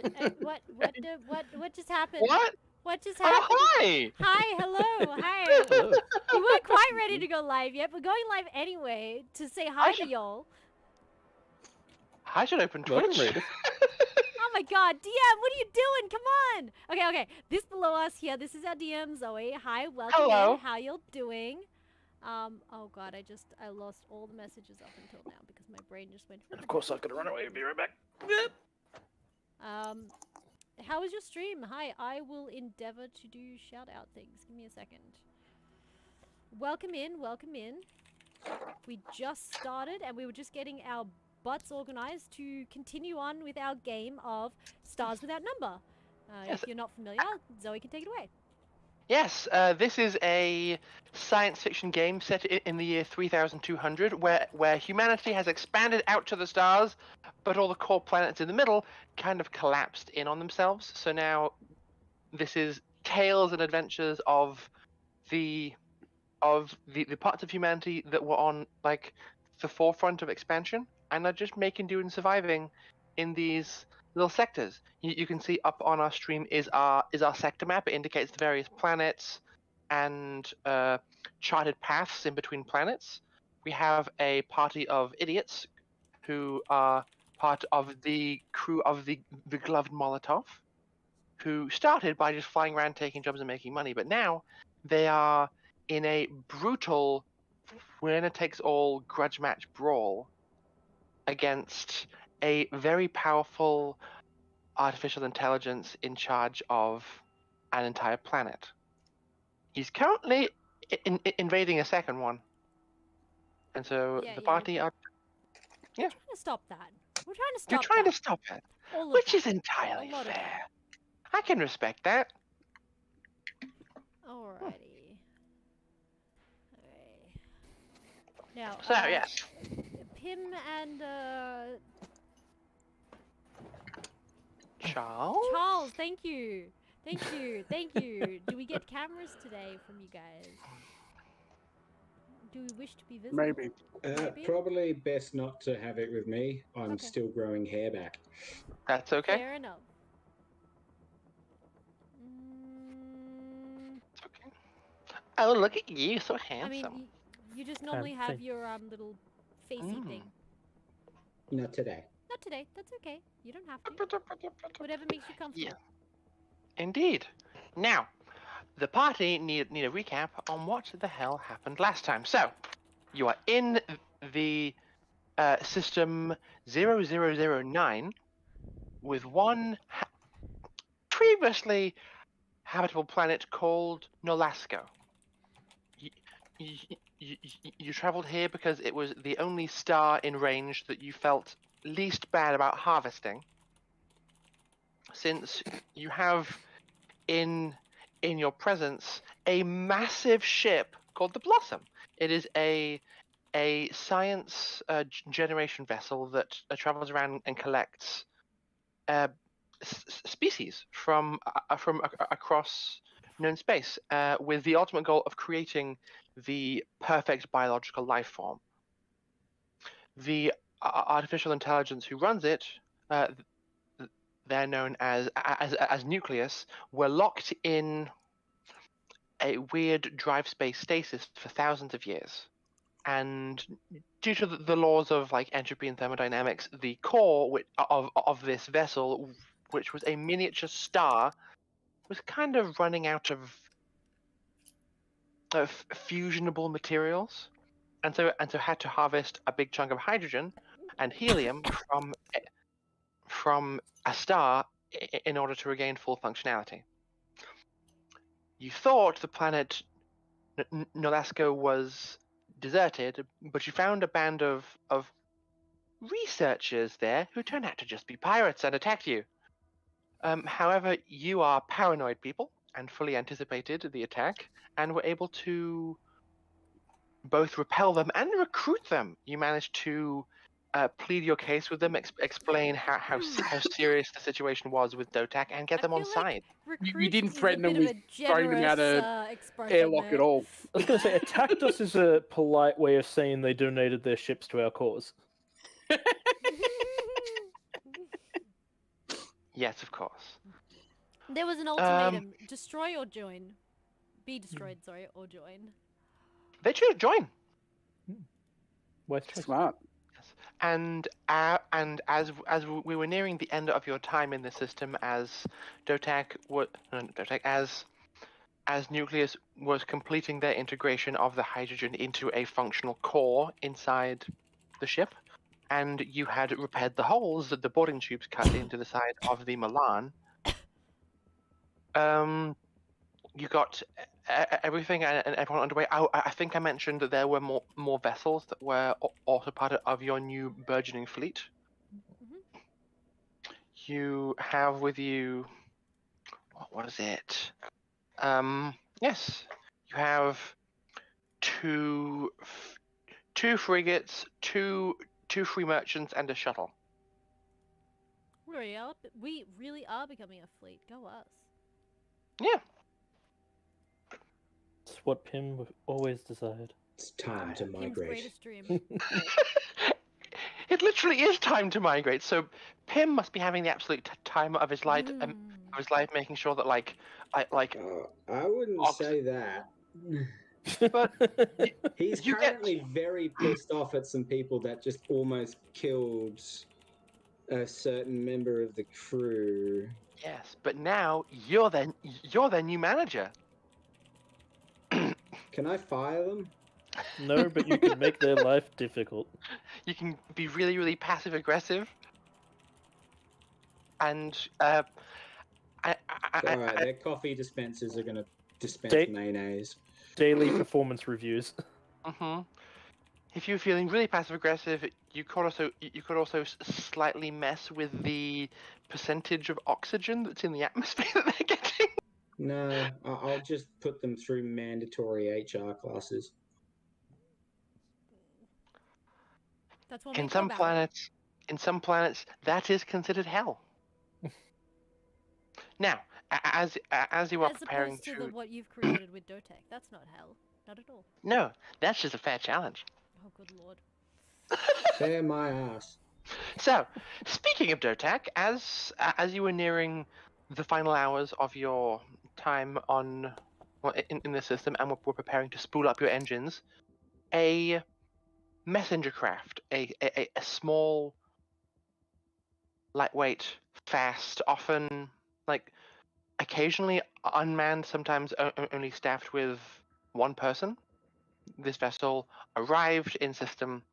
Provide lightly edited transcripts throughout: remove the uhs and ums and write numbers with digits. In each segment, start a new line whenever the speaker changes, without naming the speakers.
What just happened?
What?
What just
Oh,
happened?
hi!
Hi, hello, hi.
Hello.
We weren't quite ready to go live yet. We're going live anyway to say hi to
should-
y'all.
I should open
Welcome,
Twitch.
readers.
Oh my god, DM, what are you doing? Come on! Okay. This below us here, this is our DM, Zoe. Hi, welcome
Hello.
in. How y'all doing? Oh god, I lost all the messages up until now because my brain just went.
Of course, I've got to run away and be right back.
How was your stream? Hi, I will endeavor to do shout out things. Give me a second. Welcome in, welcome in. We just started and we were just getting our butts organized to continue on with our game of Stars Without Number.
Yes.
If you're not familiar, Zoe can take it away.
Yes, this is a science fiction game set in the year 3200, where humanity has expanded out to the stars, but all the core planets in the middle kind of collapsed in on themselves. So now, this is tales and adventures of the parts of humanity that were on like the forefront of expansion and are just making do and surviving in these little sectors. You can see up on our stream is our sector map. It indicates the various planets and charted paths in between planets. We have a party of idiots who are part of the crew of the Gloved Molotov, who started by just flying around taking jobs and making money, but now they are in a brutal winner-takes-all grudge match brawl against a very powerful artificial intelligence in charge of an entire planet. He's currently invading a second one. And so the party are...
We're trying to stop that. We're trying to stop
You're trying
that.
to stop it,
All of
which
that.
is entirely
A lot of it.
fair. I can respect that.
Alrighty. Alright. Now,
So, yes.
Pim and
Charles?
Charles, thank you. Thank you. Do we get cameras today from you guys? Do we wish to be visible?
Maybe.
Probably best not to have it with me. I'm
Okay.
still growing hair back.
That's okay.
Fair enough.
It's okay. Oh, look at you, so
I
handsome.
mean, you just normally have
Fancy.
your little facey thing.
Not today.
Not today. That's okay. You don't have to. Whatever makes you comfortable.
Yeah. Indeed. Now, the party need a recap on what the hell happened last time. So, you are in the system 0009 with one previously habitable planet called Nolasco. You traveled here because it was the only star in range that you felt least bad about harvesting, since you have in your presence a massive ship called the Blossom. It is a science generation vessel that travels around and collects species from across known space, with the ultimate goal of creating the perfect biological life form. The artificial intelligence who runs it, they're known as Nucleus, were locked in a weird drive space stasis for thousands of years. And due to the laws of like entropy and thermodynamics, the core of this vessel, which was a miniature star, was kind of running out of fusionable materials, and so had to harvest a big chunk of hydrogen and helium from a star in order to regain full functionality. You thought the planet Nolasco was deserted, but you found a band of researchers there who turned out to just be pirates and attacked you. However, you are paranoid people and fully anticipated the attack and were able to both repel them and recruit them. You managed to plead your case with them, explain how serious the situation was with Dotak, and get them on side.
You didn't threaten them with throwing them out of airlock at all.
I was going to say, attacked us is a polite way of saying they donated their ships to our cause.
Yes, of course.
There was an ultimatum: destroy or join. Be destroyed, sorry, or join.
They join.
Wise choice.
Smart.
And as we were nearing the end of your time in the system, as as Nucleus was completing their integration of the hydrogen into a functional core inside the ship, and you had repaired the holes that the boarding tubes cut into the side of the Milan, you got everything and everyone underway. I think I mentioned that there were more vessels that were also part of your new burgeoning fleet.
Mm-hmm.
You have with you, what was it? Yes, you have two frigates, two free merchants, and a shuttle.
We really are becoming a fleet. Go us.
Yeah.
It's what Pim always desired.
It's time to
Pim's
migrate.
greatest dream.
It literally is time to migrate. So Pim must be having the absolute time of his life, making sure that I
wouldn't say that.
But
He's currently very pissed off at some people that just almost killed a certain member of the crew.
Yes, but now you're their new manager.
Can I fire them?
No, but you can make their life difficult.
You can be really, really passive aggressive, and
Alright, their coffee dispensers are going to dispense mayonnaise.
Daily performance reviews.
Mm-hmm. If you're feeling really passive aggressive, you could also slightly mess with the percentage of oxygen that's in the atmosphere that they're getting.
No, I'll just put them through mandatory HR classes.
That's what
In some planets, that is considered hell. Now, as you are preparing
opposed to what you've created with Dotek, that's not hell, not at all.
No, that's just a fair challenge.
Oh, good lord.
Tear my ass.
So, speaking of Dotek, as you were nearing the final hours of your time in the system, and we're preparing to spool up your engines, a messenger craft, a small, lightweight, fast, often occasionally unmanned, sometimes only staffed with one person. This vessel arrived in system,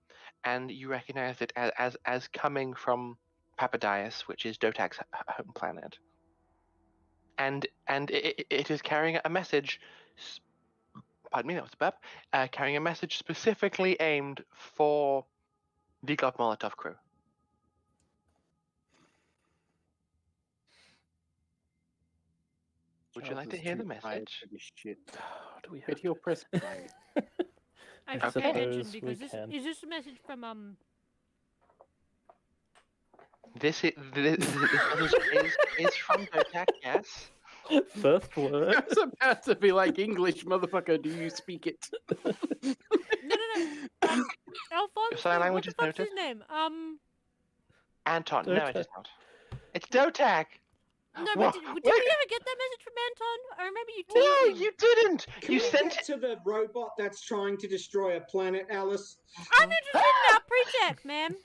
and you recognize it as coming from Papadias, which is Dotak's home planet. And it is carrying a message. Pardon me, that was a burp. Carrying a message specifically aimed for the Gloved Molotov crew. Would you like to hear the message?
Shit.
Do we have
Hit your press play.
I
I
should pay attention
suppose
because
we
this
can.
is this a message from
This is from Dotak, yes.
First word.
I was about to be like, English, motherfucker, do you speak it?
No. Alphonse,
sign language
what the
is
fuck's his name?
Anton. No, it
Dotak.
is not. It's Dotak.
No,
What?
but did we ever get that message from Anton? I remember you teasing.
No, you didn't.
Can
You
we
sent
get to the robot that's trying to destroy a planet, Alice?
I'm interested in our pre-check, ma'am.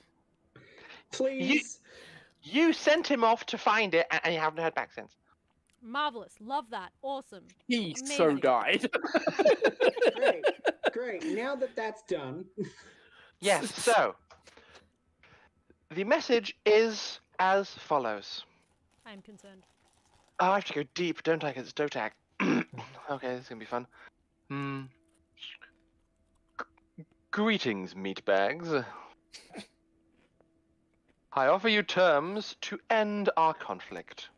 Please?
You sent him off to find it, and you haven't heard back since.
Marvelous. Love that. Awesome.
He
Amazing.
so died.
Great. Now that that's done.
Yes, so the message is as follows.
I'm concerned.
Oh, I have to go deep, don't I? 'Cause it's Dotak. Okay, this is gonna be fun. Greetings, meatbags. I offer you terms to end our conflict.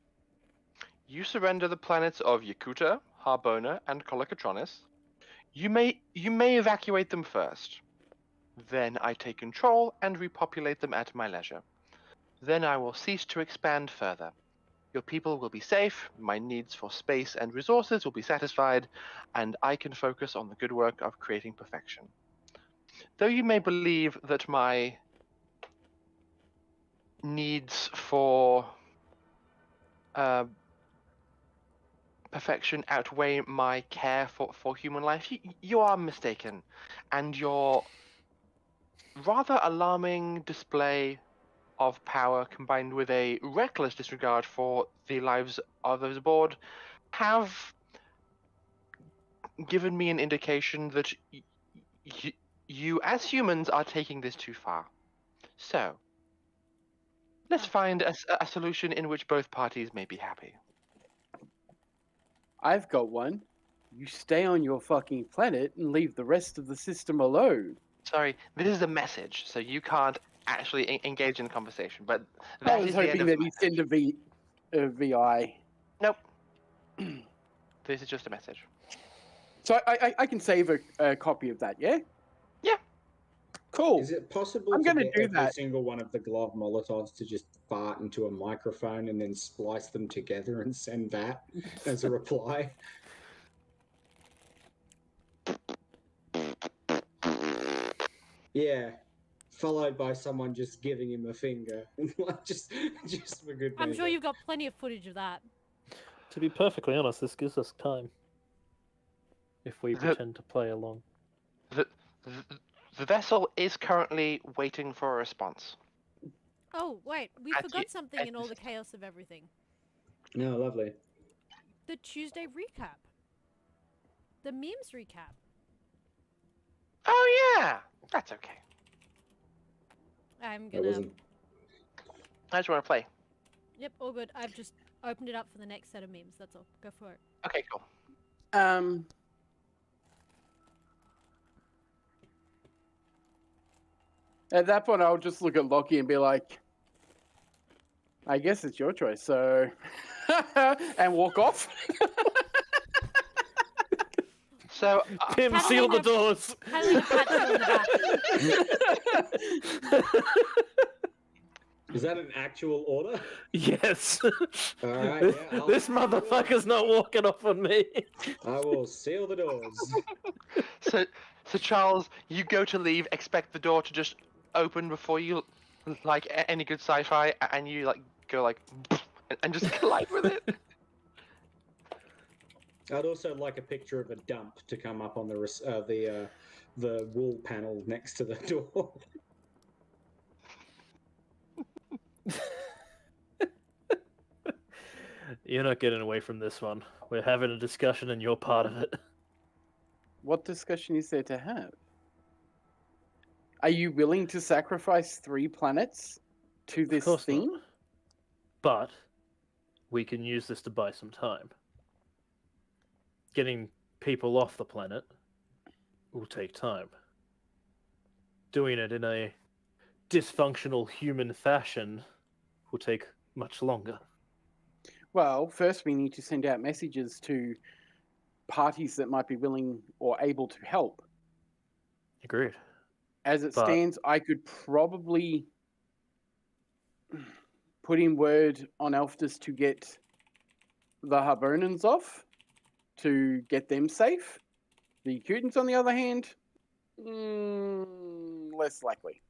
You surrender the planets of Yakuta, Harbona, and Colocatronis. You may evacuate them first. Then I take control and repopulate them at my leisure. Then I will cease to expand further. Your people will be safe, my needs for space and resources will be satisfied, and I can focus on the good work of creating perfection. Though you may believe that my needs for perfection outweigh my care for human life, you are mistaken. And your rather alarming display of power combined with a reckless disregard for the lives of those aboard have given me an indication that you as humans are taking this too far. So, let's find a solution in which both parties may be happy.
I've got one. You stay on your fucking planet and leave the rest of the system alone.
Sorry, this is a message, so you can't actually engage in a conversation, but
I
that
was
is the end
hoping
of
that
the
he'd send a VI.
Nope. This is just a message.
So I can save a copy of that, yeah?
Yeah.
Cool.
Is it possible
I'm
to
gonna
get
do
every
that.
single one of the Gloved Molotovs to just fart into a microphone and then splice them together and send that as a reply? Yeah. Followed by someone just giving him a finger. just for good measure.
I'm sure you've got plenty of footage of that.
To be perfectly honest, this gives us time. If we pretend to play along.
The vessel is currently waiting for a response.
Oh, wait, we forgot something in all the chaos of everything.
No, lovely.
The Tuesday recap. The memes recap.
Oh yeah, that's okay.
I'm
That
gonna...
wasn't.
I just want to play.
Yep, all good. I've just opened it up for the next set of memes, that's all. Go for it.
Okay, cool.
At that point, I'll just look at Lockie and be like, I guess it's your choice, so... and walk off.
So,
Tim, seal the doors!
Catalina pats you on the back.
Is that an actual order?
Yes.
All right, yeah.
This motherfucker's not walking off on me.
I will seal the doors.
so Charles, you go to leave, expect the door to just open before you, like any good sci-fi, and you like go like, and just collide with it.
I'd also like a picture of a dump to come up on the wall panel next to the door.
You're not getting away from this one. We're having a discussion and you're part of it.
What discussion is there to have? Are you willing to sacrifice 3 planets to this thing?
Not. But we can use this to buy some time. Getting people off the planet will take time. Doing it in a dysfunctional human fashion will take much longer.
Well, first we need to send out messages to parties that might be willing or able to help.
Agreed.
As it stands, I could probably put in word on Elfdus to get the Harbonans off, to get them safe. The Cutans, on the other hand, less likely.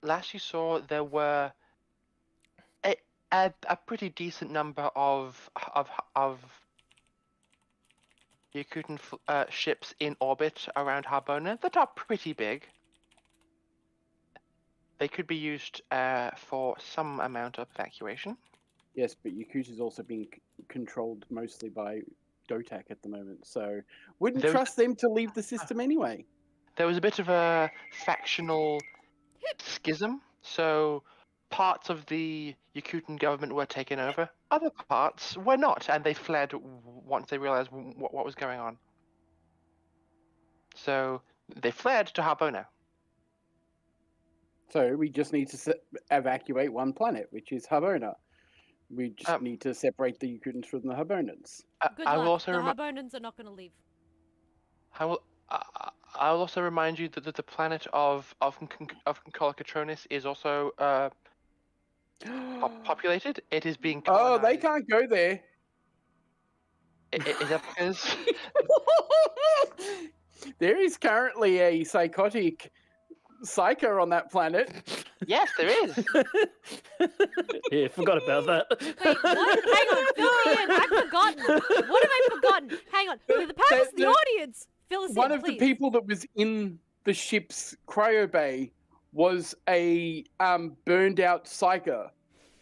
Last you saw, there were a pretty decent number of Yakutan ships in orbit around Harbona that are pretty big. They could be used for some amount of evacuation.
Yes, but Yakut is also being controlled mostly by Dotak at the moment, so wouldn't trust them to leave the system anyway.
There was a bit of a factional schism, so parts of the Yakutan government were taken over, other parts were not, and they fled once they realized what was going on. So they fled to Harbona.
So we just need to evacuate one planet, which is Harbona. We just need to separate the Yakutans from the Harbonans.
Good luck. The Harbonans are not going to leave.
I will also remind you that the planet of Colocatronis is also populated. It is being colonized.
Oh, they can't go there.
Is that because
there is currently a psychotic psycho on that planet.
Yes, there is.
Yeah, forgot about that.
Wait, what? Hang on, fill me in. I've forgotten. What have I forgotten? Hang on. For the purpose of the audience, fill us
One
in,
of the
please.
people that was in the ship's cryo bay was a burned out psyker.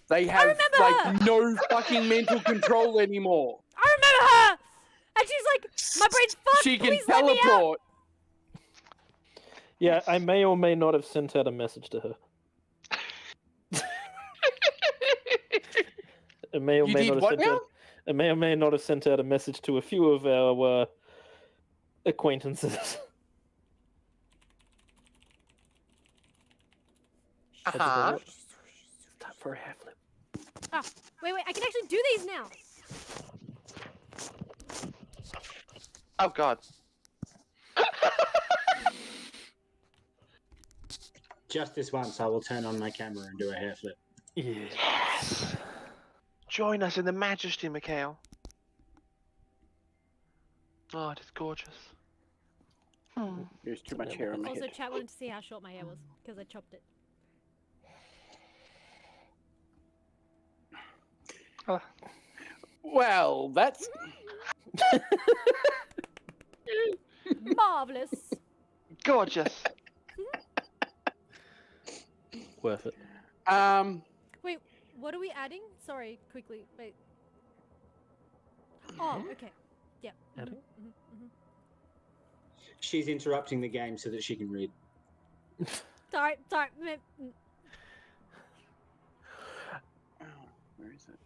They have
remember
like
her!
no fucking mental control anymore.
I remember her! And she's like, my brain's fucked,
She can
please let me out!
teleport.
Yeah,
Yes.
I may or may not have sent out a message to her. I may or
You
may
did
not have
what
sent
now?
out. I may or may not have sent out a message to a few of our acquaintances.
Uh-huh.
It's time for a half lip.
Ah, wait, I can actually do these now!
Oh god.
Just this once, I will turn on my camera and do a hair flip.
Yeah.
Yes. Join us in the majesty, Mikhail. Oh, it is gorgeous.
There's too much hair on my
Also,
head.
chat wanted to see how short my hair was, because I chopped it.
Well, that's
Marvellous!
Gorgeous.
Worth it.
Wait, what are we adding? Sorry, quickly, wait. Oh, okay. Yeah.
Adding?
She's interrupting the game so that she can read.
Sorry.
where is it?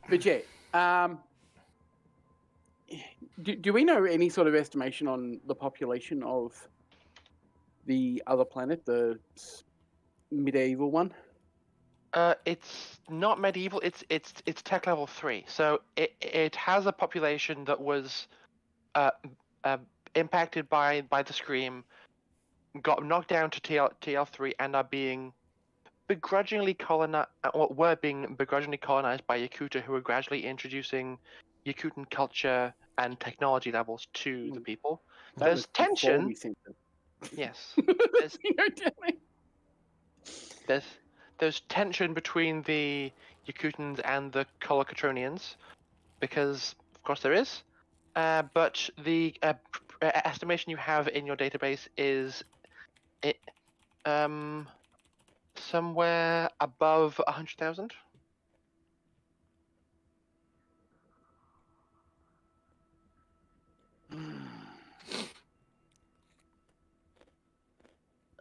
But yeah, do we know any sort of estimation on the population of the other planet, the medieval one?
It's not medieval. It's tech level 3. So it has a population that was impacted by the scream, got knocked down to TL3, and are being begrudgingly colonized. Were being begrudgingly colonized by Yakuta, who are gradually introducing Yakutan culture and technology levels to the people.
That
There's
was before
tension.
we sent them.
Yes.
No, damn it.
There's tension between the Yakutans and the Colocatronians, because of course there is. But the estimation you have in your database is somewhere above 100,000.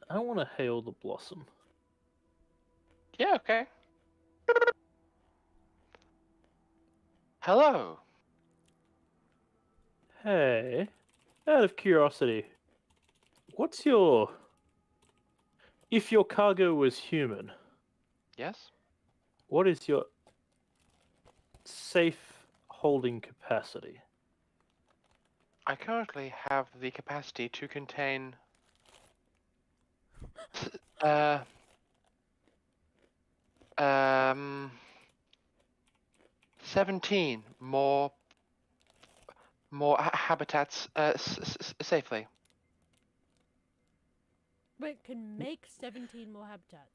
I want to hail the blossom.
Yeah, okay. Hello.
Hey, out of curiosity, what's your... If your cargo was human,
Yes?
what is your safe holding capacity?
I currently have the capacity to contain 17 more habitats safely.
Wait, can make 17 more habitats.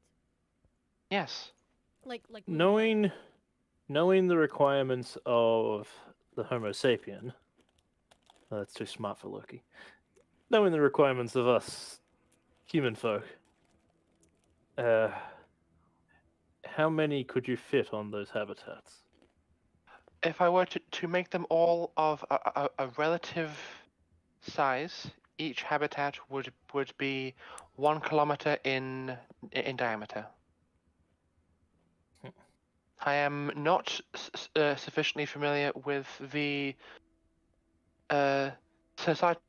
Yes.
Like
Knowing the requirements of the Homo sapien, oh, that's too smart for Loki. Knowing the requirements of us human folk, how many could you fit on those habitats?
If I were to make them all of a relative size, each habitat would be 1 kilometer in diameter. I am not sufficiently familiar with the society.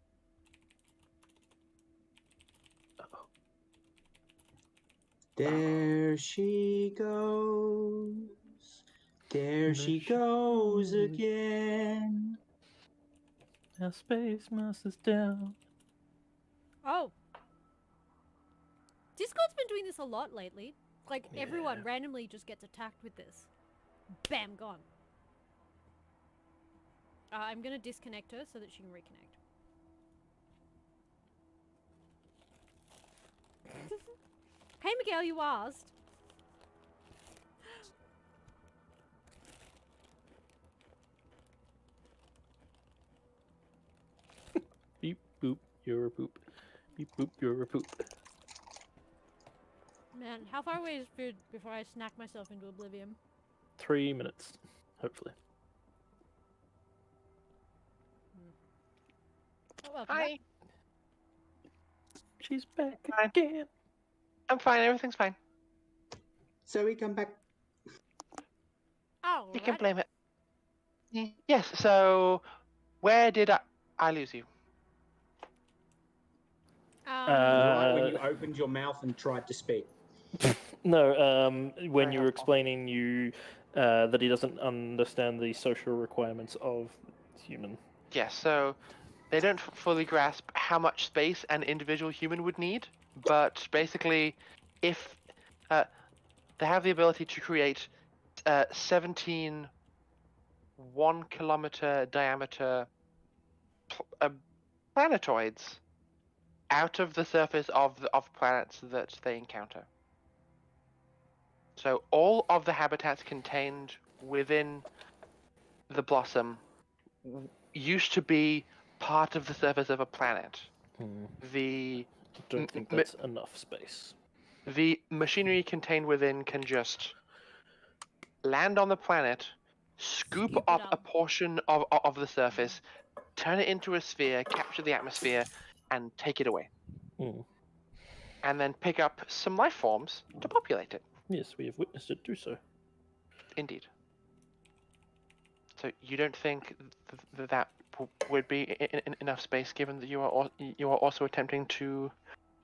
There she goes. There she goes again.
Our space master's down.
Oh. Discord's been doing this a lot lately. Like, everyone
Yeah.
randomly just gets attacked with this. Bam, gone. I'm gonna disconnect her so that she can reconnect. Hey, Miguel, you asked.
Beep boop, you're a poop. Beep boop, you're a poop.
Man, how far away is food before I snack myself into oblivion?
3 minutes, hopefully.
Oh, welcome
Hi.
She's back
Fine.
again.
I'm fine. Everything's fine.
So we come back.
Oh,
You can blame it. Yes. So, where did I lose you?
Right when
Uh,
you opened your mouth and tried to speak.
No, when
Very
you were
helpful.
explaining that he doesn't understand the social requirements of human.
Yes. So, they don't fully grasp how much space an individual human would need, but basically, if they have the ability to create 17 1 kilometer diameter planetoids out of the surface of planets that they encounter. So all of the habitats contained within the blossom used to be part of the surface of a planet. The
Don't think that's enough space.
the machinery contained within can just land on the planet, scoop
Scoop it
up a
up.
portion of the surface, turn it into a sphere, capture the atmosphere, and take it away.
Hmm.
And then pick up some life forms to populate it.
Yes, we have witnessed it do so.
Indeed. So you don't think that would be enough space, given that you are also attempting to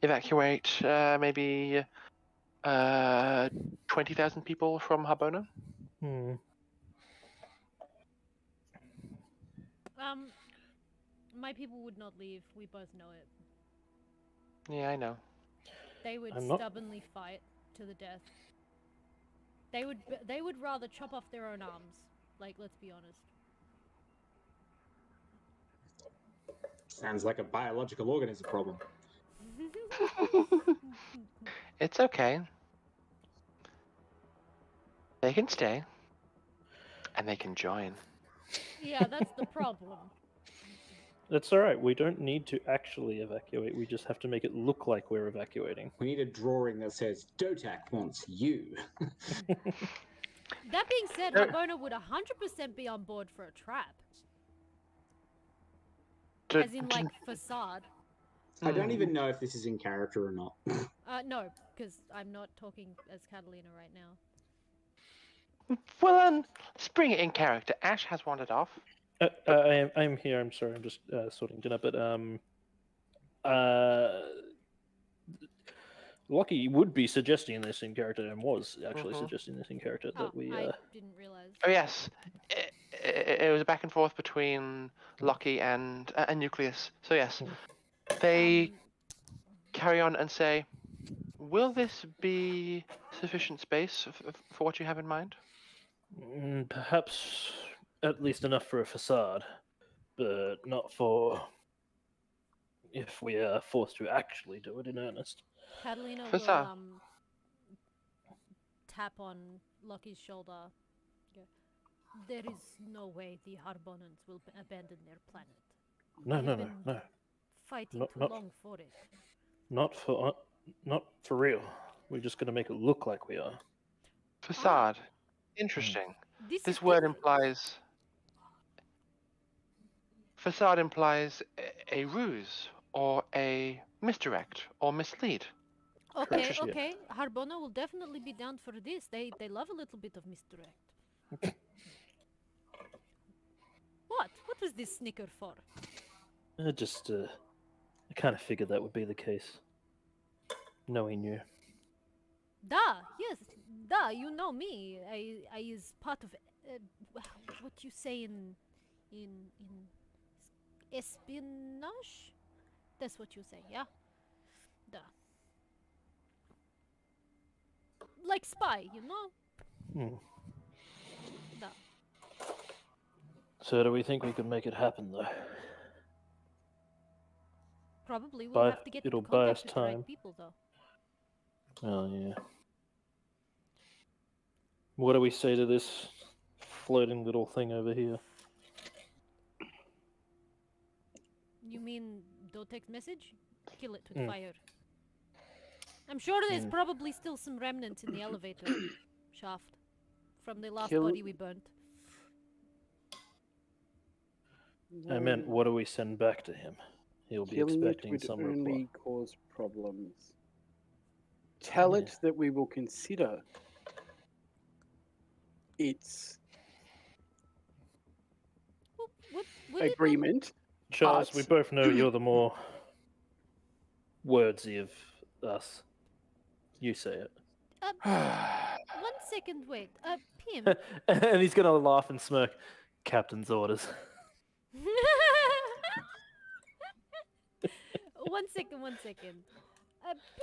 evacuate maybe 20,000 people from Harbona?
Hmm.
My people would not leave. We both know it.
Yeah, I know.
They would
I'm not-
stubbornly fight to the death. They would rather chop off their own arms. Like, let's be honest.
Sounds like a biological organism problem.
It's okay. They can stay. And they can join.
Yeah, that's the problem.
That's all right. We don't need to actually evacuate. We just have to make it look like we're evacuating.
We need a drawing that says Dotak wants you.
That being said,
No.
Harbona would 100% be on board for a trap.
D-
As in, like, facade.
I don't even know if this is in character or not.
No, because I'm not talking as Catalina right now.
Well, then, let's bring it in character. Ash has wandered off.
I'm here. I'm sorry. I'm just sorting dinner. But Lockie would be suggesting this in character, and was actually suggesting this in character
Oh,
that we.
I didn't realize.
Oh yes, it was a back and forth between Lockie and Nucleus. So yes, they carry on and say, "Will this be sufficient space for what you have in mind?"
Perhaps at least enough for a facade, but not for if we are forced to actually do it in earnest.
Catalina
Facade.
will tap on Loki's shoulder. Go, there is no way the Harbonans will abandon their planet.
No.
Fighting
Not-
too
not-
long for it.
Not for real. We're just gonna make it look like we are.
Facade. Interesting.
This
This
is
word
different.
implies. Facade implies a ruse or a misdirect or mislead.
Okay,
Interesting.
okay. Harbona will definitely be down for this. They love a little bit of misdirect. What? What was this snicker for?
I kind of figured that would be the case, knowing you.
Yes, da. You know me. I is part of what you say in espionage. That's what you say, yeah. Da. Like spy, you know. Da.
So do we think we could make it happen, though?
Probably we'll have to get
it'll
into
buy
contact
us
with the right
time.
people, though.
Oh, yeah. What do we say to this floating little thing over here?
You mean Dotek's message? Kill it with
Mm.
fire. I'm sure there's
Mm.
probably still some remnants in the elevator shaft from the last
Kill-
body we burnt.
I meant, what do we send back to him? He'll be
Killing it
expecting
would
some
only
reply.
cause problems. Tell
Yeah.
it that we will consider its
Would it not?
agreement.
Charles, we
But-
both know you're the more wordsy of us. You say it.
One second, wait. Pim.
And he's gonna laugh and smirk. Captain's orders.
One second.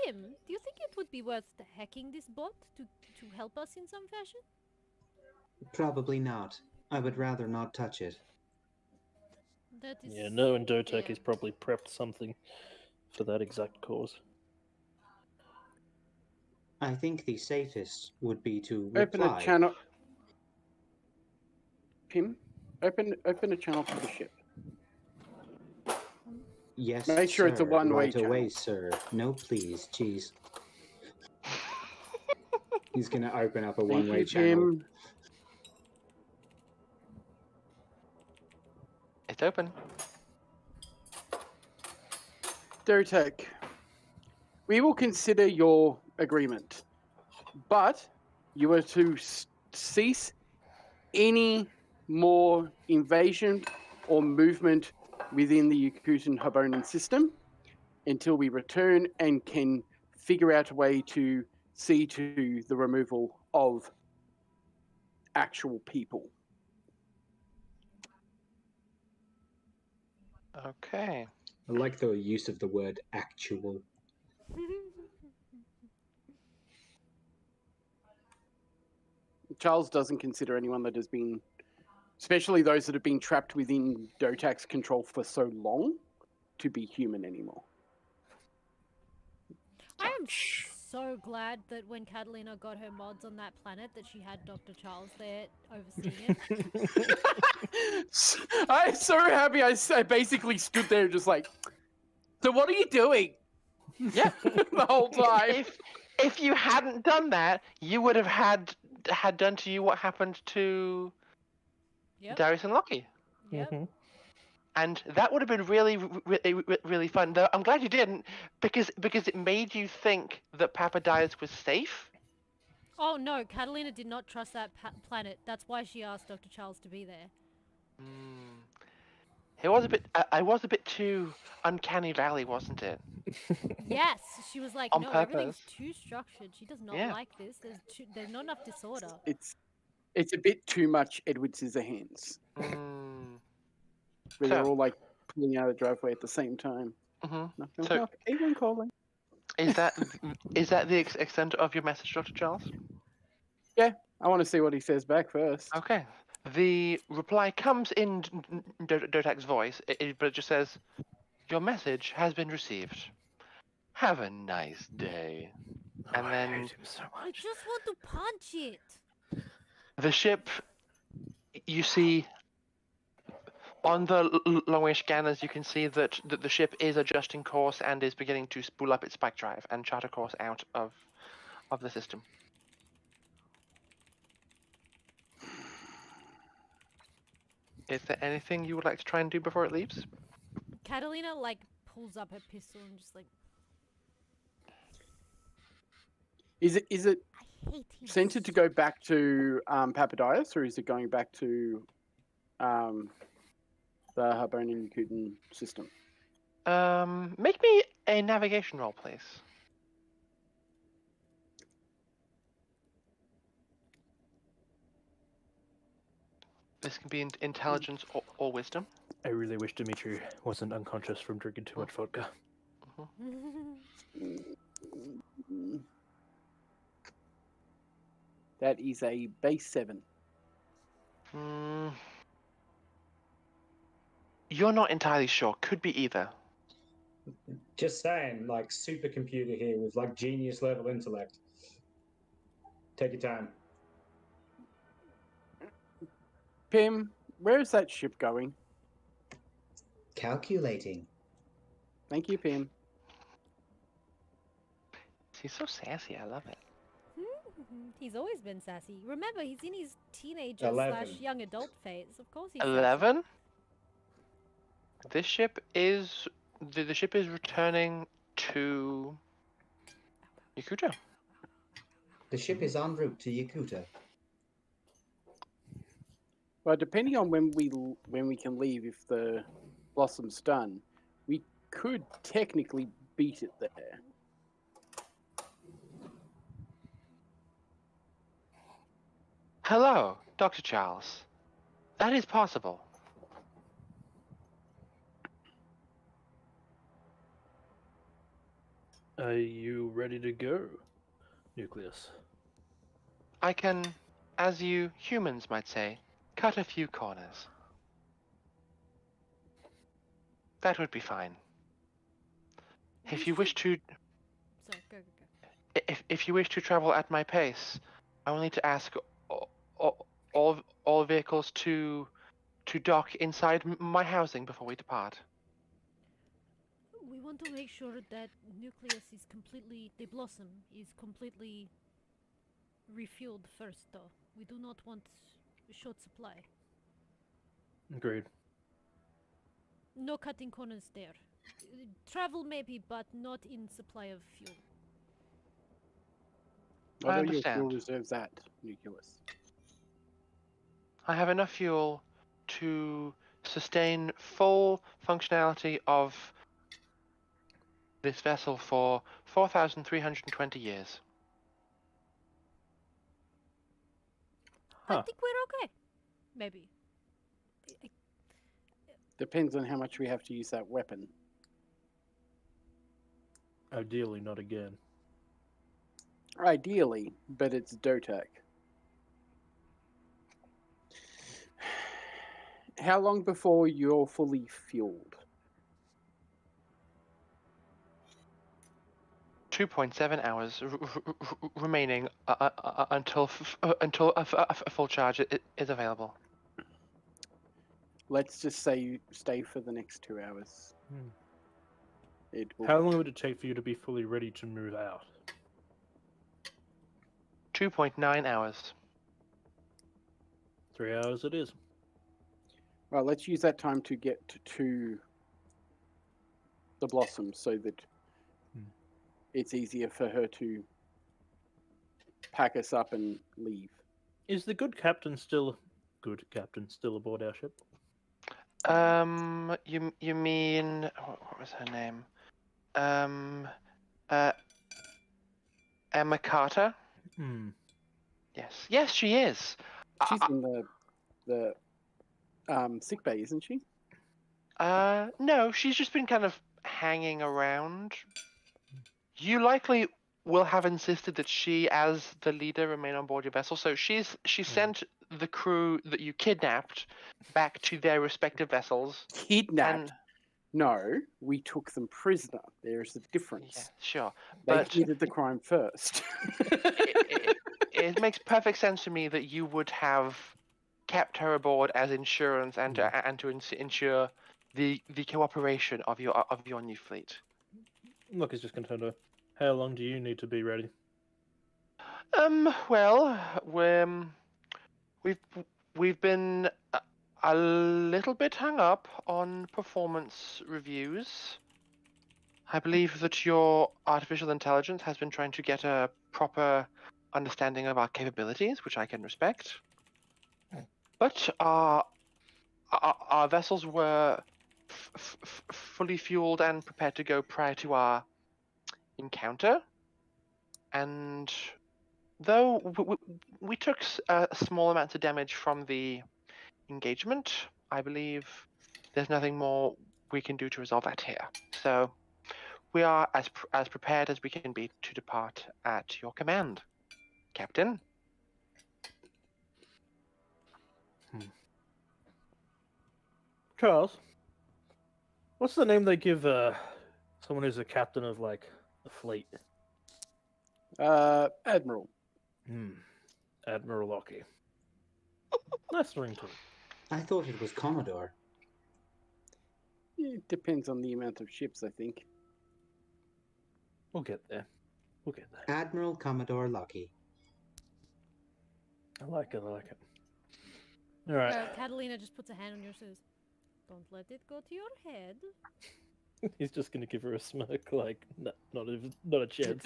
Pim, do you think it would be worth hacking this bot to help us in some fashion?
Probably not. I would rather not touch it.
That is.
Yeah, no, and Dotek
fair.
has probably prepped something for that exact cause.
I think the safest would be to
Open
reply.
a channel. Pim, open a channel to the ship.
Yes,
Make sure it's a
sir.
one-way
Right away,
channel.
sir. No, please. Jeez. He's gonna open up a
Thank
one-way
you,
channel.
Pim.
It's open.
Dotek, we will consider your agreement, but you are to cease any more invasion or movement within the Yakutan Habonan system until we return and can figure out a way to see to the removal of actual people.
Okay.
I like the use of the word actual.
Charles doesn't consider anyone that has been, especially those that have been trapped within Dotak's control for so long, to be human anymore.
I am so glad that when Catalina got her mods on that planet, that she had Dr. Charles there overseeing it.
I'm so happy I basically stood there just like, so what are you doing?
Yeah.
The whole time.
If you hadn't done that, you would have had done to you what happened to
Yep.
Darius and Lockie.
Yep.
Mhm.
And that would have been really fun. Though I'm glad you didn't, because it made you think that Papadais was safe.
Oh no, Catalina did not trust that planet. That's why she asked Dr. Charles to be there.
It was a bit. I was a bit too uncanny valley, wasn't it?
Yes, she was like,
On
no, everything's
purpose.
too structured. She does not
Yeah.
like this. There's not enough disorder.
It's a bit too much Edward Scissorhands,
Mm.
where they're
So-
all like pulling out of the driveway at the same time.
hmm
Knock, knock,
So-
knock. Anyone calling?
Is that the extent of your message, Dr. Charles?
I want to see what he says back first.
Okay. The reply comes in Dotak's voice, but it just says, "Your message has been received. Have a nice day." And
I
then
hate him so
I
much.
just want to punch it.
the ship, you see, on the long-range scanners, you can see that the ship is adjusting course and is beginning to spool up its spike drive and chart a course out of the system. Is there anything you would like to try and do before it leaves?
Catalina like pulls up her pistol and just like,
Is it
I hate him.
centered to go back to Papadais, or is it going back to the Habonan Yakutan system?
Make me a navigation roll, please. This can be intelligence or wisdom.
I really wish Dimitri wasn't unconscious from drinking too much vodka.
That is a base 7.
You're not entirely sure. Could be either.
Just saying, like supercomputer here with like genius level intellect. Take your time.
Pim, where is that ship going?
Calculating.
Thank you, Pim.
He's so sassy. I love it.
He's always been sassy. Remember, he's in his teenager
11.
/ young adult phase. Of course he's sassy.
11. This ship is the ship is returning to Yakuto.
The ship is en route to Yakuta.
Well, depending on when we can leave, if the blossom's done, we could technically beat it there.
Hello, Dr. Charles. That is possible.
Are you ready to go, Nucleus?
I can, as you humans might say, cut a few corners. That would be fine. If you wish to,
Sorry, go.
if you wish to travel at my pace, I will need to ask all vehicles to dock inside my housing before we depart.
We want to make sure that Nucleus is completely, the blossom is completely refueled first, though. We do not want short supply.
Agreed.
No cutting corners there. Travel maybe, but not in supply of fuel.
What
I
are your fuel
understand.
reserves at, Nucleus?
I have enough fuel to sustain full functionality of this vessel for 4,320 years.
I
Huh.
think we're okay. Maybe.
Depends on how much we have to use that weapon.
Ideally, not again.
Ideally, but it's Dotek. How long before you're fully fueled?
2.7 hours remaining until a full charge is available.
Let's just say you stay for the next 2 hours.
Hmm.
It will
How long would it take for you to be fully ready to move out?
2.9 hours.
3 hours it is.
Well, let's use that time to get to the blossom so that it's easier for her to pack us up and leave.
Is the good captain still aboard our ship?
You mean what was her name? Emma Carter.
Hmm.
Yes, she is.
She's in the sick bay, isn't she?
No, she's just been kind of hanging around. You likely will have insisted that she, as the leader, remain on board your vessel. So she sent the crew that you kidnapped back to their respective vessels.
Kidnapped?
And
No, we took them prisoner. There's a difference.
yeah, sure,
They
but
committed the crime first.
it makes perfect sense to me that you would have kept her aboard as insurance and to ensure the cooperation of your new fleet.
Look, it's just concerned with how long do you need to be ready?
Well, we've been a little bit hung up on performance reviews. I believe that your artificial intelligence has been trying to get a proper understanding of our capabilities, which I can respect. But our vessels were fully fueled and prepared to go prior to our encounter. And though we took a small amount of damage from the engagement, I believe there's nothing more we can do to resolve that here. So we are as prepared as we can be to depart at your command, Captain.
Charles, what's the name they give Someone who's a captain of like a fleet.
Admiral.
Admiral Lockie. Nice ring to it.
I thought it was Commodore.
It depends on the amount of ships, I think.
We'll get there. We'll get there.
Admiral Commodore Lucky.
I like it. I like it. All right.
Catalina just puts a hand on yours and says, "Don't let it go to your head."
He's just gonna give her a smirk, like no, not a chance.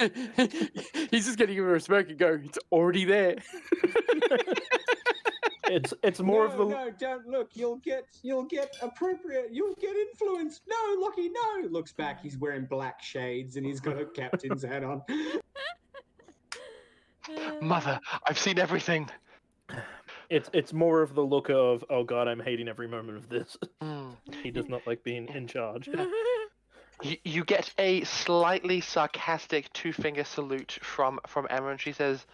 He's just going to give her a smirk and go, it's already there.
It's more of the.
No, don't look. You'll get appropriate. You'll get influenced. No, Lucky, no. Looks back. He's wearing black shades and he's got a captain's hat on.
Mother, I've seen everything.
It's more of the look of, oh god, I'm hating every moment of this.
Mm.
He does not like being in charge.
You get a slightly sarcastic two-finger salute from Emma, and she says,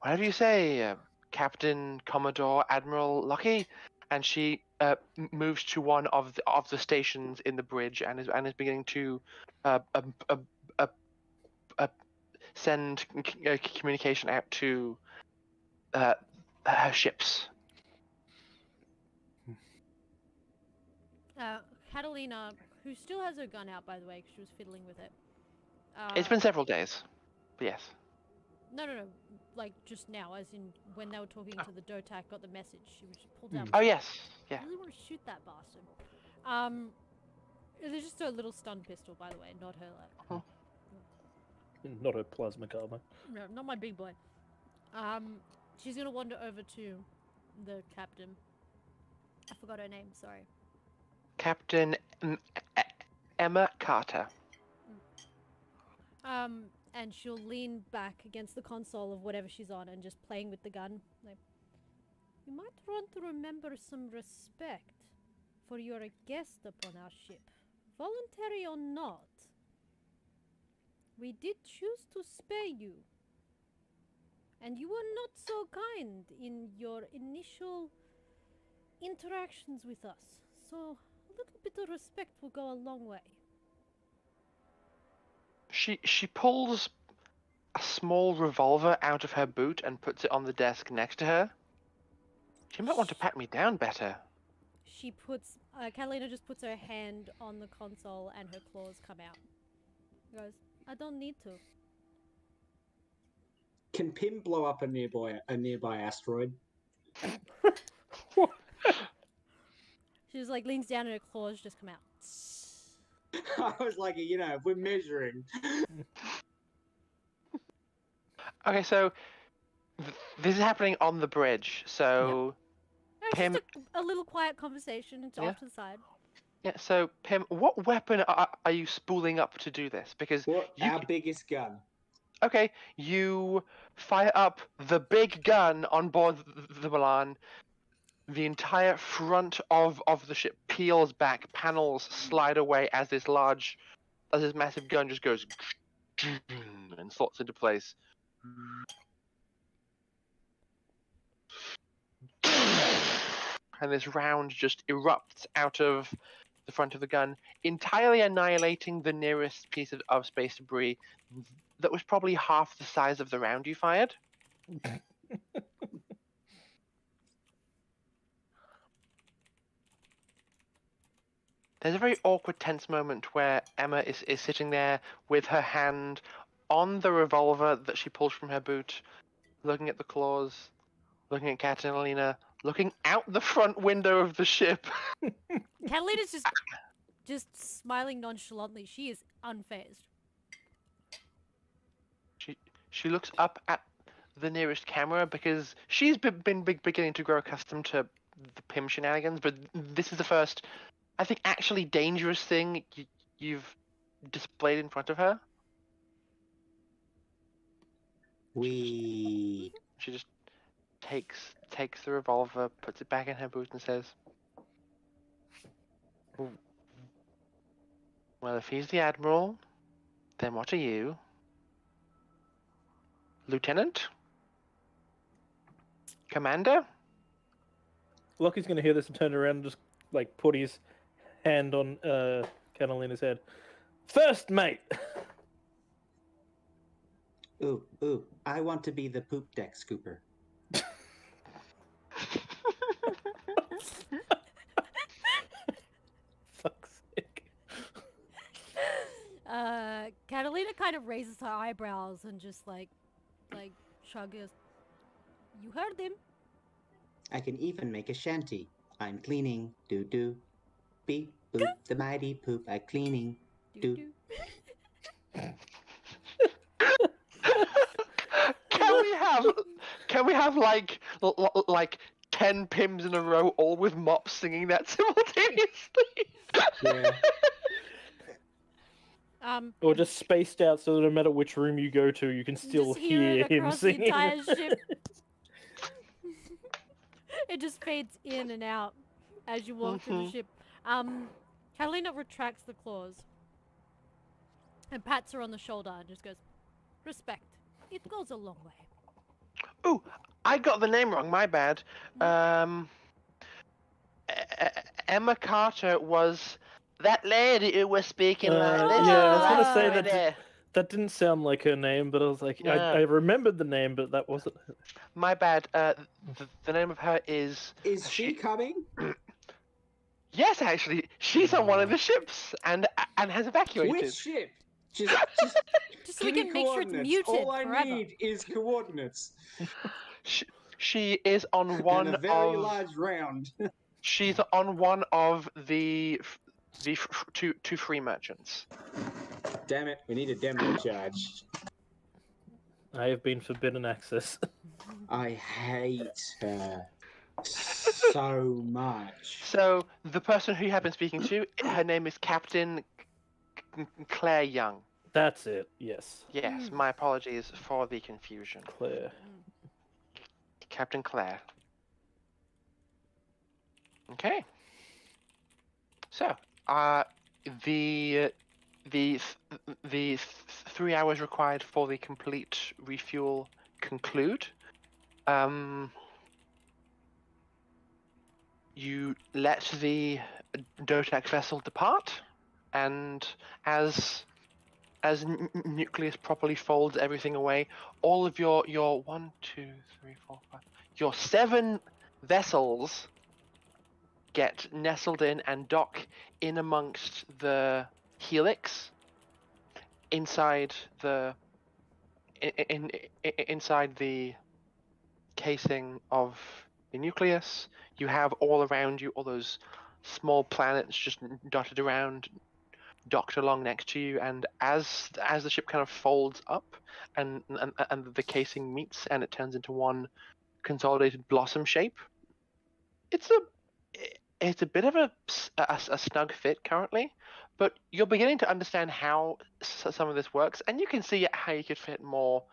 "Whatever you say, Captain, Commodore, Admiral Lucky." And she moves to one of the stations in the bridge and is beginning to send communication out to her ships.
Catalina, who still has her gun out, by the way, because she was fiddling with it.
It's been several days, but yes.
No, like just now, as in when they were talking to the Dotak, got the message. She was pulled out.
Oh yes, yeah.
I really want to shoot that bastard. It's just a little stun pistol, by the way, not her like.
Not a plasma carbine.
No, not my big boy. She's gonna wander over to the captain. I forgot her name. Sorry.
Captain Emma Carter.
And she'll lean back against the console of whatever she's on and just playing with the gun. Like, you might want to remember some respect, for you're a guest upon our ship, voluntary or not. We did choose to spare you, and you were not so kind in your initial interactions with us, so a little bit of respect will go a long way.
She pulls a small revolver out of her boot and puts it on the desk next to her. She might want to pat me down better.
She puts, Catalina just puts her hand on the console and her claws come out. She goes, I don't need to.
Can Pim blow up a nearby asteroid?
She just like leans down and her claws just come out.
I was like, if we're measuring.
Okay, so this is happening on the bridge. So
No,
Pim,
just a little quiet conversation. It's
Yeah.
off to the side.
yeah. So Pim, what weapon are you spooling up to do this? Because
Our biggest gun.
okay, you fire up the big gun on board the Milan. The entire front of the ship peels back, panels slide away as this massive gun just goes and slots into place. And this round just erupts out of the front of the gun, entirely annihilating the nearest piece of space debris that was probably half the size of the round you fired. There's a very awkward, tense moment where Emma is sitting there with her hand on the revolver that she pulls from her boot, looking at the claws, looking at Catalina, looking out the front window of the ship.
Catalina's just smiling nonchalantly. She is unfazed.
She looks up at the nearest camera because she's been beginning to grow accustomed to the Pim shenanigans, but this is the first, I think, actually dangerous thing you've displayed in front of her.
We.
She just takes the revolver, puts it back in her boot, and says, "Well, if he's the admiral, then what are you, Lieutenant? Commander?"
Lockie's gonna hear this and turn around and just like put his hand on Catalina's head. First mate.
Ooh, I want to be the poop deck scooper.
Fuck's sake.
Catalina kind of raises her eyebrows and just like shrugs. You heard him.
I can even make a shanty. I'm cleaning, doo. Beep boop, the mighty poop I cleaning,
Do
doo.
do.
Can we have like 10 pims in a row, all with mops singing that simultaneously?
Yeah.
Or just spaced out so that no matter which room you go to, you can still
just hear it
him
across the
singing.
entire ship. It just fades in and out as you walk through the ship. Catalina retracts the claws and pats her on the shoulder and just goes, "Respect. It goes a long way."
Ooh, I got the name wrong. My bad. Emma Carter was that lady who was speaking like this.
Yeah, I was
gonna
say
over
that
there.
that didn't sound like her name, but I was like,
Yeah.
I remembered the name, but that wasn't.
My bad. The name of her is.
Is she coming?
Yes, actually, she's on one of the ships and has evacuated.
Which ship? Just
Just so
give
we
me
can make sure it's
coordinates.
muted
All I
forever.
need is coordinates
She is on one
and a very
of.
large round.
She's on one of the two free merchants.
Damn it, we need a demo charge.
I have been forbidden access.
I hate her so much.
So the person who you have been speaking to, her name is Captain Claire Young.
That's it. Yes,
Yes, my apologies for the confusion.
Claire.
Captain Claire. Okay. So, the 3 hours required for the complete refuel conclude. You let the Dotak vessel depart, and as Nucleus properly folds everything away, all of your 1, 2, 3, 4, 5, your 7 vessels get nestled in and dock in amongst the helix inside the inside the casing of the nucleus. You have all around you all those small planets just dotted around, docked along next to you, and as the ship kind of folds up and the casing meets and it turns into one consolidated blossom shape, it's a bit of a snug fit currently, but you're beginning to understand how some of this works, and you can see how you could fit more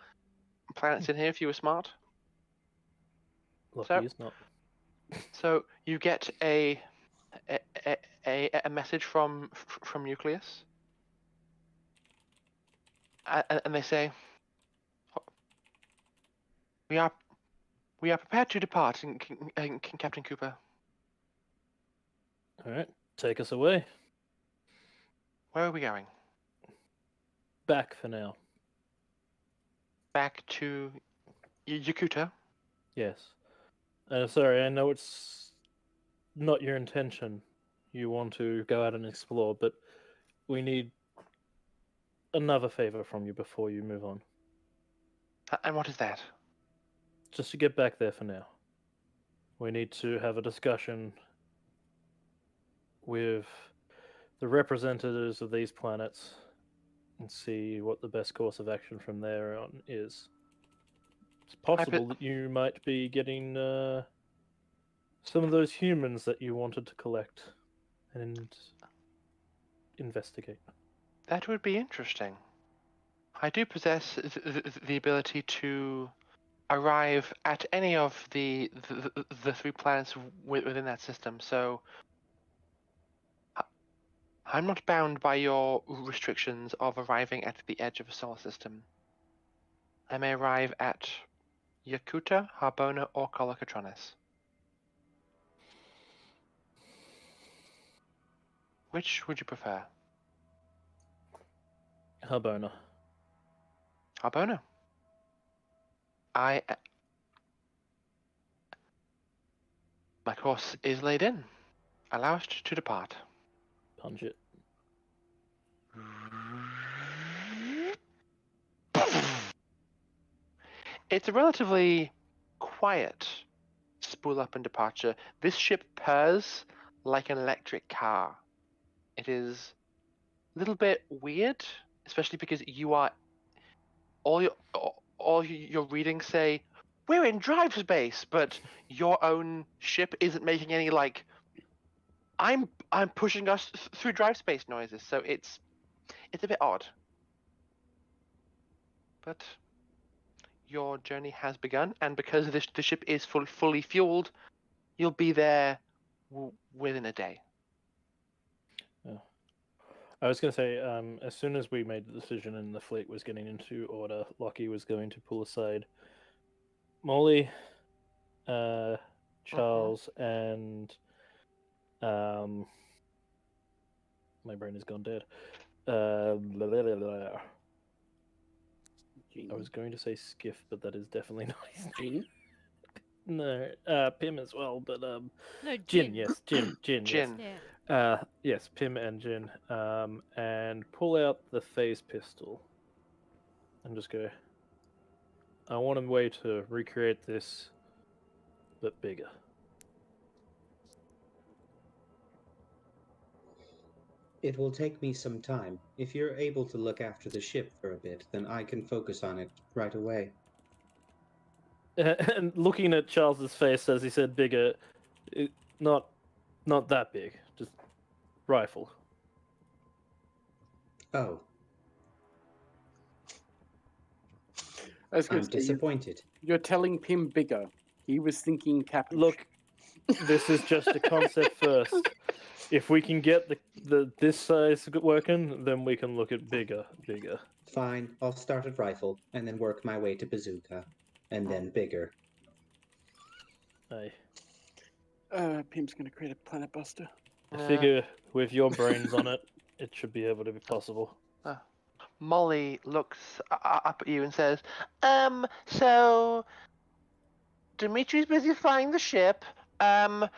planets in here if you were smart.
Lucky is not.
So you get a message from Nucleus, and they say, we are prepared to depart, Captain Cooper.
All right, take us away.
Where are we going?
Back for now.
Back to Yakuta?
Yes. Sorry, I know it's not your intention. You want to go out and explore, but we need another favor from you before you move on.
And what is that?
Just to get back there for now. We need to have a discussion with the representatives of these planets and see what the best course of action from there on is. It's possible that you might be getting some of those humans that you wanted to collect and investigate.
That would be interesting. I do possess the ability to arrive at any of the 3 planets within that system, so I'm not bound by your restrictions of arriving at the edge of a solar system. I may arrive at Yakuta, Harbona, or Colocatronis. Which would you prefer?
Harbona.
Harbono. My course is laid in. Allow us to depart.
Punch it.
It's a relatively quiet spool up and departure. This ship purrs like an electric car. It is a little bit weird, especially because you are all your readings say we're in drive space, but your own ship isn't making any like I'm pushing us through drive space noises. So it's a bit odd. But your journey has begun, and because the ship is fully fueled, you'll be there within a day.
I was going to say, as soon as we made the decision and the fleet was getting into order, Lockie was going to pull aside Molly, Charles, and my brain has gone dead. I was going to say Skiff, but that is definitely not his name. No, Pim as well, but
No,
Jin, yes, Jin,
Jin.
yes.
Yeah.
Yes, Pim and Jin, and pull out the phase pistol and just go. I want a way to recreate this, but bigger.
It will take me some time. If you're able to look after the ship for a bit, then I can focus on it right away.
And looking at Charles's face as he said bigger, not that big, just rifle.
Oh,
I was
I'm
going to say,
disappointed.
you're telling Pim bigger. He was thinking capital.
Look, this is just a concept first. If we can get this size working, then we can look at bigger.
Fine, I'll start at rifle and then work my way to bazooka, and then bigger.
Aye.
Pim's going to create a planet buster.
I figure with your brains on it, it should be able to be possible.
Molly looks up at you and says, so Dimitri's busy flying the ship. I'm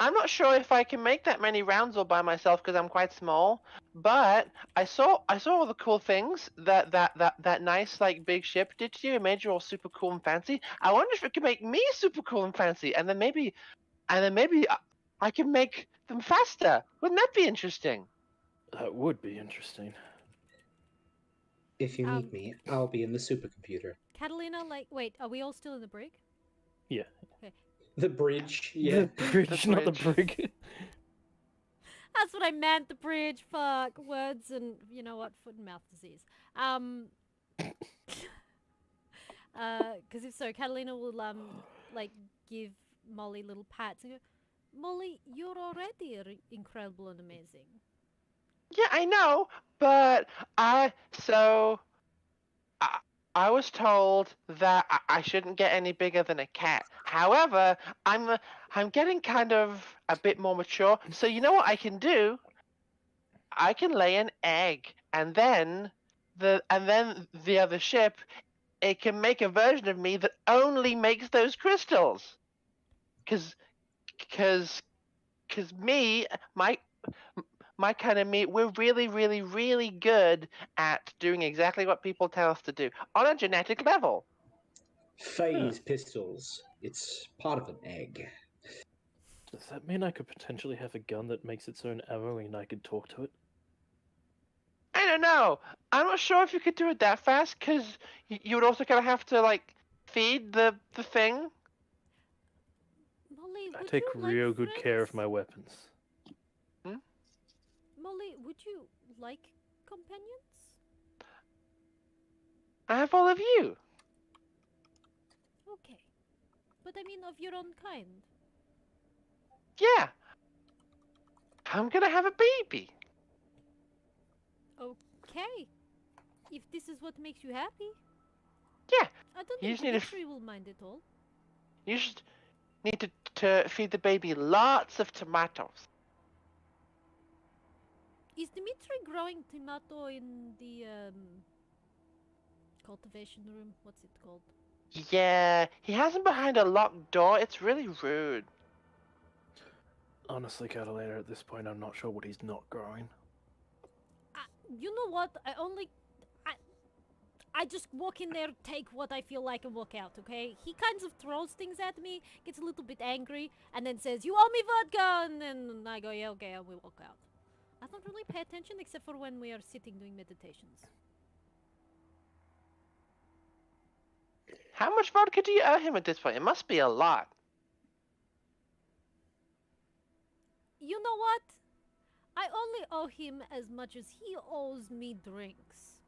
not sure if I can make that many rounds all by myself because I'm quite small. But I saw all the cool things that nice like big ship did to you. It made you all super cool and fancy. I wonder if it could make me super cool and fancy, and then maybe I can make them faster. Wouldn't that be interesting?
That would be interesting.
If you need me, I'll be in the supercomputer.
Catalina, wait, are we all still in the brig?
Yeah.
Okay.
The bridge, yeah.
The bridge, not the brig.
That's what I meant, the bridge. Fuck. Words and, you know what, foot and mouth disease. Because if so, Catalina will, give Molly little pats and go, Molly, you're already incredible and amazing.
Yeah, I know, but I was told that I shouldn't get any bigger than a cat. However, I'm getting kind of a bit more mature. So you know what I can do? I can lay an egg, and then the other ship, it can make a version of me that only makes those crystals. Cause me, my kind of meat, we're really, really, really good at doing exactly what people tell us to do on a genetic level.
Phase pistols. It's part of an egg.
Does that mean I could potentially have a gun that makes its own ammo and I could talk to it?
I don't know. I'm not sure if you could do it that fast, because you would also kind of have to, feed the thing.
Molly,
I
would
take
you
real
like
good care of
friends?
my weapons.
Molly, would you like companions?
I have all of you.
Okay. But I mean of your own kind.
Yeah. I'm gonna have a baby.
Okay. If this is what makes you happy.
Yeah.
I don't
You
think
just need to
Dimitri will mind at all.
You just need to feed the baby lots of tomatoes.
Is Dimitri growing tomato in the cultivation room? What's it called?
Yeah, he has them behind a locked door. It's really rude.
Honestly, Catalina, at this point, I'm not sure what he's not growing.
You know what? I just walk in there, take what I feel like, and walk out, okay? He kind of throws things at me, gets a little bit angry, and then says, "You owe me vodka!" And then I go, "Yeah, okay," and we walk out. I don't really pay attention except for when we are sitting doing meditations.
How much vodka do you owe him at this point? It must be a lot.
You know what? I only owe him as much as he owes me drinks.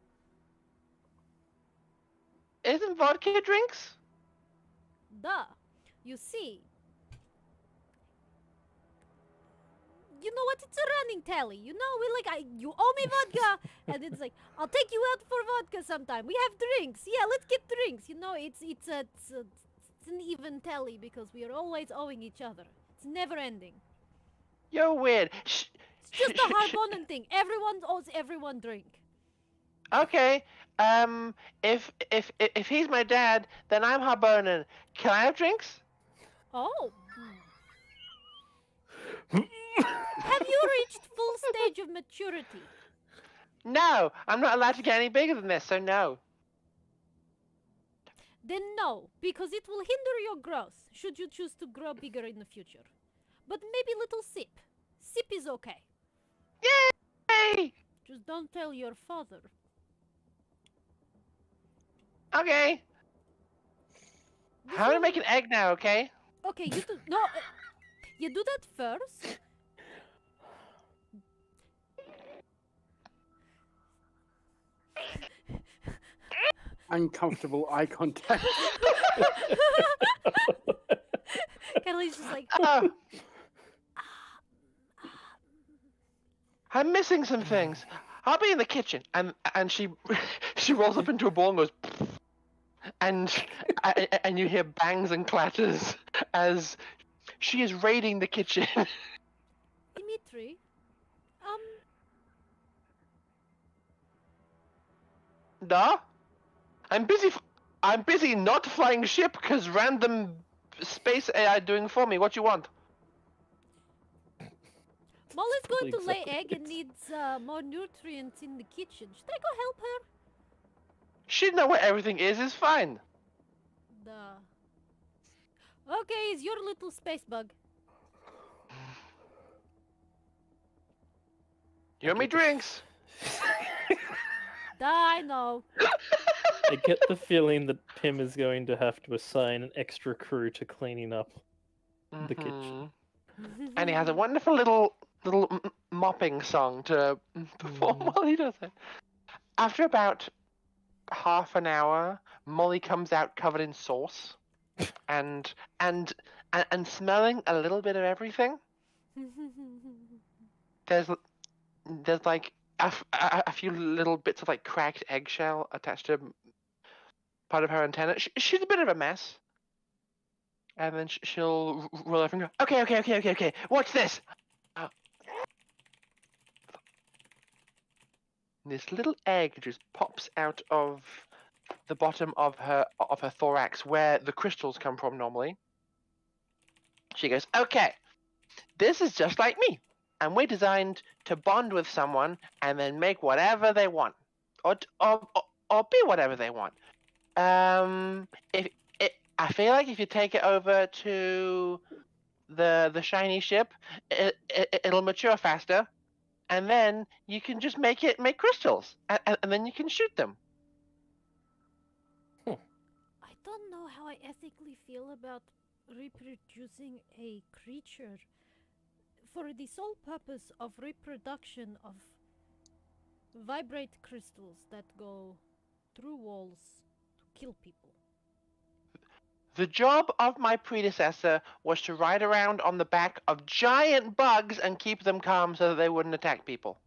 Isn't vodka drinks?
Duh. You see, you know what? It's a running tally. You know, you owe me vodka, and it's like, I'll take you out for vodka sometime. We have drinks. Yeah, let's get drinks. You know, it's an even tally because we are always owing each other. It's never ending.
You're weird.
It's just a Harbonnen thing. Everyone owes everyone drink.
Okay. If he's my dad, then I'm Harbonnen. Can I have drinks?
Oh. Have you reached full stage of maturity?
No, I'm not allowed to get any bigger than this, so no.
Then no, because it will hinder your growth should you choose to grow bigger in the future. But maybe little sip. Sip is okay.
Yay!
Just don't tell your father.
Okay.
This
How to
will-
make an egg now, okay?
Okay, you do no. You do that first.
Uncomfortable eye contact.
Kelly's just like,
Oh. I'm missing some things. I'll be in the kitchen, and she she rolls up into a ball and goes, and you hear bangs and clatters as she is raiding the kitchen.
Dimitri,
Nah, I'm busy not flying ship because random space AI doing for me. What you want?
Molly's going to lay
Exactly.
egg and needs more nutrients in the kitchen. Should I go help her?
She know where everything is fine.
Duh. Okay, it's your little space bug.
You want me drinks?
Duh, I know.
I get the feeling that Pim is going to have to assign an extra crew to cleaning up the kitchen.
And he has a wonderful little mopping song to perform while he does it. After about half an hour, Molly comes out covered in sauce and smelling a little bit of everything. There's like a few little bits of like cracked eggshell attached to part of her antenna. She's a bit of a mess. And then she'll roll her finger. Okay. Watch this. This little egg just pops out of the bottom of her thorax, where the crystals come from normally. She goes, "Okay, this is just like me, and we're designed to bond with someone and then make whatever they want, or be whatever they want. I feel like if you take it over to the shiny ship, it'll mature faster, and then you can just make crystals, and then you can shoot them."
I don't know how I ethically feel about reproducing a creature for the sole purpose of reproduction of vibrate crystals that go through walls to kill people.
The job of my predecessor was to ride around on the back of giant bugs and keep them calm so that they wouldn't attack people.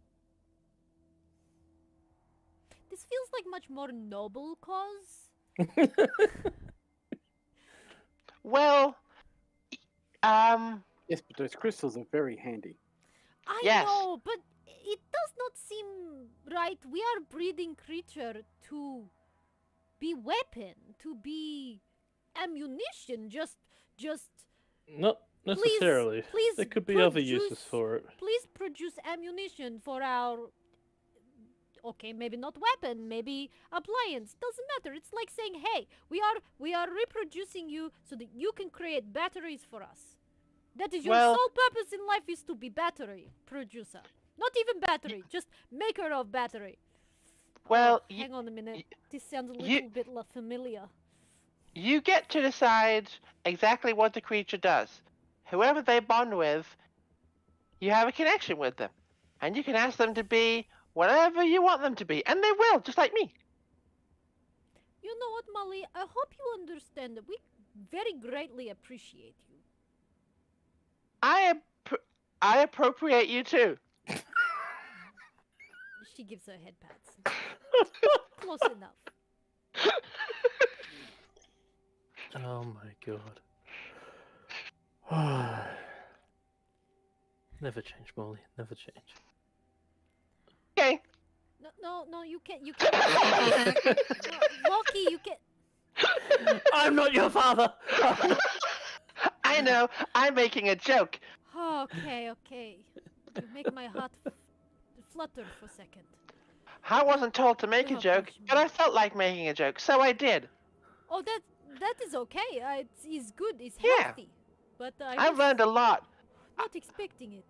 This feels like much more noble cause.
Well,
Yes, but those crystals are very handy.
I
Yes.
know, but it does not seem right. We are breeding creature to be weapon, to be ammunition. Just
Not necessarily.
please
There could be other uses
produce-
for it.
please produce ammunition for our. Okay, maybe not weapon, maybe appliance. Doesn't matter. It's like saying, hey, we are reproducing you so that you can create batteries for us. That is your
Well-
sole purpose in life is to be battery producer. Not even battery, just maker of battery.
Well,
Oh, hang on a minute. This sounds a
you-
little bit familiar.
You get to decide exactly what the creature does. Whoever they bond with, you have a connection with them. And you can ask them to be whatever you want them to be. And they will, just like me.
You know what, Molly? I hope you understand that we very greatly appreciate you.
I appropriate you too.
She gives her head pats. Close enough.
Oh my god. Never change, Molly. Never change.
Okay.
No, you can't. You can't. No, Loki, you can't.
I'm not your father!
I know. I'm making a joke.
Okay. You make my heart flutter for a second.
I wasn't told to make a
Oh,
joke,
gosh,
but I felt like making a joke, so I did.
Oh, that is okay. It's good. It's
Yeah.
healthy. But I
I've
was
learned a lot.
not expecting it.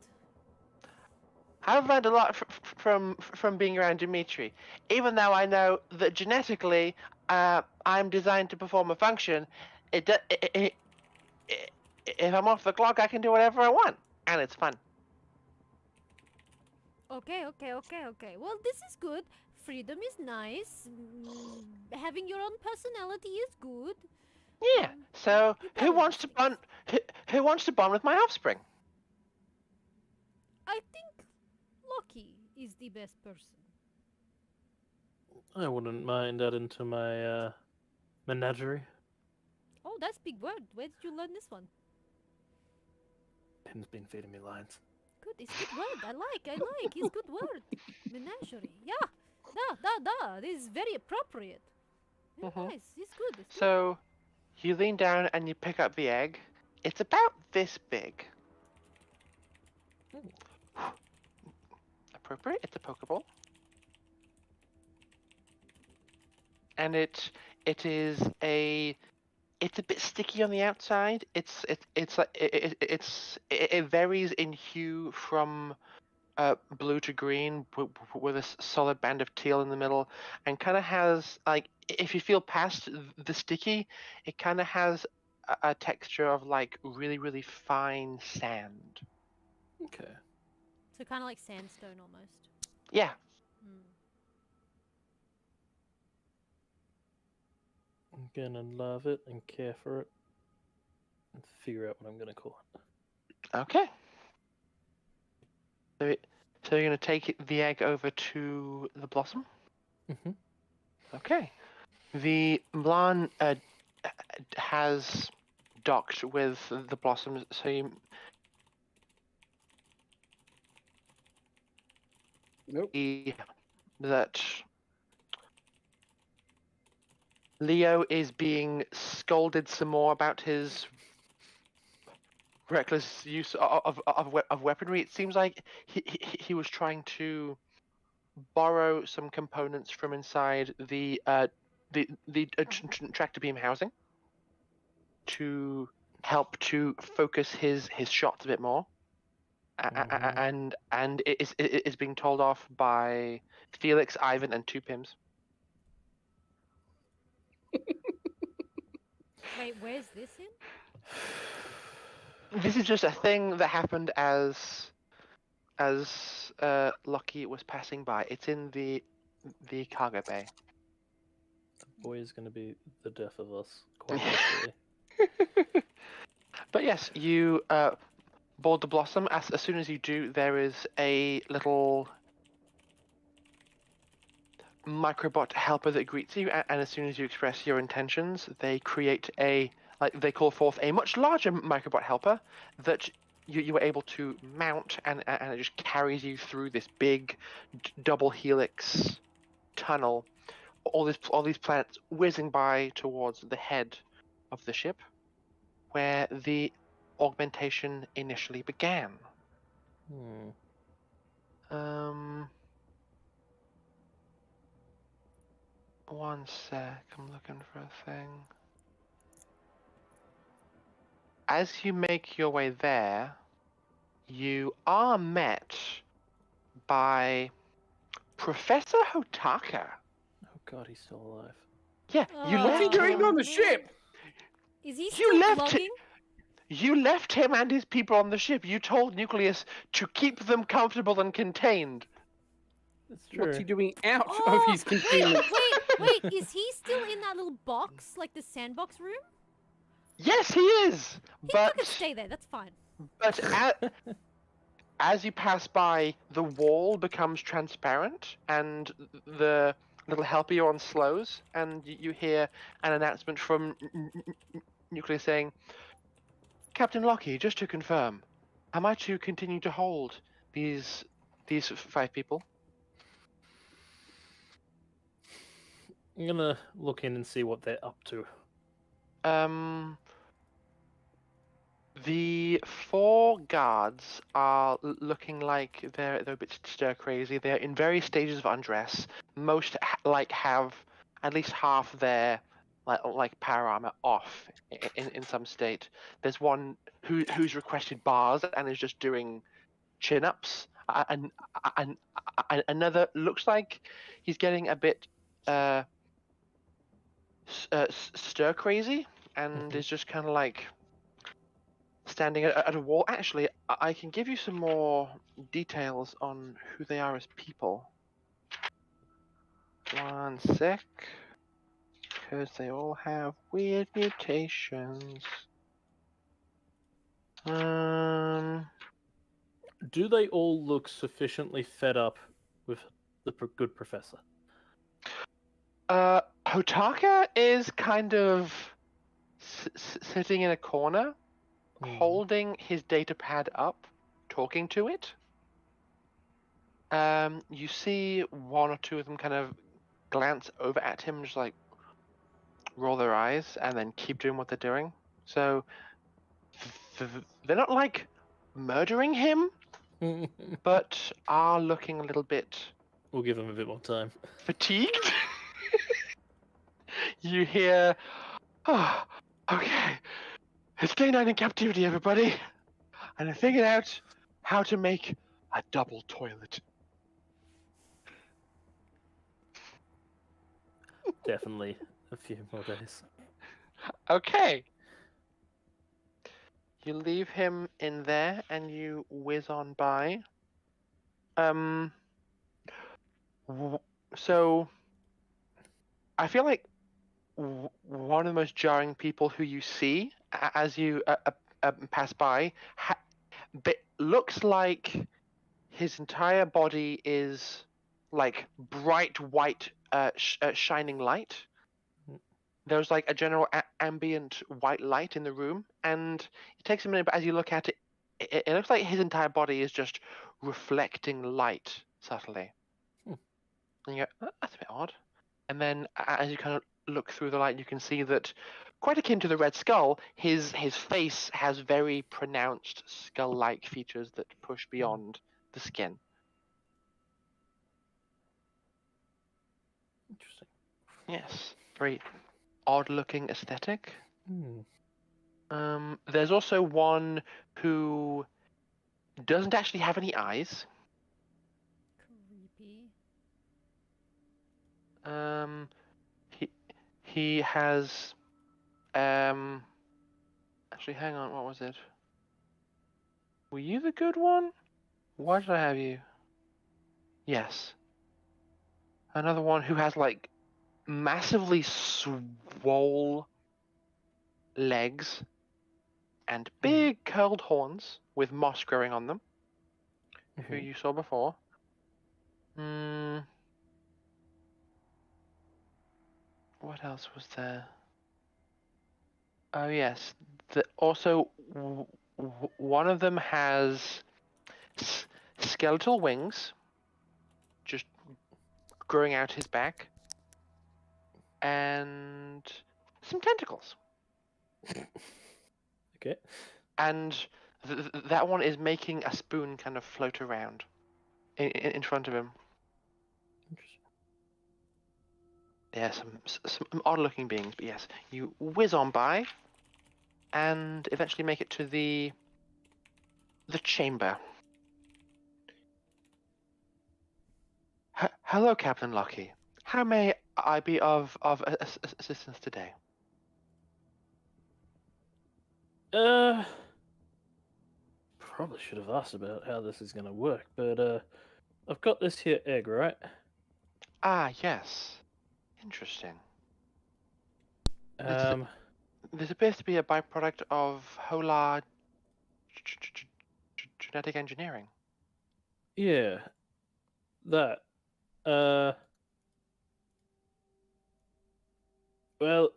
I've learned a lot from being around Dimitri. Even though I know that genetically, I'm designed to perform a function. If I'm off the clock, I can do whatever I want, and it's fun.
Okay. Well, this is good. Freedom is nice. Having your own personality is good.
Yeah. So
You
who wants to
balance
bond? Who wants to bond with my offspring?
I think Loki is the best person.
I wouldn't mind adding to my menagerie.
Oh, that's big word. Where did you learn this one?
Pim's been feeding me lines.
Good. It's good word. I like. It's good word. Menagerie. Yeah. Da. This is very appropriate. Very
Mhm.
nice. It's good. It's good.
So you lean down and you pick up the egg. It's about this big. Appropriate. It's a Pokeball. And it's a bit sticky on the outside. It varies in hue from blue to green with a solid band of teal in the middle, and kind of has like, if you feel past the sticky, it kind of has a texture of like really fine sand.
Okay.
So kind of like sandstone almost.
Yeah.
Mm.
I'm gonna love it and care for it and figure out what I'm gonna call it.
Okay. So you're gonna take the egg over to the blossom.
Mhm.
Okay. The Blanc has docked with the blossoms, so you
Nope.
see that Leo is being scolded some more about his reckless use of weaponry. It seems like he was trying to borrow some components from inside the tractor beam housing to help to focus his shots a bit more. And it is being told off by Felix, Ivan, and two Pims.
Wait, where's this in?
This is just a thing that happened as Lucky was passing by. It's in the cargo bay.
The boy is gonna be the death of us, quite literally.
But yes, you board the blossom. As soon as you do, there is a little microbot helper that greets you, and as soon as you express your intentions, they create they call forth a much larger microbot helper that you were able to mount, and it just carries you through this big double helix tunnel. All these planets whizzing by towards the head of the ship, where the augmentation initially began. One sec, I'm looking for a thing. As you make your way there, you are met by Professor Hotaka.
Oh god, he's still alive.
Yeah, you
Oh,
What's he
left
doing
him.
on the
man.
ship?
Is he
You
still
left
vlogging?
You left him and his people on the ship. You told Nucleus to keep them comfortable and contained.
That's true.
What's he doing out of
Oh,
his containment?
wait, is he still in that little box, like the sandbox room?
Yes, he is.
He
But
could stay there, that's fine.
but as you pass by, the wall becomes transparent, and the little helper on slows, and you hear an announcement from Nucleus saying, "Captain Lockie, just to confirm, am I to continue to hold these 5 people?"
I'm gonna look in and see what they're up to.
The 4 guards are looking like they're a bit stir crazy. They're in various stages of undress. Most have at least half their power armor off in some state. There's one who's requested bars and is just doing chin ups. And another looks like he's getting a bit stir crazy and is just kind of like standing at a wall. Actually, I can give you some more details on who they are as people. One sec. Because they all have weird mutations.
Do they all look sufficiently fed up with the good professor?
Hotaka is kind of sitting in a corner, holding his data pad up, talking to it. You see 1 or 2 of them kind of glance over at him, just like roll their eyes, and then keep doing what they're doing. So they're not like murdering him, but are looking a little bit
We'll give him a bit more time.
fatigued. You hear, "Oh, okay, it's day 9 in captivity, everybody, and I figured out how to make a double toilet."
Definitely a few more days.
Okay. You leave him in there and you whiz on by. So I feel like one of the most jarring people who you see as you pass by looks like his entire body is like bright white shining light. There's like a general ambient white light in the room, and it takes a minute, but as you look at it, it looks like his entire body is just reflecting light subtly. And you go, "That's a bit odd." And then as you kind of look through the light, you can see that, quite akin to the Red Skull, his face has very pronounced skull-like features that push beyond the skin.
Interesting.
Yes, very odd-looking aesthetic.
Hmm.
There's also one who doesn't actually have any eyes.
Creepy.
He has actually, hang on, what was it? Were you the good one? Why did I have you? Yes. Another one who has like massively swole legs and big curled horns with moss growing on them. Who you saw before. What else was there? Oh yes, also one of them has skeletal wings, just growing out his back, and some tentacles.
Okay.
And that one is making a spoon kind of float around in front of him.
Interesting.
Yeah, some odd-looking beings, but yes, you whiz on by, and eventually make it to the chamber. Hello, Captain Lockie. How may I be of assistance today?
Probably should have asked about how this is going to work, but I've got this here egg, right?
Ah, yes. Interesting.
Um,
This appears to be a byproduct of Hola genetic engineering.
yeah, that. Well,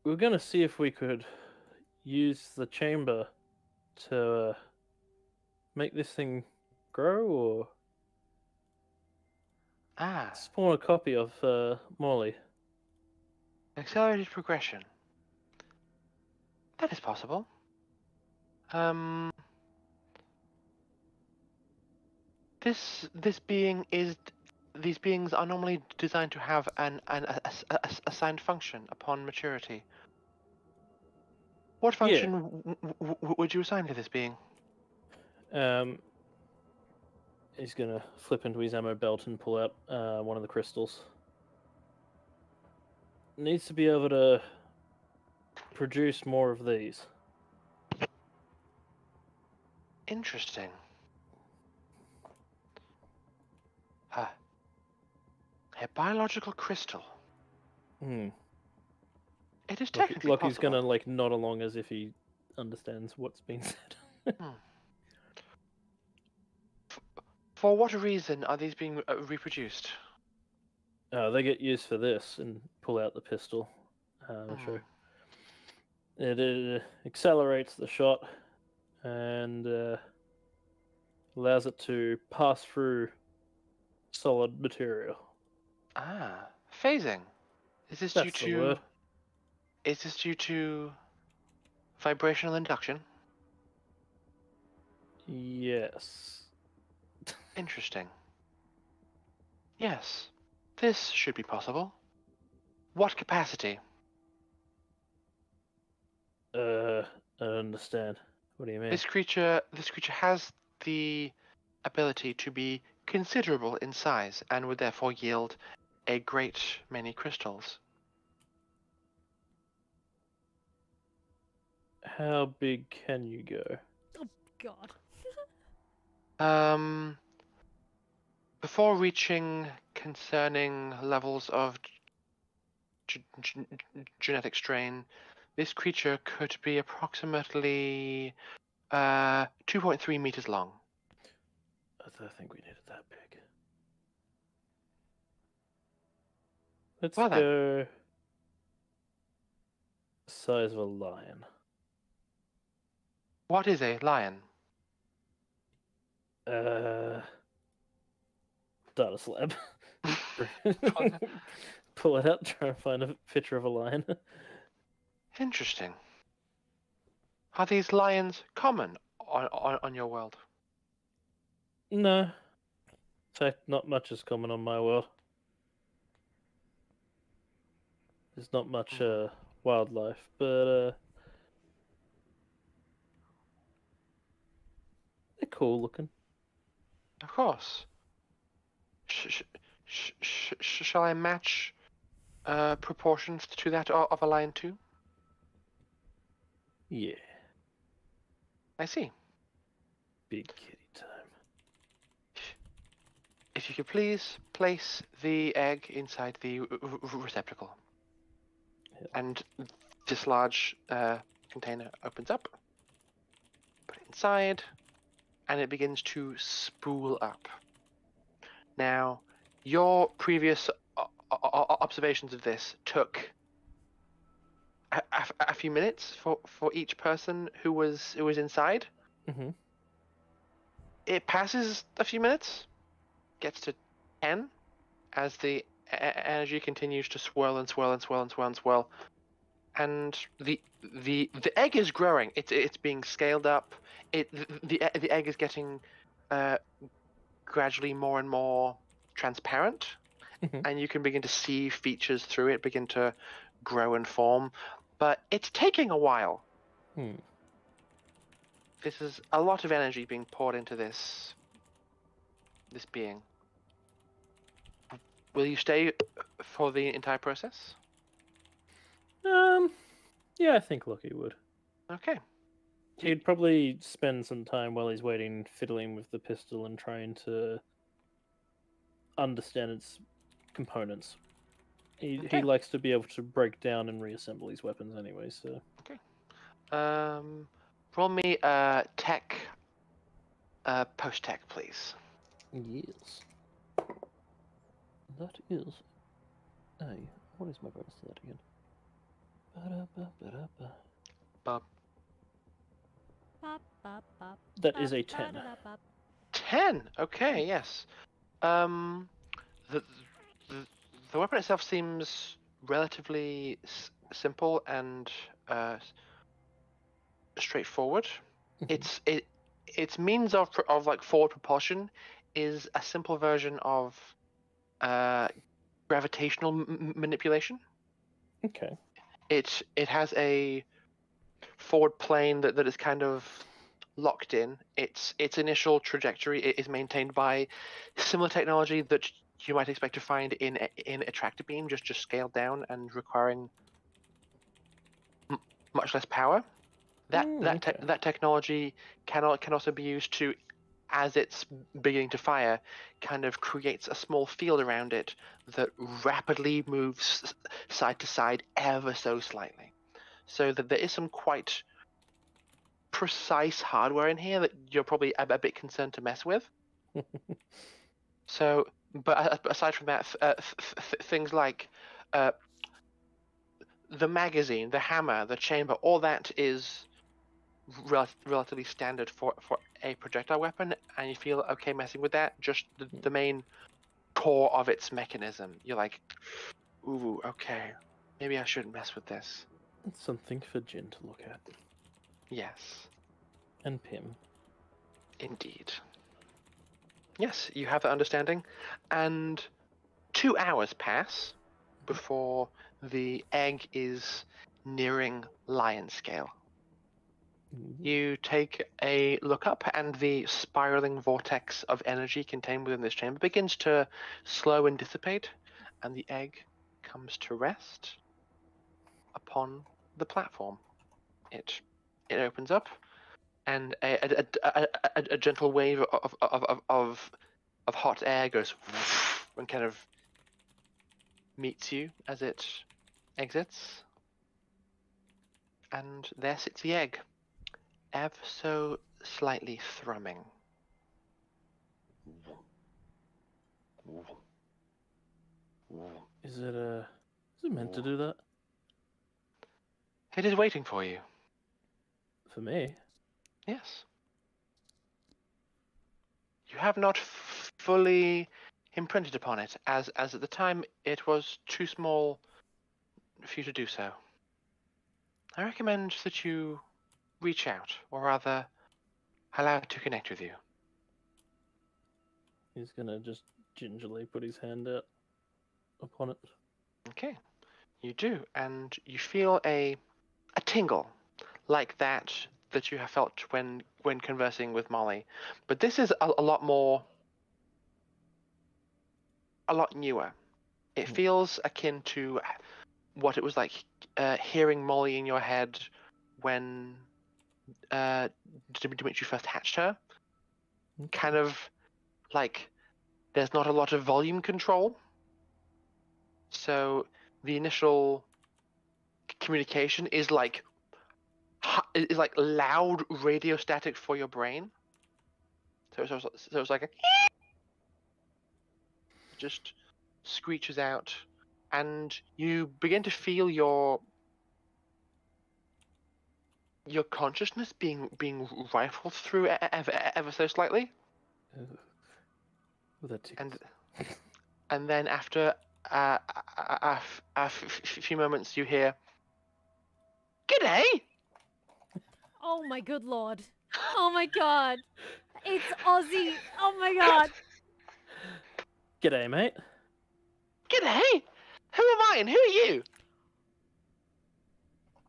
we're going to see if we could use the chamber to make this thing grow or
Ah,
spawn a copy of Molly.
accelerated progression. That is possible. This being is. These beings are normally designed to have an assigned function upon maturity. What
Yeah.
function would you assign to this being?
He's going to flip into his ammo belt and pull out one of the crystals. Needs to be able to produce more of these.
Interesting. A biological crystal.
Hmm.
It is technically
Lockie's
possible.
gonna like nod along as if he understands what's being said.
For what reason are these being reproduced?
They get used for this and pull out the pistol. Sure. It accelerates the shot and allows it to pass through solid material.
Ah, phasing. Is this
That's the word.
Is this due to vibrational induction?
Yes.
Interesting. Yes, this should be possible. What capacity?
I don't understand. What do you mean?
This creature has the ability to be considerable in size and would therefore yield a great many crystals.
How big can you go?
Oh God.
Before reaching concerning levels of genetic strain, this creature could be approximately 2.3 meters long.
I don't think we needed that big. Let's
Well then.
go size of a lion.
What is a lion?
Data slab. Pull it out, try and find a picture of a lion.
Interesting. Are these lions common on your world?
No. In fact, not much is common on my world. There's not much wildlife, but they're cool looking.
Of course. Shall I match proportions to that of a lion too?
Yeah.
I see.
Big kitty time.
If you could please place the egg inside the receptacle.
Yeah.
And this large container opens up. Put it inside, and it begins to spool up. Now, your previous observations of this took a few minutes for each person who was inside.
Mm-hmm.
It passes a few minutes, gets to 10 as the energy continues to swirl and swirl and swirl and swirl and swirl, and the egg is growing. It's being scaled up. The egg is getting gradually more and more transparent,
Mhm.
and you can begin to see features through it begin to grow and form. But it's taking a while.
Hmm.
This is a lot of energy being poured into this being. Will you stay for the entire process?
Yeah, I think Lucky would.
Okay.
He'd probably spend some time while he's waiting, fiddling with the pistol and trying to understand its components. He
Okay.
likes to be able to break down and reassemble his weapons anyway, so.
Roll me tech, post tech, please.
Yes. That is a. What is my bonus to that again? Ba-da-ba-ba-da-ba.
Bob.
Bop, bop, bop,
That
bop,
is a 10.
ba-da-da-bop.
10. Okay. Yes. The the, the weapon itself seems relatively simple and straightforward.
Mhm.
Its means of like forward propulsion is a simple version of gravitational manipulation.
Okay.
It has a forward plane that is kind of locked in. Its initial trajectory is maintained by similar technology that you might expect to find in a tractor beam, just scaled down and requiring much less power.
Okay.
That technology can also be used to, as it's beginning to fire, kind of creates a small field around it that rapidly moves side to side ever so slightly, so that there is some quite precise hardware in here that you're probably a bit concerned to mess with. So, but aside from that, things like the magazine, the hammer, the chamber, all that is relatively standard for a projectile weapon, and you feel okay messing with that. Just the main core of its mechanism, you're like, ooh, okay, maybe I shouldn't mess with this.
It's something for Jin to look at.
Yes,
And Pim.
indeed. Yes, you have that understanding, and 2 hours pass before the egg is nearing lion scale. You take a look up, and the spiraling vortex of energy contained within this chamber begins to slow and dissipate, and the egg comes to rest upon the platform. It opens up, and a gentle wave of hot air goes and kind of meets you as it exits. And there sits the egg, ever so slightly thrumming.
Is it meant to do that?
It is waiting for you.
For me?
Yes. You have not fully imprinted upon it, as at the time it was too small for you to do so. I recommend that you reach out, or rather, allow it to connect with you.
He's gonna just gingerly put his hand out upon it.
Okay, you do, and you feel a tingle like that you have felt when conversing with Molly, but this is a lot more, a lot newer. It feels akin to what it was like hearing Molly in your head when Dimitri first hatched her. Kind of like there's not a lot of volume control, so the initial communication is like loud radio static for your brain. So it's like a just screeches out, and you begin to feel your your consciousness being rifled through ever so slightly,
Well, that
and
tickles.
and then after a few moments, you hear, "G'day."
Oh my good lord. Oh my god. It's Aussie. Oh my god.
G'day, mate.
"G'day. Who am I and who are you?"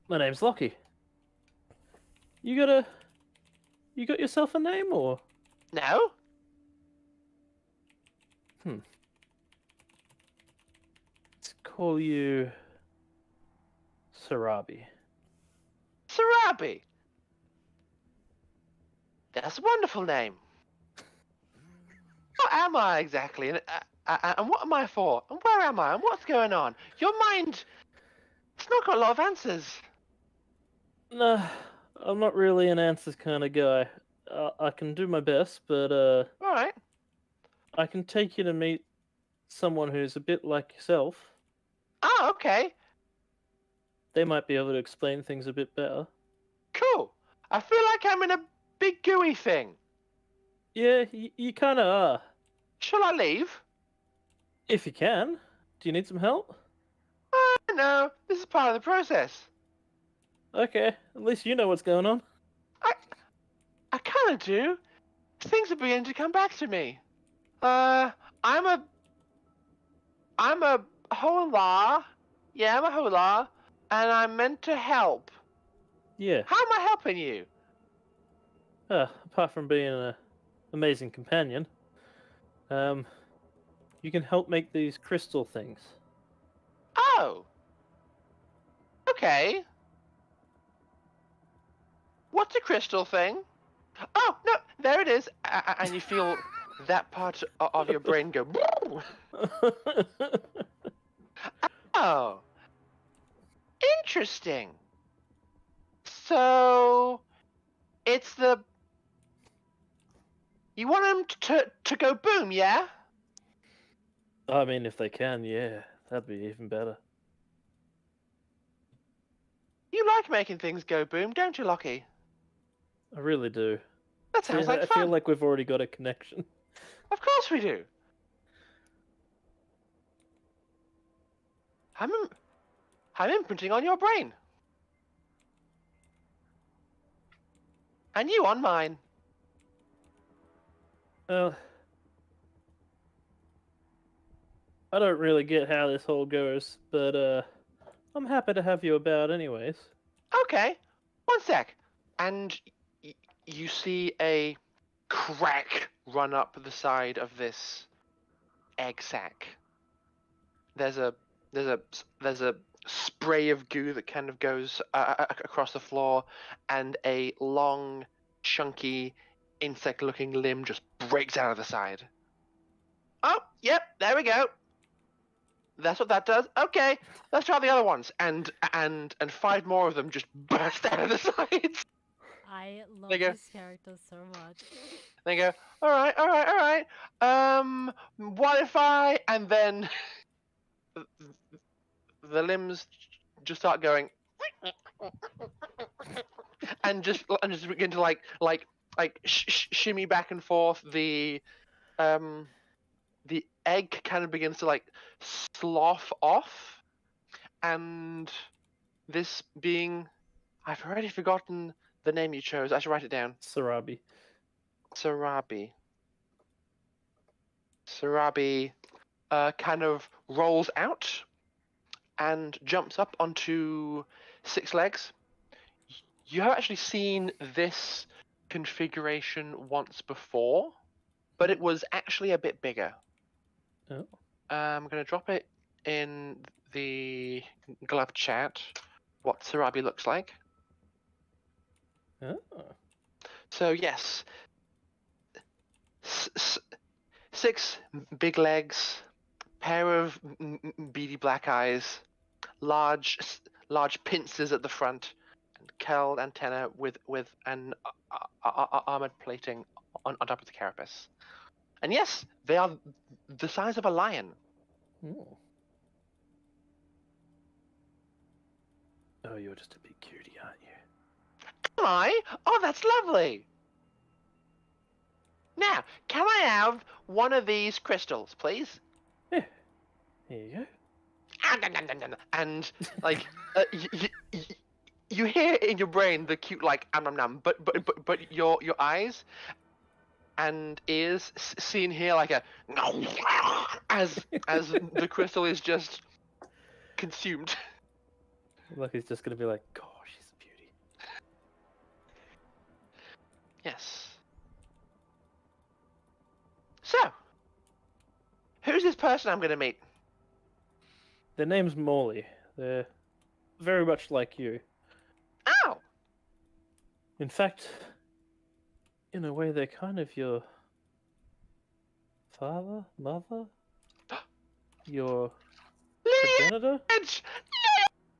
My name's Lockie. You got yourself a name, or?
No.
Let's call you Sarabi.
Sarabi. That's a wonderful name. What am I exactly? And what am I for? And where am I? And what's going on? Your mind, it's not got a lot of answers.
Nah, I'm not really an answers kind of guy. I can do my best, but
All right.
I can take you to meet someone who's a bit like yourself.
Oh, okay.
They might be able to explain things a bit better.
Cool. I feel like I'm in a big gooey thing.
Yeah, you kind of are.
Shall I leave?
If you can. Do you need some help?
No, this is part of the process.
Okay, at least you know what's going on.
I kind of do. Things are beginning to come back to me. I'm a hola. Yeah, I'm a hola, and I'm meant to help.
Yeah.
How am I helping you?
Apart from being an amazing companion, you can help make these crystal things.
Oh. Okay. What's a crystal thing? Oh, no, there it is. And you feel that part of your brain go. Oh. Interesting. So, it's the. You want them to go boom, yeah?
I mean, if they can, yeah, that'd be even better.
You like making things go boom, don't you, Lockie?
I really do.
That sounds like
I feel
fun.
like we've already got a connection.
Of course we do. I'm imprinting on your brain. And you on mine.
Well, I don't really get how this whole goes, but I'm happy to have you about anyways.
Okay. One sec. And you see a crack run up the side of this egg sack. There's a spray of goo that kind of goes across the floor, and a long, chunky, insect-looking limb just breaks out of the side. Oh, yep, there we go. That's what that does. Okay, let's try the other ones, and 5 more of them just burst out of the sides.
I love
There you go.
this character so much.
They go, all right. What if I? And then the limbs just start going, and just begin to like shimmy back and forth. The egg kind of begins to like slough off, and this being, I've already forgotten the name you chose. I should write it down.
Sarabi.
Sarabi kind of rolls out and jumps up onto 6 legs. You have actually seen this configuration once before, but it was actually a bit bigger.
Oh.
I'm going to drop it in the Glove chat, what Sarabi looks like.
Oh.
So yes, 6 big legs, pair of beady black eyes, large pincers at the front, and curled antenna with an armored plating on top of the carapace. And yes, they are the size of a lion.
Oh. Oh, you're just a big cutie, aren't you?
Am I? Oh, that's lovely. Now, can I have one of these crystals, please?
Here you go.
And like, you hear in your brain the cute like nom, but your eyes and ears see and hear like a as the crystal is just consumed.
Lucky's just gonna be like, gosh, she's a beauty.
Yes. So, who's this person I'm gonna meet?
Their name's Morley. They're very much like you.
Oh,
In fact, in a way, they're kind of your father, mother, your progenitor.
Edge!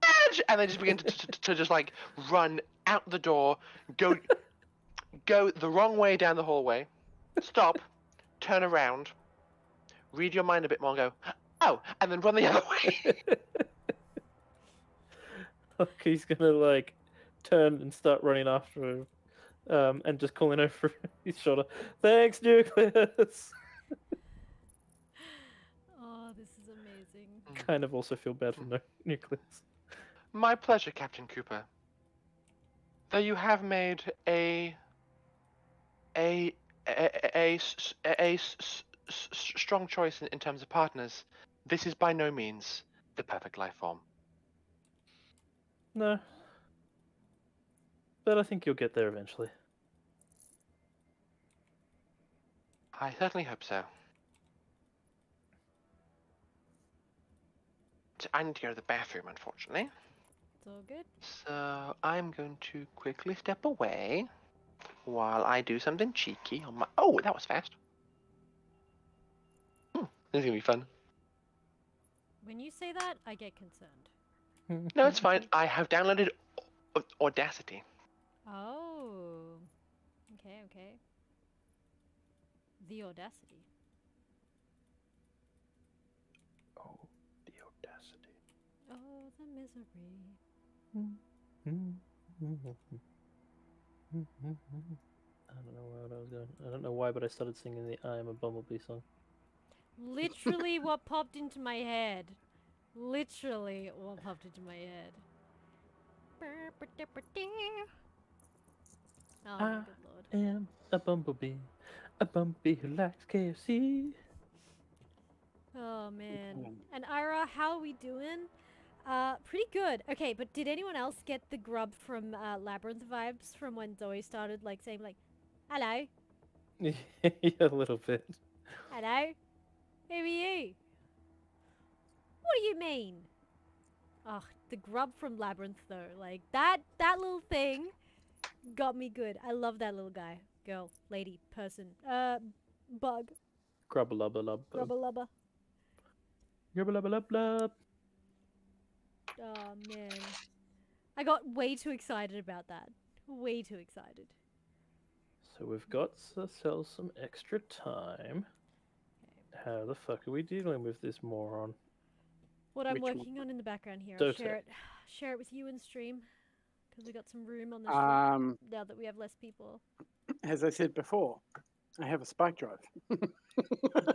Edge! And they just begin to just like run out the door, go the wrong way down the hallway, stop, turn around, read your mind a bit more, and go, oh, and then run the other way.
He's gonna like turn and start running after him, and just calling over his shoulder. Thanks, Nucleus.
Oh, this is amazing.
Kind of also feel bad for Nucleus.
My pleasure, Captain Cooper. Though you have made a strong choice in terms of partners, this is by no means the perfect life form.
No, but I think you'll get there eventually.
I certainly hope so. I need to go to the bathroom, unfortunately.
It's all good.
So I'm going to quickly step away while I do something cheeky on my... Oh, that was fast. This is gonna be fun.
When you say that, I get concerned.
No, it's fine. I have downloaded Audacity.
Oh. Okay, okay. The audacity.
Oh, the audacity.
Oh, the misery.
I don't know where I was going. I don't know why, but I started singing the I Am a Bumblebee song.
Literally what popped into my head. Literally what popped into my head. Oh my good lord.
I am a bumblebee who likes KFC.
Oh man. And Ira, how are we doing? Pretty good. Okay, but did anyone else get the grub from Labyrinth vibes from when Zoe started like saying like, hello,
Yeah, a little bit.
hello, who are you? What do you mean? Ugh, the grub from Labyrinth though, like that little thing got me good. I love that little guy, girl, lady, person, bug,
Grubba lubba lub.
rubber lubber.
Grubba lubba lub lub.
Oh man, I got way too excited about that. Way too excited.
So we've got ourselves some extra time. How the fuck are we dealing with this moron?
What I'm
Which one?
working on in the background here, I'll
Dota.
share it with you in stream, because we got some room on the stream now that we have less people.
As I said before, I have a spike drive.
I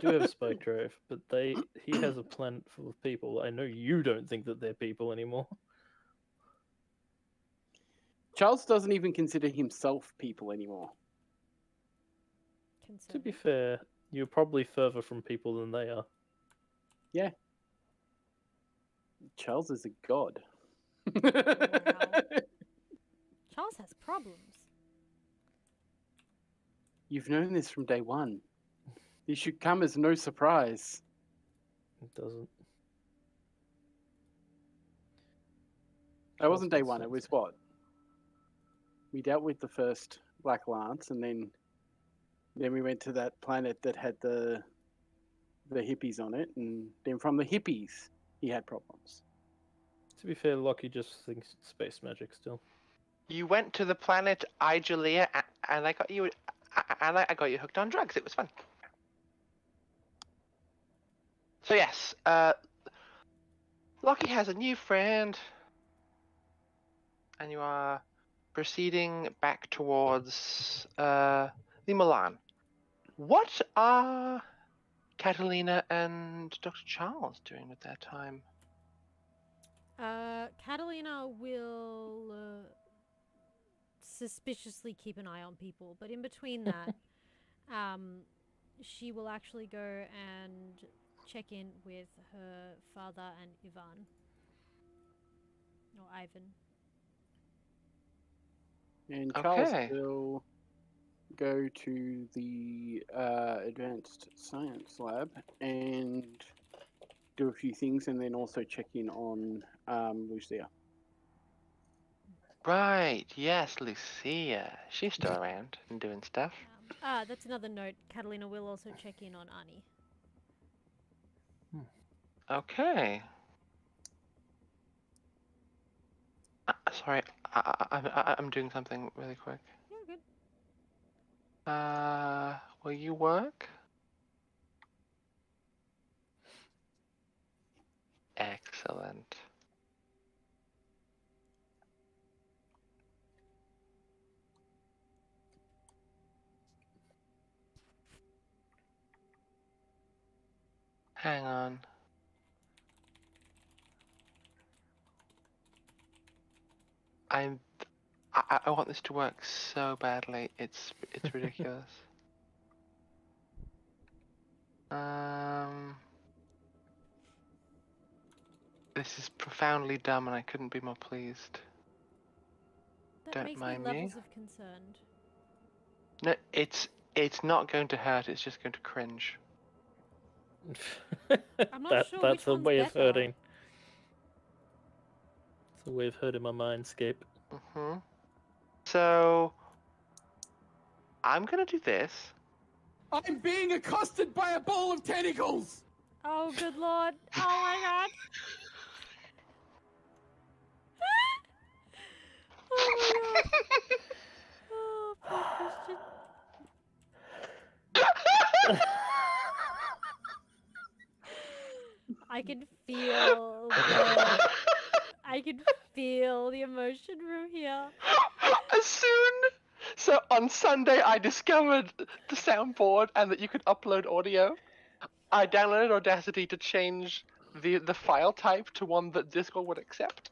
do have a spike drive, but he has a planet full of people. I know you don't think that they're people anymore.
Charles doesn't even consider himself people anymore.
To be fair, you're probably further from people than they are.
Charles is a god.
Charles has problems.
You've known this from day one. This should come as no surprise.
It doesn't.
That wasn't day
Charles
one. It was
concerns
what? We dealt with the first Black Lance, and then we went to that planet that had the hippies on it, and then from the hippies he had problems.
To be fair, Lockie just thinks space magic still.
You went to the planet Igelia, and I got you, I got you hooked on drugs. It was fun. So yes, Lockie has a new friend, and you are proceeding back towards the Milan. What are Catalina and Dr. Charles doing with their time?
Catalina will suspiciously keep an eye on people, but in between that, she will actually go and check in with her father and Ivan. Or Ivan.
And Charles
Okay.
will go to the advanced science lab and do a few things, and then also check in on Lucia.
Right, yes, Lucia. She's still around and doing stuff.
That's another note. Catalina will also check in on Ani.
Okay. Sorry, I'm doing something really quick.
Yeah, good.
Will you work? Excellent. Hang on. I want this to work so badly. It's ridiculous. This is profoundly dumb, and I couldn't be more pleased.
That
Don't
makes me
mind me.
levels of concerned.
No, it's not going to hurt. It's just going to cringe.
I'm not sure which
That's a
one's
way of
better.
hurting. It's a way of hurting my mindscape.
So I'm gonna do this.
I'm being accosted by a ball of tentacles!
Oh, good lord. Oh my god. Oh my god. Oh, poor Christian. I can feel the emotion from here.
So on Sunday, I discovered the soundboard and that you could upload audio. I downloaded Audacity to change the file type to one that Discord would accept,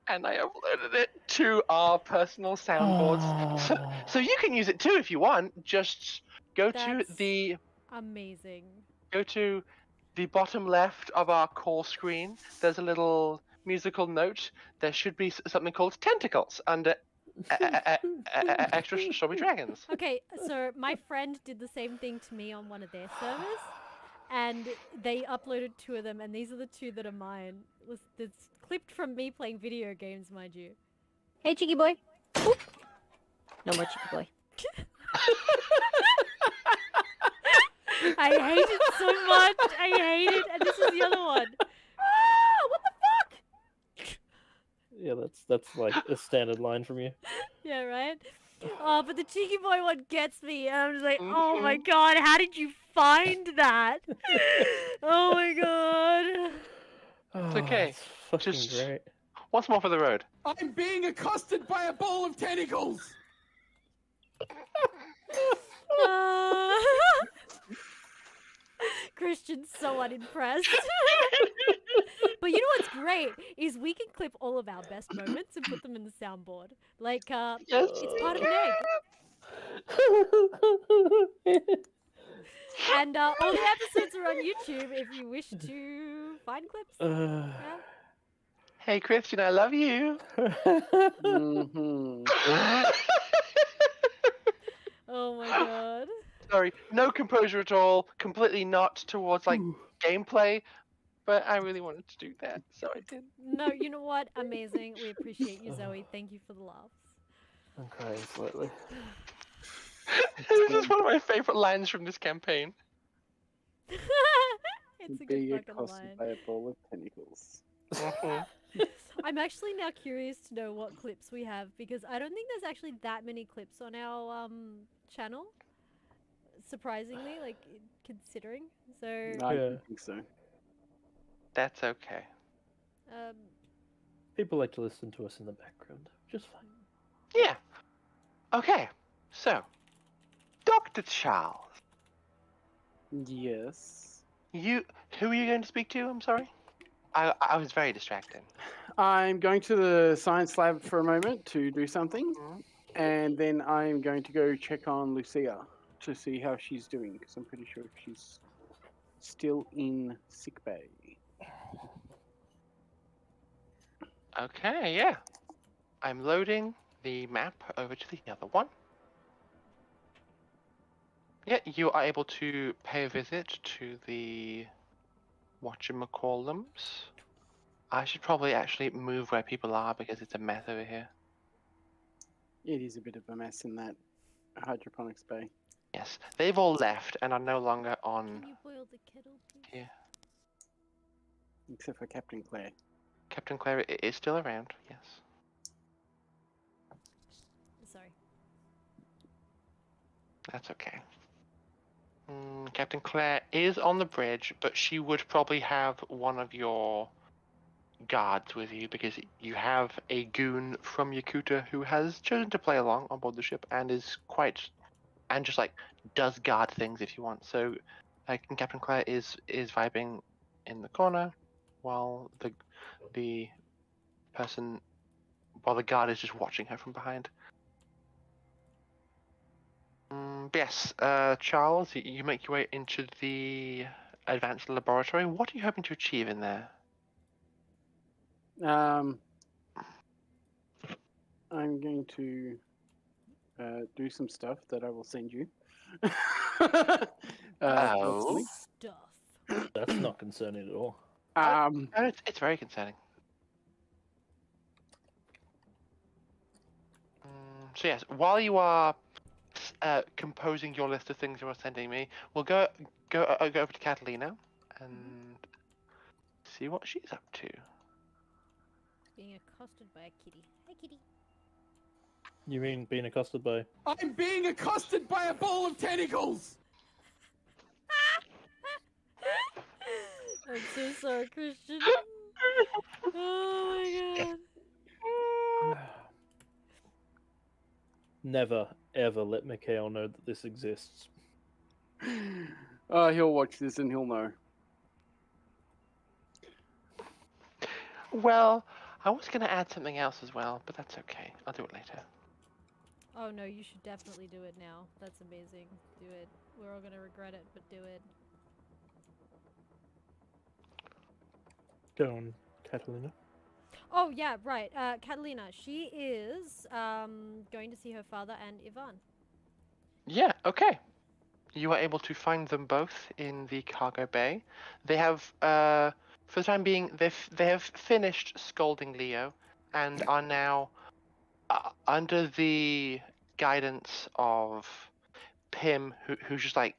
and I uploaded it to our personal soundboards. So you can use it too if you want. Just go
That's
to the
amazing.
bottom left of our call screen. There's a little musical note. There should be something called tentacles under extra strawberry dragons.
Okay, so my friend did the same thing to me on one of their servers, and they uploaded 2 of them, and these are the 2 that are mine. It's clipped from me playing video games, mind you.
Hey, cheeky boy. Oop. No more cheeky boy.
I hate it so much. I hate it, and this is the other one. Ah, what the fuck?
Yeah, that's like a standard line from you.
Yeah, right? Oh, but the cheeky boy one gets me, and I'm just like, oh my god, how did you find that? Oh my god.
It's okay.
It's fucking
Just-
great.
Once more for the road.
I'm being accosted by a ball of tentacles!
Christian's so unimpressed. But you know what's great is we can clip all of our best moments and put them in the soundboard. Like, it's part of an egg. And all the episodes are on YouTube if you wish to find clips. Yeah.
Hey, Christian, I love you.
Oh my god.
Sorry, no composure at all. Completely not towards like gameplay, but I really wanted to do that, so I did.
No, you know what? Amazing. We appreciate you, Zoe. Thank you for the laughs.
I'm crying slightly.
This is one of my favorite lines from this campaign.
It's a
Being
good fucking
accosted
line.
by a ball of tentacles.
I'm actually now curious to know what clips we have because I don't think there's actually that many clips on our channel. Surprisingly, like considering. So
No, I
Yeah.
don't think so.
That's okay.
um
People like to listen to us in the background. Just fine.
Yeah. Okay. So, Dr. Charles,
Yes.
who are you going to speak to? I'm sorry. I was very distracted.
I'm going to the science lab for a moment to do something,
Mhm.
and then I'm going to go check on Lucia to see how she's doing, because I'm pretty sure she's still in sickbay.
Okay, yeah. I'm loading the map over to the other one. Yeah, you are able to pay a visit to the whatchamacallums. I should probably actually move where people are because it's a mess over here.
It is a bit of a mess in that hydroponics bay.
Yes, they've all left and are no longer on
Can you boil the kettle, please?
here.
Except for Captain Claire.
Captain Claire is still around, yes.
Sorry.
That's okay. Captain Claire is on the bridge, but she would probably have one of your guards with you because you have a goon from Yakuta who has chosen to play along on board the ship and is and just like does guard things if you want. So Captain Claire is vibing in the corner while the person while the guard is just watching her from behind. But yes, Charles, you make your way into the advanced laboratory. What are you hoping to achieve in there?
I'm going to do some stuff that I will send you.
Oh.
Stuff.
That's not concerning at all.
And it's very concerning. So yes, while you are composing your list of things you're sending me, we'll go over to Catalina and see what she's up to.
Being accosted by a kitty. Hey, kitty.
You mean being accosted by?
I'm being accosted by a ball of tentacles!
I'm so sorry, Christian. Oh my god.
Never, ever let Mikhail know that this exists.
He'll watch this and he'll know.
Well, I was going to add something else as well, but that's okay. I'll do it later.
Oh no, you should definitely do it now. That's amazing. Do it. We're all gonna regret it, but do it.
Go on, Catalina.
Oh yeah, right. Catalina, she is going to see her father and Ivan.
Yeah, okay. You are able to find them both in the cargo bay. They have, for the time being, they have finished scolding Leo and are now under the guidance of Pim, who's just like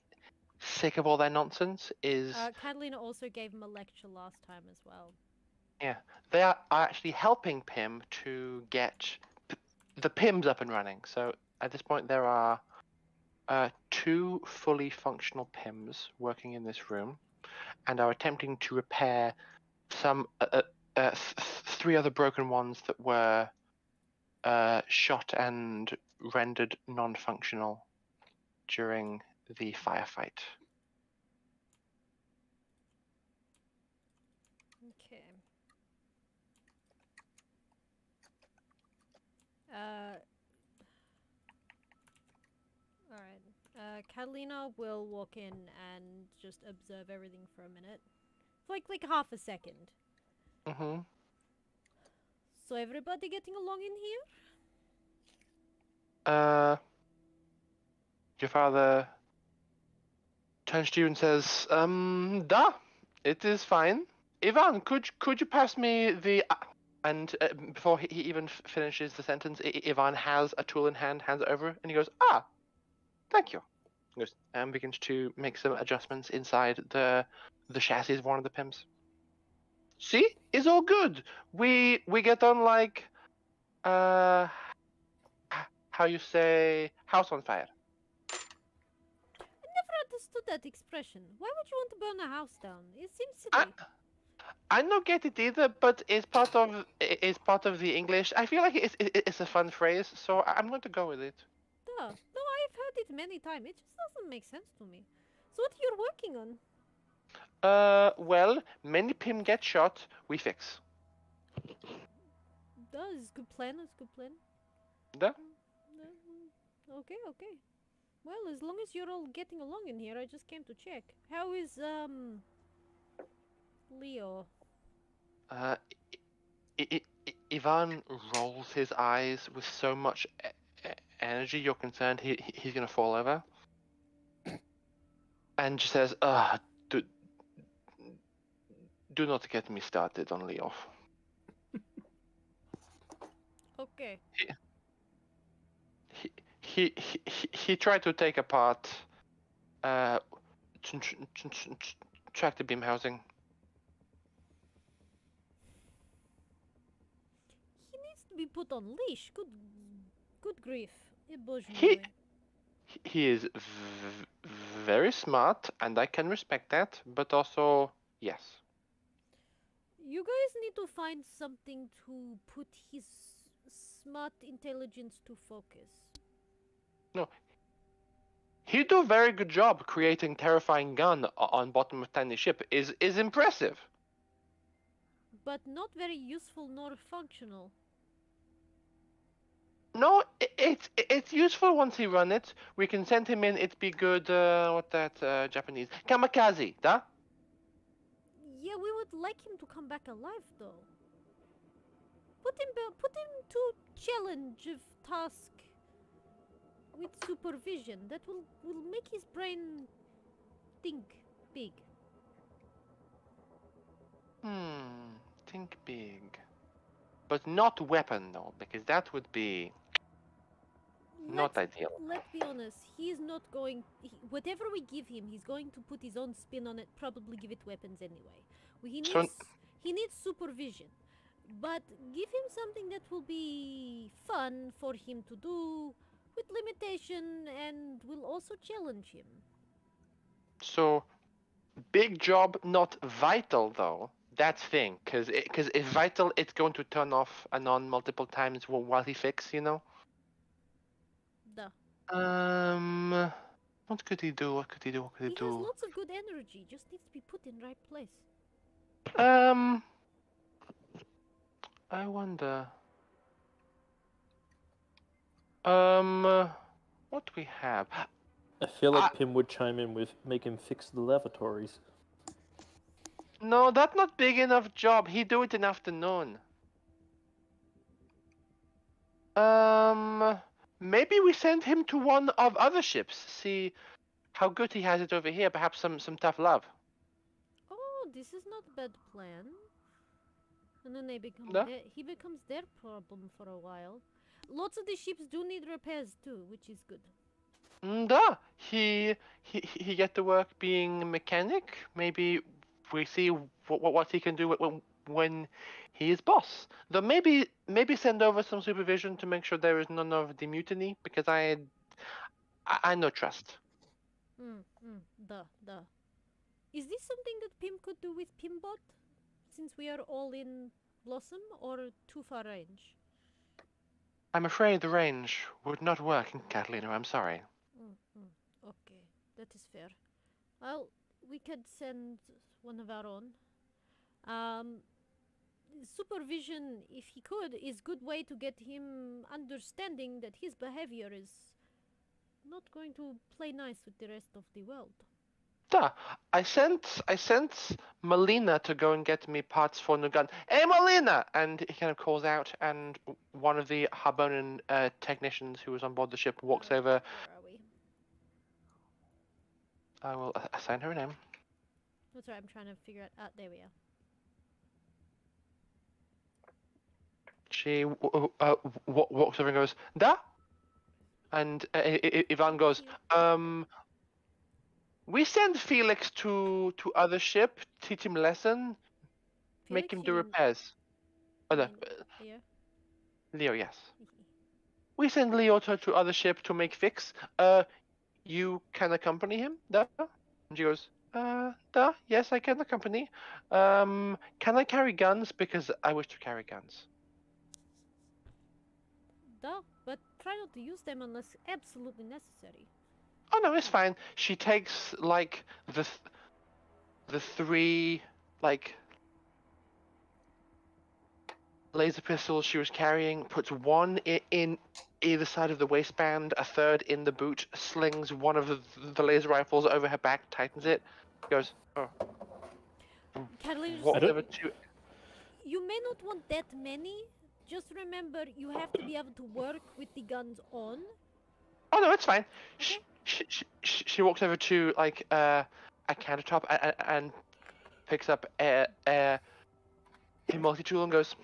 sick of all their nonsense.
Catalina also gave him a lecture last time as well.
Yeah, they are actually helping Pim to get the Pims up and running. So at this point, there are 2 fully functional Pims working in this room, and are attempting to repair some 3 other broken ones that were shot and rendered non-functional during the firefight.
Okay. Alright. Catalina will walk in and just observe everything for a minute. For like half a second.
Mm-hmm.
So everybody getting along in here?
Your father turns to you and says, da, it is fine. Ivan, could you pass me the... And before he even finishes the sentence, Ivan has a tool in hand, hands it over, and he goes, thank you. He goes, and begins to make some adjustments inside the chassis of one of the Pims. See? It's all good. We get on like, how you say, house on fire.
I never understood that expression. Why would you want to burn a house down? It seems silly.
I don't get it either, but it's part of the English. I feel like it's a fun phrase, so I'm going to go with it.
Duh. No, I've heard it many times. It just doesn't make sense to me. So what you're working on?
Well, many Pim get shot, we fix.
Duh, it's good plan. It's good plan.
Duh.
Okay, okay. Well, as long as you're all getting along in here, I just came to check. How is Leo?
I- Ivan rolls his eyes with so much energy. You're concerned he's gonna fall over, and just says, do not get me started on Leo."
Okay.
He tried to take apart tractor beam housing.
He needs to be put on leash. Good grief.
He is very smart, and I can respect that. But also, yes.
You guys need to find something to put his smart intelligence to focus.
No. He do a very good job creating terrifying gun on bottom of tiny ship. Is impressive.
But not very useful nor functional.
No, it's useful once he run it. We can send him in. It'd be good. What that Japanese kamikaze, da?
Yeah, we would like him to come back alive, though. Put him to challenge of task with supervision. That will make his brain think big.
Think big, but not weapon though, because that would be not ideal.
Let's be honest. He's not going. Whatever we give him, he's going to put his own spin on it. Probably give it weapons anyway. He needs supervision, but give him something that will be fun for him to do with limitation and will also challenge him.
So, big job, not vital though. That's thing, because if vital, it's going to turn off and on multiple times while he fix, you know.
Duh.
What could he do? What could he do? What could he do?
He has lots of good energy. Just needs to be put in right place.
I wonder. What do we have?
I feel like Pim would chime in with make him fix the lavatories.
No, that's not big enough job. He do it in afternoon. Maybe we send him to one of other ships. See how good he has it over here. Perhaps some tough love.
Oh, this is not a bad plan. And then he becomes their problem for a while. Lots of the ships do need repairs too, which is good.
Da. He get to work being mechanic. Maybe we see what he can do when he is boss. Though maybe send over some supervision to make sure there is none of the mutiny, because I no trust.
Duh. Is this something that Pim could do with Pimbot? Since we are all in Blossom, or too far range?
I'm afraid the range would not work in Catalina. I'm sorry.
Okay, that is fair. Well, we could send one of our own. Supervision, if he could, is good way to get him understanding that his behavior is not going to play nice with the rest of the world.
I sent Melina to go and get me parts for new gun. Hey, Melina! And he kind of calls out, and one of the Harbonan technicians who was on board the ship walks over.
Where are we?
I will assign her a name.
That's right, I'm trying to figure out. There we are.
She walks over and goes, "Da?" And Ivan goes, we send Felix to other ship, teach him lesson, make him do repairs.
Leo?
Leo, yes. We send Leo to other ship to make fix. You can accompany him, da? And she goes, Duh, yes, I can accompany. Can I carry guns? Because I wish to carry guns.
Duh, but try not to use them unless absolutely necessary.
Oh no, it's fine. She takes like the three like laser pistols she was carrying, puts one in either side of the waistband, a third in the boot, slings one of the laser rifles over her back, tightens it, goes, oh,
Catalina, just,
walks
don't-
over to.
you may not want that many. Just remember, you have to be able to work with the guns on.
Oh no, it's fine.
Okay.
She walks over to like a countertop and picks up a multi-tool and goes,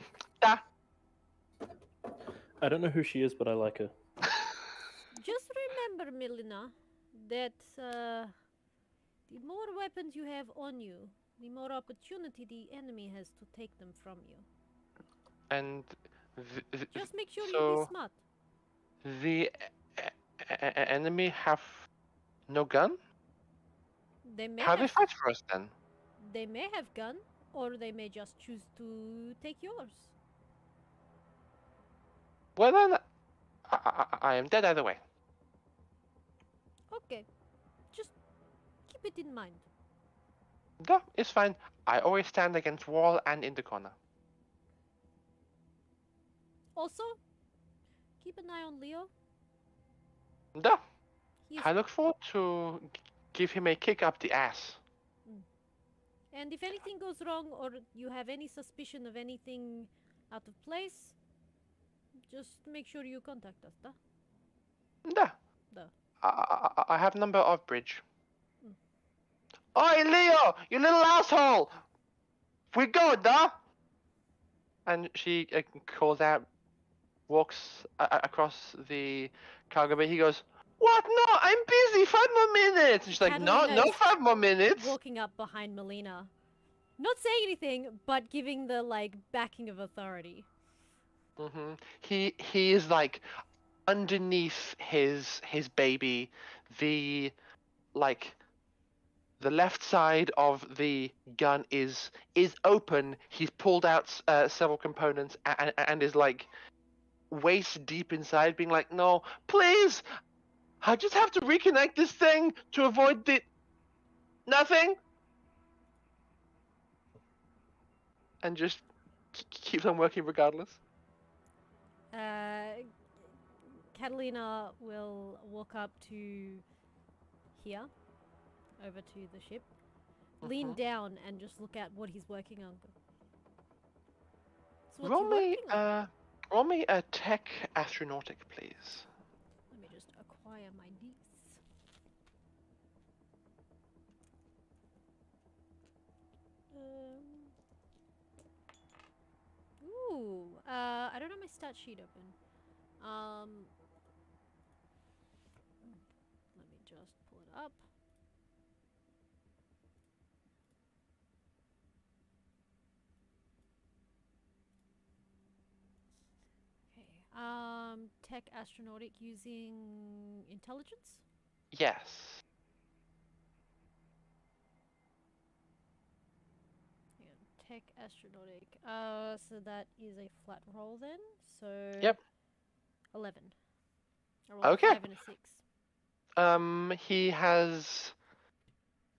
ah.
I don't know who she is, but I like her.
Just remember, Melina, that the more weapons you have on you, the more opportunity the enemy has to take them from you.
And
Just make sure you
so
be smart.
the enemy have no gun?
They may
How do they
have,
fight for us then?
they may have gun, or they may just choose to take yours.
Well then, I am dead either way.
Okay, just keep it in mind.
No, it's fine. I always stand against wall and in the corner.
Also, keep an eye on Leo.
No,
He's,
I look forward to give him a kick up the ass.
and if anything goes wrong, or you have any suspicion of anything out of place, just make sure you contact us, duh?
No.
Duh.
I have number of bridge.
Mm.
Oi, Leo, you little asshole! We go, duh! And she calls out, walks across the cargo bay. He goes, what? No, I'm busy. 5 more minutes. And she's like, no,
Catalina
no
is
5 more minutes.
Walking up behind Melina, not saying anything, but giving the like backing of authority.
He is like underneath his baby, the like the left side of the gun is open. He's pulled out several components and is like waist deep inside, being like, no, please, I just have to reconnect this thing to avoid the nothing, and just keeps on working regardless.
Catalina will walk up to here, over to the ship, lean down, and just look at what he's working on. So what's he working on?
Roll me a tech astronautic, please.
Let me just acquire my deets. I don't have my stat sheet open. Let me just pull it up. Okay. Tech astronautic using intelligence?
Yes.
Yeah, tech astronautic. So that is a flat roll then. So
Yep.
11. I rolled
Okay.
a 5 and a 6.
He has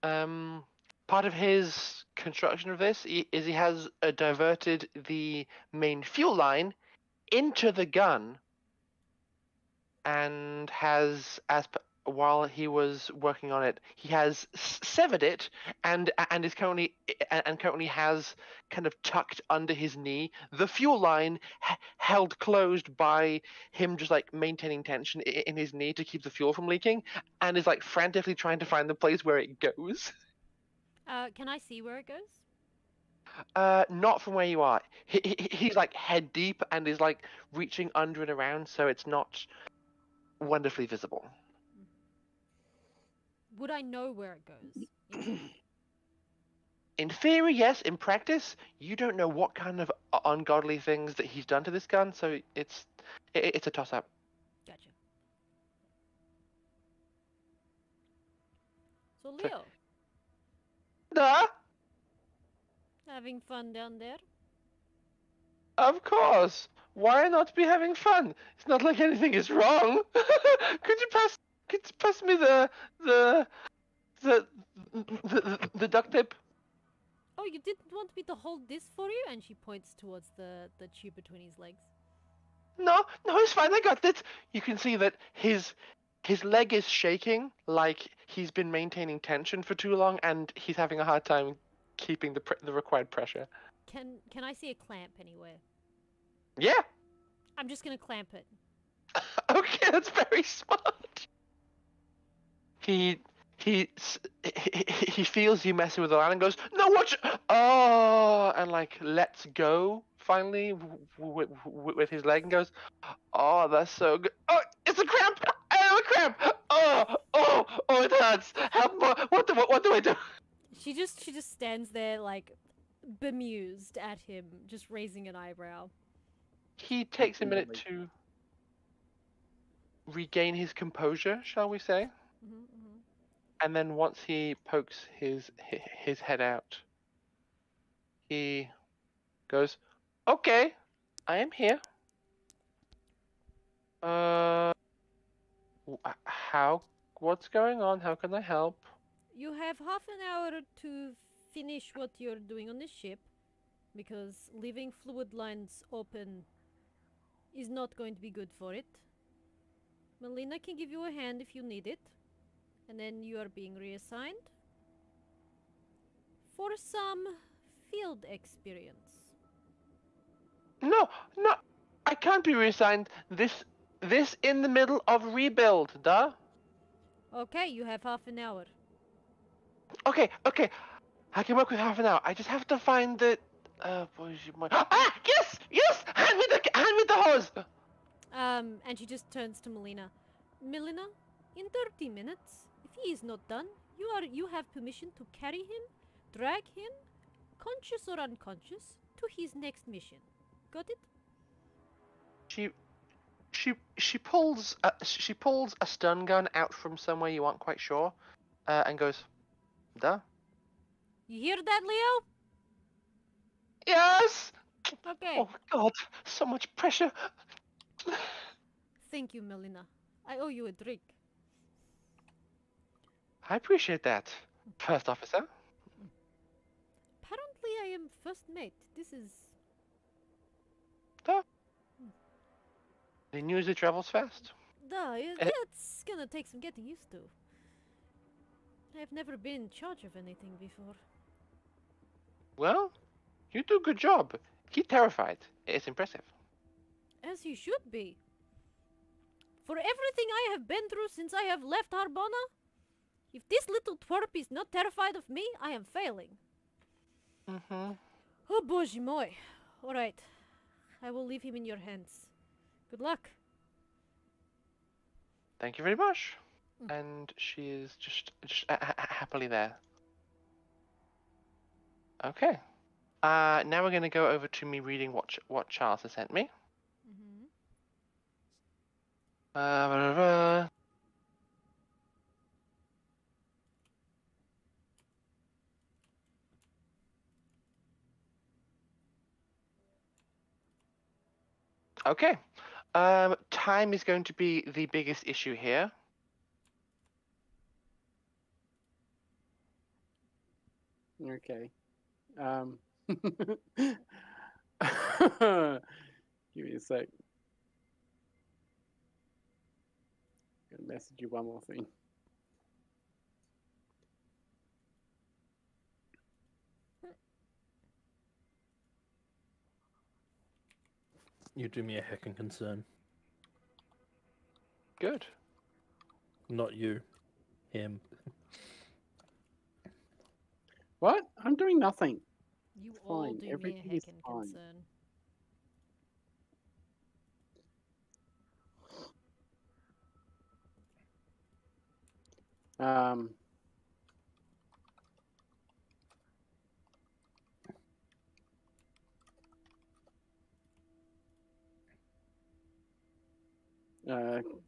part of his construction of this is he has diverted the main fuel line into the gun, and has while he was working on it, he has severed it and is currently has kind of tucked under his knee the fuel line held closed by him, just like maintaining tension in his knee to keep the fuel from leaking, and is like frantically trying to find the place where it goes.
Can I see where it goes?
Not from where you are. He's like head deep and is like reaching under and around, so it's not wonderfully visible.
Would I know where it goes?
In theory, yes. In practice, you don't know what kind of ungodly things that he's done to this gun, so it's a toss-up.
Gotcha. So Leo,
Duh.
Having fun down there?
Of course. Why not be having fun? It's not like anything is wrong. Could you pass me the the the duct tape?
Oh, you didn't want me to hold this for you? And she points towards the tube between his legs.
No, it's fine. I got it. You can see that his leg is shaking, like he's been maintaining tension for too long, and he's having a hard time keeping the required pressure.
Can I see a clamp anywhere?
Yeah.
I'm just gonna clamp it.
Okay, that's very smart. He feels you messing with the line and goes, "No, watch!" Oh, and like lets go finally with his leg and goes, "Oh, that's so good. Oh, it's a cramp! I have a cramp! Oh, it hurts. Help! What do I do?"
She just stands there like bemused at him, just raising an eyebrow.
He takes a minute to regain his composure, shall we say? And then once he pokes his head out, he goes, "Okay, I am here. What's going on? How can I help?"
You have half an hour to finish what you're doing on this ship, because leaving fluid lines open is not going to be good for it. Melina can give you a hand if you need it, and then you are being reassigned for some field experience.
No, I can't be reassigned. This in the middle of rebuild, duh.
Okay, you have half an hour.
Okay, I can work with half an hour. I just have to find the. Yes! Hand me the hose.
And she just turns to Melina. Melina, in 30 minutes, if he is not done, you have permission to carry him, drag him, conscious or unconscious, to his next mission. Got it?
She pulls a stun gun out from somewhere you aren't quite sure, and goes, "Duh."
You hear that, Leo?
Yes.
Okay.
Oh God, so much pressure.
Thank you, Melina. I owe you a drink.
I appreciate that, First Officer.
Apparently, I am first mate. This is...
Duh. The news it travels fast.
Duh, it's gonna take some getting used to. I've never been in charge of anything before.
Well, you do a good job. He's terrified. It's impressive.
As you should be. For everything I have been through since I have left Harbona, if this little twerp is not terrified of me, I am failing.
Mm-hmm.
Oh, bože moj. Alright. I will leave him in your hands. Good luck.
Thank you very much. And she is just happily there. Okay. Now we're going to go over to me reading what Charles has sent me. Okay. Time is going to be the biggest issue here.
Okay. Give me a sec. I'm gonna message you one more thing.
You do me a heckin' concern.
Good.
Not you. Him.
What? I'm doing nothing.
You
It's
all
fine.
do me a
Everything is
heckin'
fine.
concern.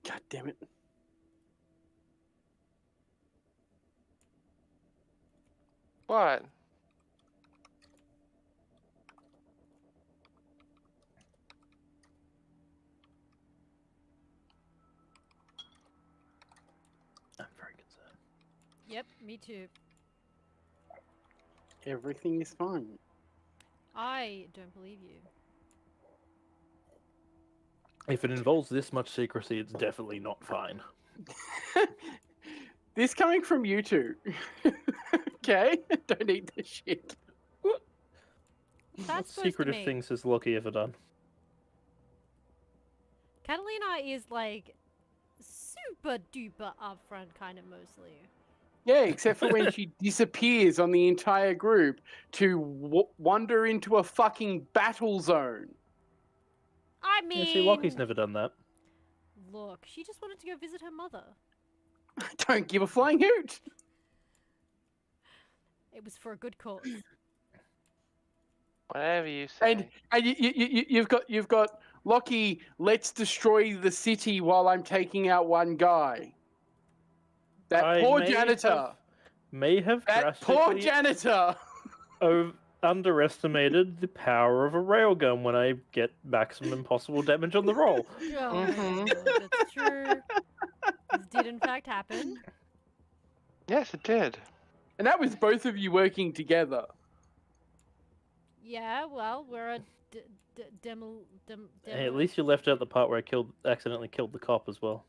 God damn it.
What?
I'm very concerned.
Yep, me too.
Everything is fine.
I don't believe you.
If it involves this much secrecy, it's definitely not fine.
This coming from you two. Okay? Don't eat this shit.
What
That's supposed to
secretive
mean
things has Lockie ever done?
Catalina is like super duper upfront, kind of mostly.
Yeah, except for when she disappears on the entire group to wander into a fucking battle zone.
I
Yeah,
mean,
see, Lockie's never done that.
look, she just wanted to go visit her mother.
Don't give a flying hoot.
It was for a good cause.
Whatever you say.
And you've got Lockie. Let's destroy the city while I'm taking out one guy. That
I
poor
may
janitor.
May have
That poor
drastically
janitor.
underestimated the power of a railgun when I get maximum possible damage on the roll.
Oh my god, that's true. This did in fact happen.
Yes, it did.
And that was both of you working together.
Yeah, well, we're a
Hey, at least you left out the part where I accidentally killed the cop as well.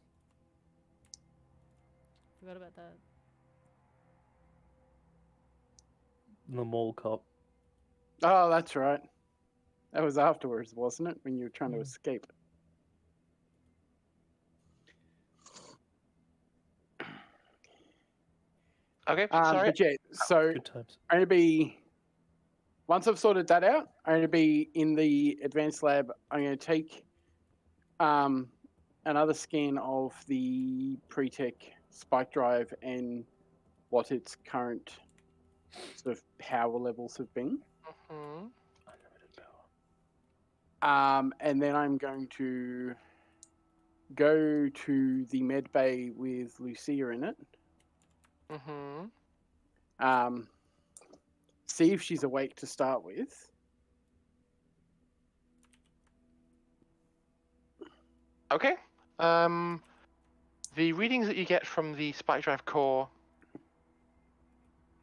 Forgot about that.
The mall cop.
Oh, that's right. That was afterwards, wasn't it? When you were trying to escape.
Okay, sorry.
But yeah, so
Good times.
I'm gonna be once I've sorted that out, I'm gonna be in the advanced lab. I'm gonna take another scan of the pre-tech spike drive and what its current sort of power levels have been.
Mhm.
And then I'm going to go to the med bay with Lucia in it.
Mhm.
See if she's awake to start with.
Okay. The readings that you get from the spike drive core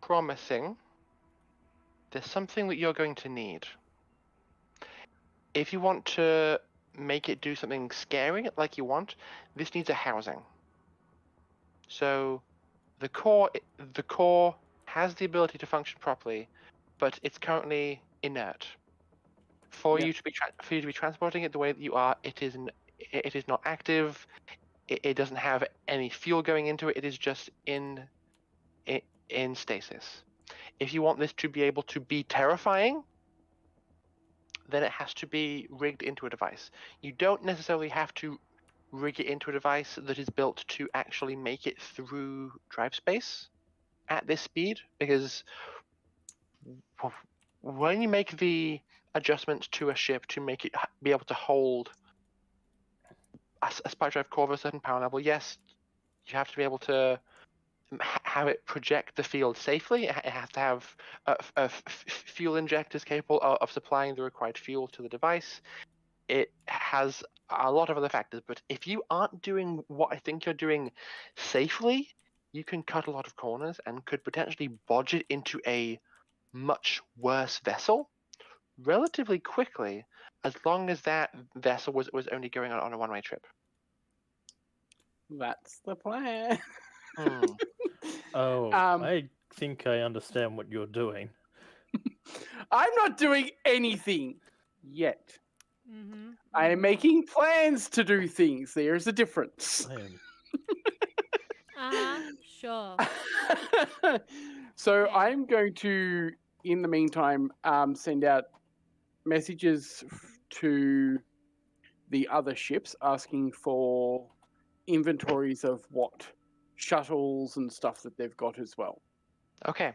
promising. There's something that you're going to need. If you want to make it do something scary like you want, this needs a housing. So the core has the ability to function properly, but it's currently inert. For
Yep.
you to be transporting it the way that you are, it is not active. It doesn't have any fuel going into it. It is just in stasis. If you want this to be able to be terrifying, then it has to be rigged into a device. You don't necessarily have to rig it into a device that is built to actually make it through drive space at this speed, because when you make the adjustments to a ship to make it be able to hold a spike drive core of a certain power level, yes, you have to be able to have it project the field safely. It has to have fuel injectors capable of supplying the required fuel to the device. It has a lot of other factors, but if you aren't doing what I think you're doing safely, you can cut a lot of corners and could potentially bodge it into a much worse vessel relatively quickly, as long as that vessel was only going on a one-way trip.
That's the plan.
Oh, I think I understand what you're doing.
I'm not doing anything yet.
Mm-hmm.
I am making plans to do things. There is a difference.
I am.
Sure.
So
Okay.
I'm going to, in the meantime, send out messages to the other ships asking for inventories of what shuttles and stuff that they've got as well.
Okay.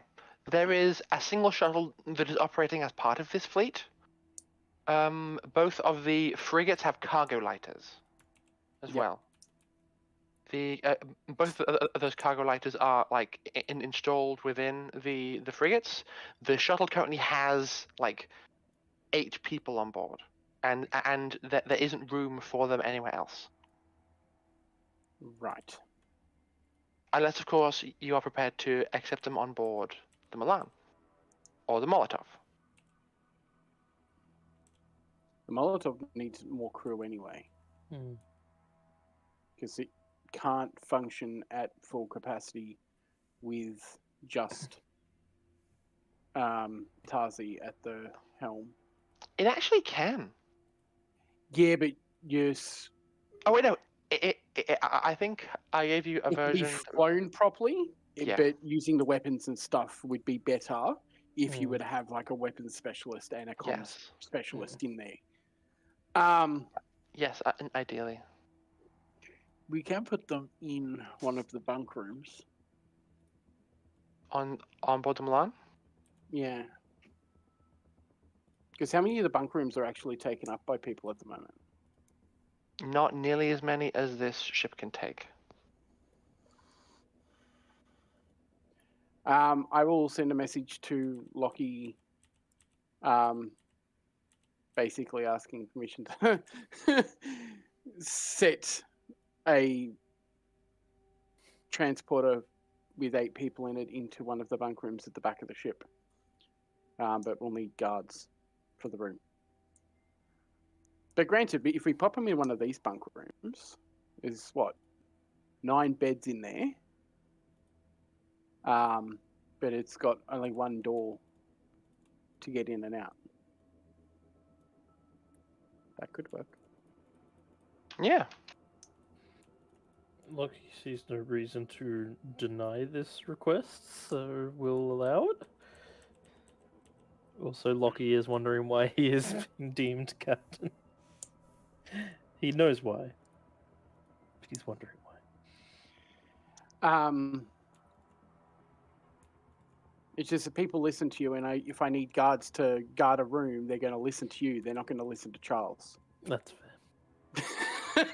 There is a single shuttle that is operating as part of this fleet. Both of the frigates have cargo lighters as
Yep.
well. The both of those cargo lighters are like installed within the frigates. The shuttle currently has like 8 people on board, and there isn't room for them anywhere else.
Right.
Unless, of course, you are prepared to accept them on board the Milan or the Molotov.
The Molotov needs more crew anyway, because it can't function at full capacity with just Tarzi at the helm.
It actually can.
Yeah, but yes,
Oh wait, no. I think I gave you a
it can be
version.
flown properly,
Yeah.
but using the weapons and stuff would be better if you would have like a weapons specialist and a comms
Yes.
specialist in there.
Yes, ideally.
We can put them in one of the bunk rooms.
On board the Milan?
Yeah. Because how many of the bunk rooms are actually taken up by people at the moment?
Not nearly as many as this ship can take.
I will send a message to Lockie, basically asking permission to set a transporter with 8 people in it into one of the bunk rooms at the back of the ship. But we'll need guards for the room. But granted, if we pop them in one of these bunk rooms, there's what, 9 beds in there. But it's got only one door to get in and out. That could work.
Yeah.
Loki sees no reason to deny this request, so we'll allow it. Also, Lockie is wondering why he is being deemed captain. He knows why. But he's wondering why.
It's just that people listen to you, and if I need guards to guard a room, they're going to listen to you. They're not going to listen to Charles.
That's fair.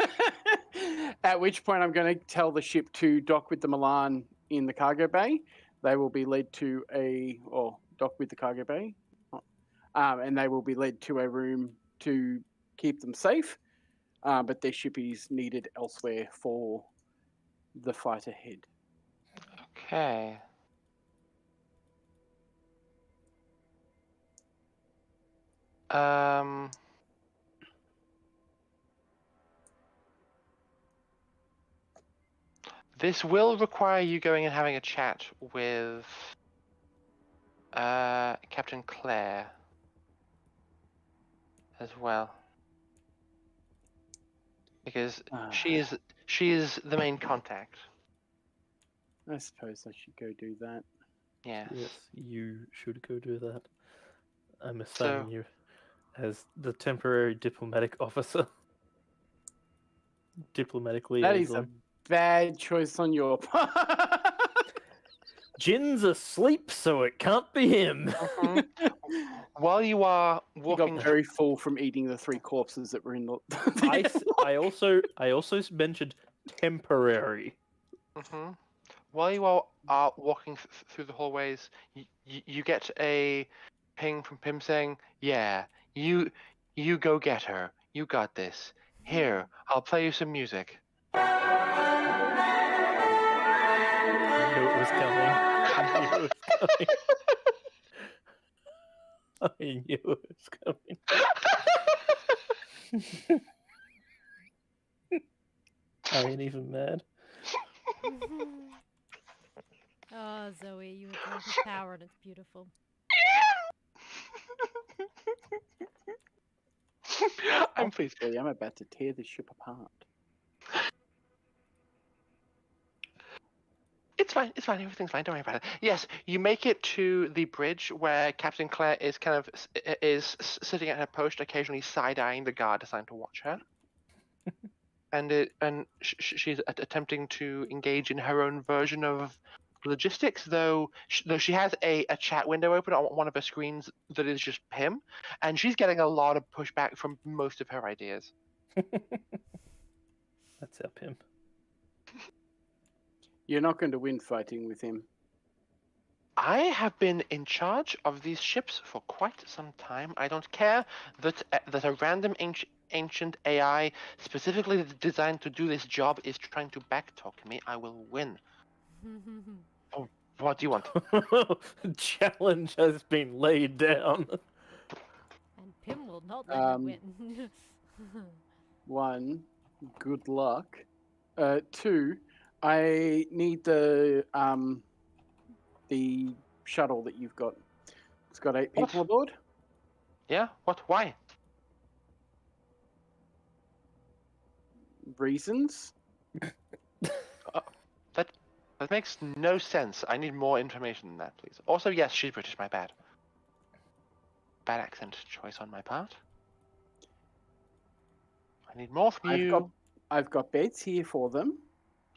At which point, I'm going to tell the ship to dock with the Milan in the cargo bay. They will be led to dock with the cargo bay, and they will be led to a room to keep them safe. But their ship is needed elsewhere for the fight ahead.
Okay. This will require you going and having a chat with Captain Claire as well, because she is the main contact.
I suppose I should go do that.
Yes.
Yes, you should go do that. I'm assigning you as the temporary diplomatic officer. Diplomatic liaison.
That is a bad choice on your part.
Jin's asleep, so it can't be him.
While you are walking,
You got very full from eating the 3 corpses that were in the.
I also mentioned temporary.
While you are walking through the hallways, you get a ping from Pim saying, "Yeah, you go get her. You got this. Here, I'll play you some music."
I knew it was coming. I knew it was coming. I ain't even mad.
Oh, Zoe, you have drunk his power and it's beautiful.
I'm pleased.
I'm about to tear this ship apart.
It's fine. It's fine. Everything's fine. Don't worry about it. Yes, you make it to the bridge where Captain Claire is sitting at her post, occasionally side-eyeing the guard assigned to watch her, and she's attempting to engage in her own version of logistics. Though she has a chat window open on one of her screens that is just Pim, and she's getting a lot of pushback from most of her ideas.
That's our Pim.
You're not going to win fighting with him.
I have been in charge of these ships for quite some time. I don't care that a random ancient AI specifically designed to do this job is trying to backtalk me. I will win. Oh, what do you want?
Challenge has been laid down.
And Pim will not let you win.
1, good luck. 2, I need the shuttle that you've got. It's got 8 people
What?
aboard.
Yeah? What? Why?
Reasons?
That makes no sense. I need more information than that, please. Also, yes, she's British. My bad. Bad accent choice on my part. I need more from you.
I've got beds here for them.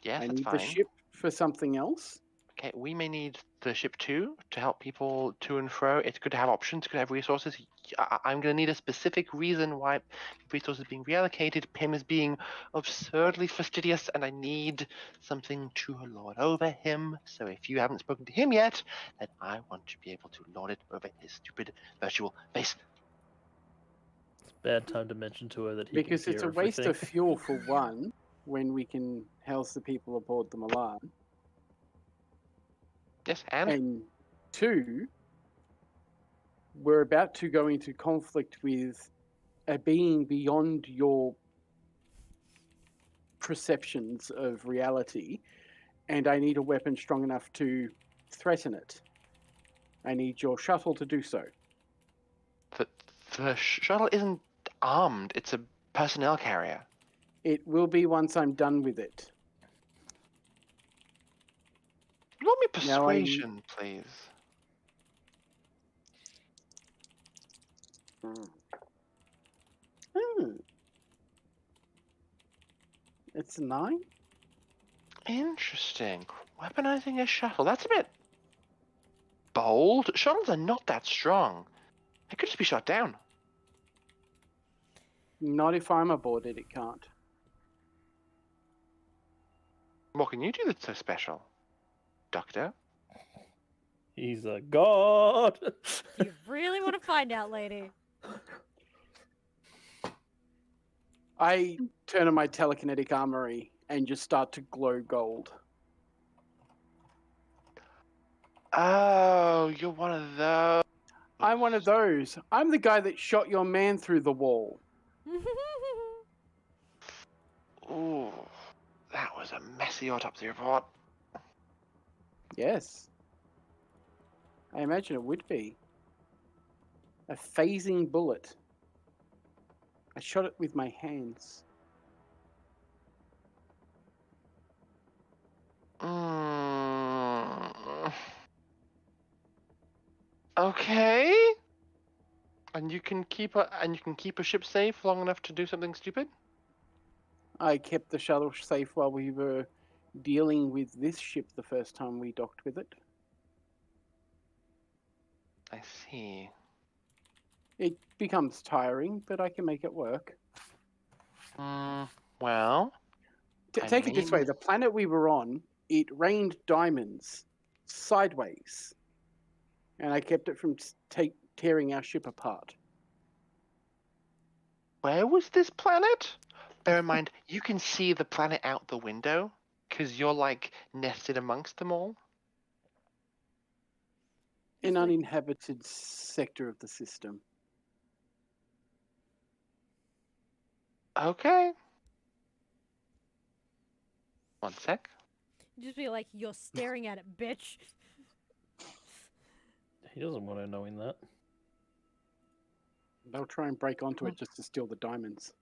Yes,
I
that's
need
fine.
the ship for something else.
Okay, we may need the ship too to help people to and fro. It's good to have options. It's good to have resources. I'm going to need a specific reason why resources are being reallocated. Pim is being absurdly fastidious, and I need something to lord over him. So if you haven't spoken to him yet, then I want to be able to lord it over his stupid virtual face.
It's a bad time to mention to her that he
Because
can
it's
hear
a waste
everything.
of fuel for one, when we can house the people aboard the Milan.
Yes, and?
And 2, we're about to go into conflict with a being beyond your perceptions of reality, and I need a weapon strong enough to threaten it. I need your shuttle to do so.
The shuttle isn't armed. It's a personnel carrier.
It will be once I'm done with it.
Roll me
Now
persuasion, please.
It's a 9?
Interesting. Weaponizing a shuttle. That's a bit bold. Shuttles are not that strong. It could just be shot down.
Not if I'm aboard it, it can't.
What can you do that's so special, Doctor?
He's a god.
You really want to find out, lady?
I turn on my telekinetic armory and just start to glow gold.
Oh, you're one of those.
I'm one of those. I'm the guy that shot your man through the wall.
Ooh, that was a messy autopsy report.
Yes. I imagine it would be. A phasing bullet. I shot it with my hands.
Okay. And you can keep a ship safe long enough to do something stupid?
I kept the shuttle safe while we were dealing with this ship the first time we docked with it.
I see.
It becomes tiring, but I can make it work.
Well,
Take it this way, the planet we were on, it rained diamonds sideways. And I kept it from tearing our ship apart.
where was this planet? Bear in mind, you can see the planet out the window because you're like nested amongst them all.
An uninhabited sector of the system.
Okay. One sec.
Just be like, you're staring at it, bitch.
He doesn't want her knowing that.
They'll try and break onto it just to steal the diamonds.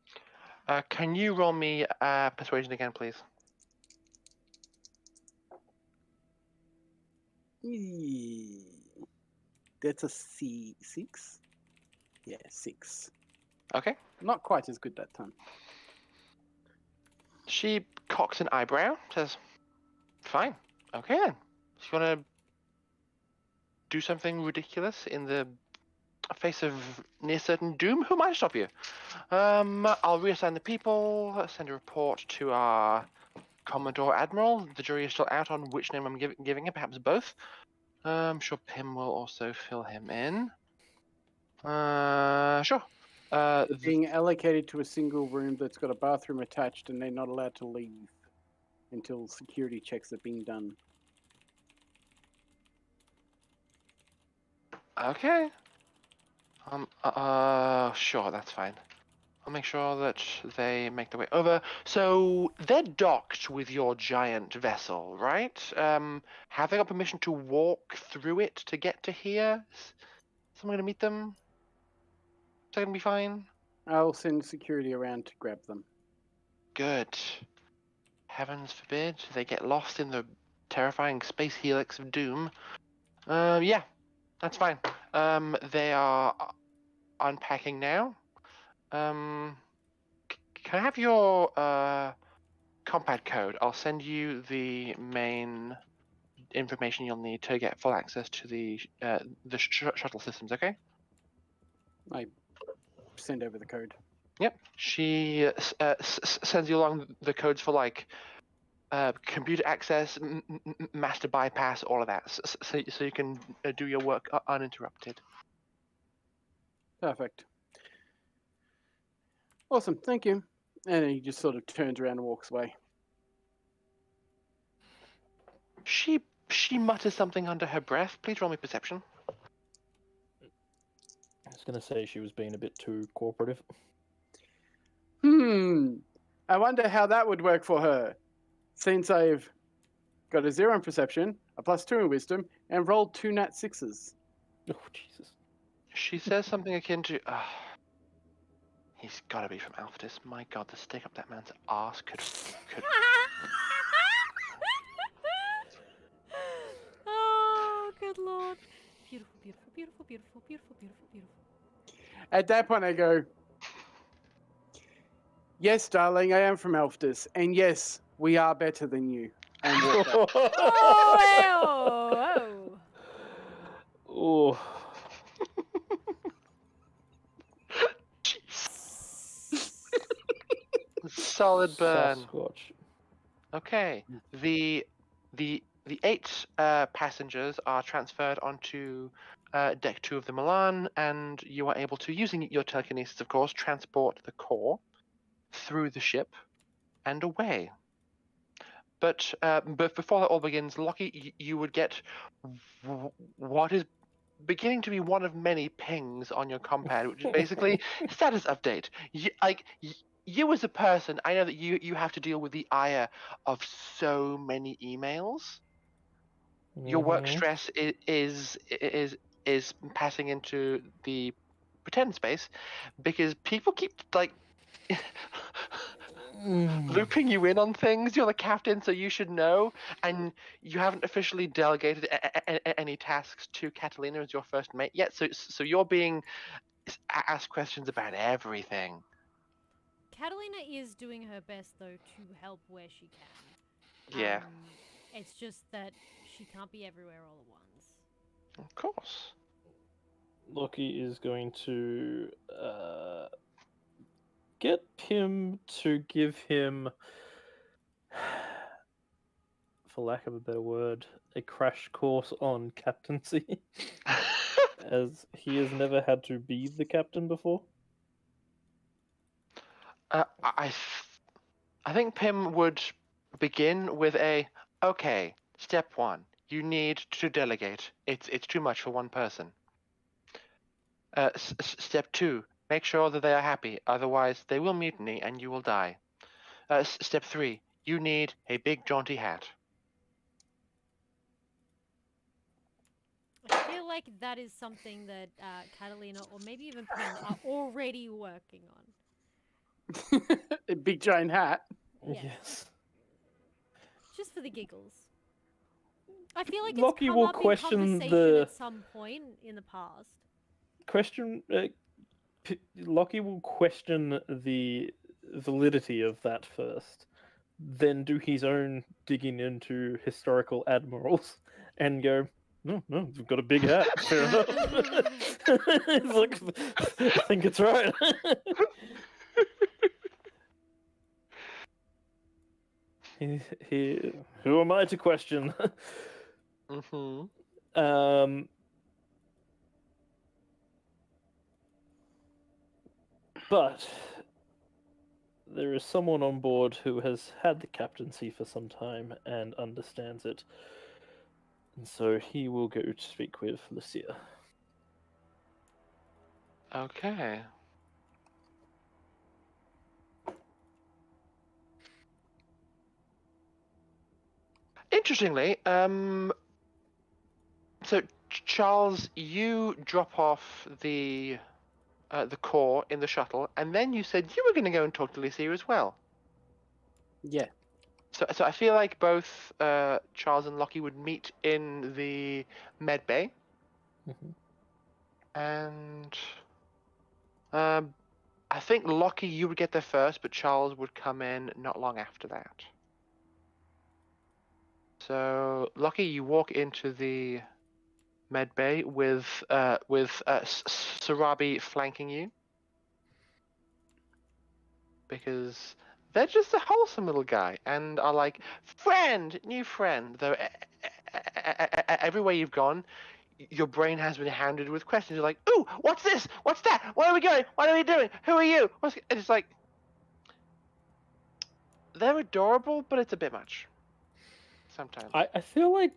Can you roll me persuasion again, please?
That's a C6. Yeah, 6.
Okay.
Not quite as good that time.
She cocks an eyebrow, says, "Fine. Okay then. If you want to do something ridiculous in the face of near certain doom, who might stop you? I'll reassign the people, send a report to our Commodore Admiral. The jury is still out on which name I'm giving it, perhaps both. I'm sure Pim will also fill him in. Sure.
Being allocated to a single room that's got a bathroom attached, and they're not allowed to leave until security checks have been done.
Okay. Sure, that's fine. I'll make sure that they make their way over. So they're docked with your giant vessel, right? Have they got permission to walk through it to get to here? Is someone gonna meet them? Is that gonna be fine?
I'll send security around to grab them.
Good. Heavens forbid they get lost in the terrifying space helix of doom. Yeah, that's fine. They are unpacking now. Can I have your compat code? I'll send you the main information you'll need to get full access to the shuttle systems. Okay?
I send over the code.
Yep. She sends you along the codes for like computer access, master bypass, all of that, so you can do your work uninterrupted.
Perfect. Awesome, thank you. And he just sort of turns around and walks away.
She mutters something under her breath. Please roll me perception.
I was going to say she was being a bit too cooperative.
I wonder how that would work for her. Since I've got a 0 in perception, a +2 in wisdom, and rolled 2 nat 6s.
Oh, Jesus.
She says something akin to, he's got to be from Alphatis. My God, the stick up that man's ass could.
Oh, good lord. Beautiful, beautiful, beautiful, beautiful, beautiful, beautiful, beautiful.
At that point, I go, yes, darling, I am from Alphys, and yes, we are better than you. And walk out.
Oh,
Oh.
Solid burn.
Sasquatch.
Okay. The 8 passengers are transferred onto deck 2 of the Milan, and you are able to, using your telekinesis, of course, transport the core through the ship and away. But before that all begins, Lockie, you would get what is beginning to be one of many pings on your compad, which is basically status update. You as a person, I know that you have to deal with the ire of so many emails. Your work stress is passing into the pretend space because people keep like looping you in on things. You're the captain, so you should know, and you haven't officially delegated any tasks to Catalina as your first mate yet. So you're being asked questions about everything.
Catalina is doing her best, though, to help where she can.
Yeah.
It's just that she can't be everywhere all at once.
Of course.
Loki is going to get him to give him, for lack of a better word, a crash course on captaincy, as he has never had to be the captain before.
I think Pim would begin with okay, step 1, you need to delegate. It's too much for one person. Step 2, make sure that they are happy, otherwise they will mutiny and you will die. Step 3, you need a big jaunty hat.
I feel like that is something that Catalina, or maybe even Pim, are already working on.
A big giant hat.
Yes.
Just for the giggles. I feel like it's
Loki
come
will
up in
question
conversation at some point in the past.
Loki will question the validity of that first, then do his own digging into historical admirals and go, no, we've got a big hat. Fair enough. Look, I think it's right. Who am I to question?
Mm-hmm.
But there is someone on board who has had the captaincy for some time and understands it. And so he will go to speak with Lucia.
Okay. Interestingly, so Charles, you drop off the core in the shuttle, and then you said you were going to go and talk to Lucia as well.
Yeah.
So I feel like both Charles and Lockie would meet in the med bay, and I think Lockie, you would get there first, but Charles would come in not long after that. So Lockie, you walk into the med bay with Sarabi flanking you, because they're just a wholesome little guy and are like, friend, new friend. Though everywhere you've gone, your brain has been hounded with questions. You're like, ooh, what's this? What's that? Where are we going? What are we doing? Who are you? And it's like, they're adorable, but it's a bit much sometimes.
I feel like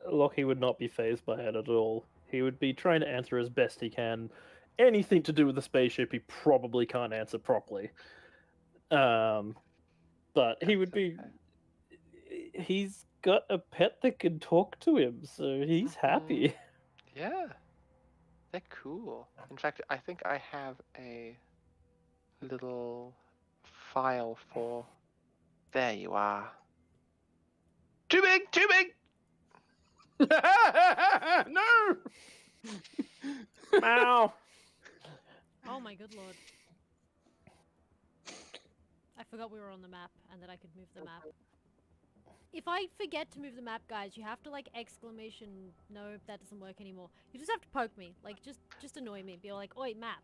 Lockie would not be phased by it at all. He would be trying to answer as best he can. Anything to do with the spaceship, he probably can't answer properly. But he would be. He's got a pet that can talk to him, so he's happy.
Yeah, they're cool. In fact, I think I have a little file for. There you are. Too big, too big.
No!
Meow.
Oh my good lord. I forgot we were on the map and that I could move the map. If I forget to move the map, guys, you have to like exclamation, no, that doesn't work anymore. You just have to poke me, like just annoy me. Be like, oi, map.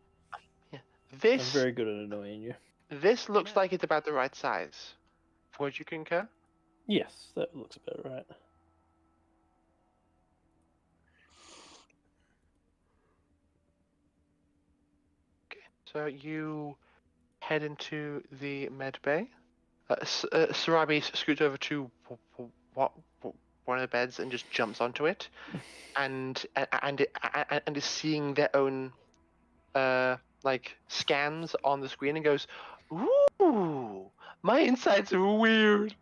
Yeah.
I'm
This
very good at annoying you.
this looks like it's about the right size. Would you concur?
Yes, that looks about right.
Okay. So you head into the med bay. Sarabi scoots over to one of the beds and just jumps onto it, and is seeing their own like scans on the screen and goes, "Ooh, my insides are weird."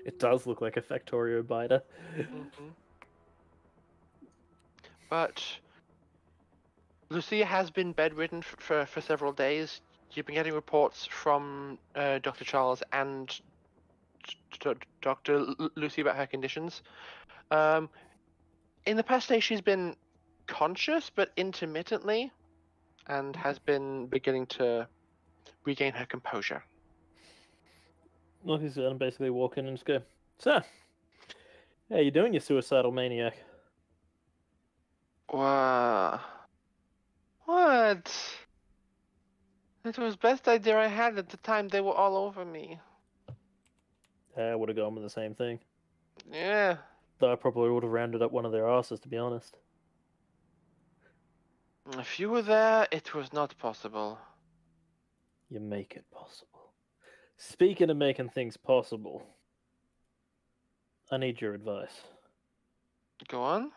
It does look like a Factorio biter.
But Lucia has been bedridden for several days. You've been getting reports from Dr. Charles and Dr. Lucy about her conditions. In the past day, she's been conscious, but intermittently, and has been beginning to regain her composure.
Look, I'm basically walk in and just go, so, how you doing, you suicidal maniac?
What? It was best idea I had at the time. They were all over me.
I would have gone with the same thing.
Yeah.
Though I probably would have rounded up one of their asses, to be honest.
If you were there, it was not possible.
You make it possible. Speaking of making things possible, I need your advice.
Go on.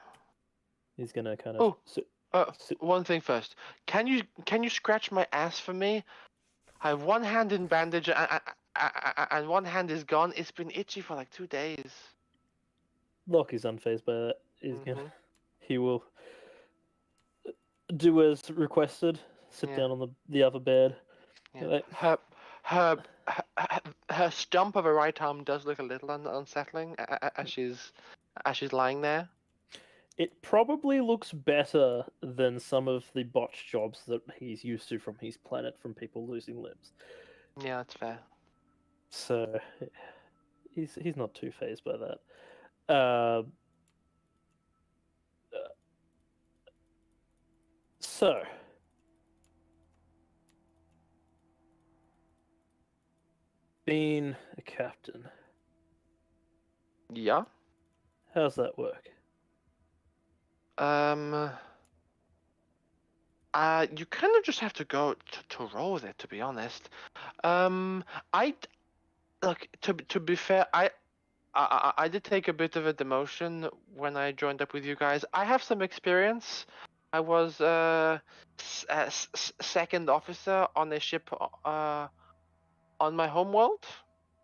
He's gonna kind of.
One thing first. Can you scratch my ass for me? I have one hand in bandage and one hand is gone. It's been itchy for like 2 days.
Lockie's unfazed by that. He will do as requested. Sit down on the other bed.
Yeah. Her stump of her right arm does look a little unsettling as she's lying there.
It probably looks better than some of the botched jobs that he's used to from his planet from people losing limbs.
Yeah, that's fair.
So he's not too phased by that. So been a captain.
Yeah.
How's that work?
You kind of just have to go to roll with it, to be honest. I look to be fair, I did take a bit of a demotion when I joined up with you guys. I have some experience. I was second officer on a ship on my homeworld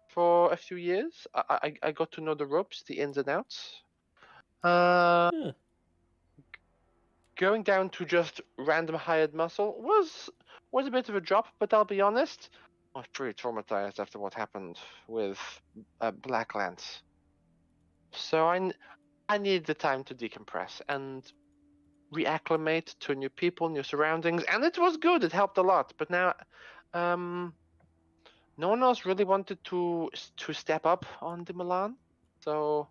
for a few years. I got to know the ropes, the ins and outs.
Yeah.
Going down to just random hired muscle was a bit of a drop, but I'll be honest, I was pretty traumatized after what happened with Black Lance. So I needed the time to decompress and reacclimate to new people, new surroundings, and it was good. It helped a lot. But now, no one else really wanted to step up on the Milan, so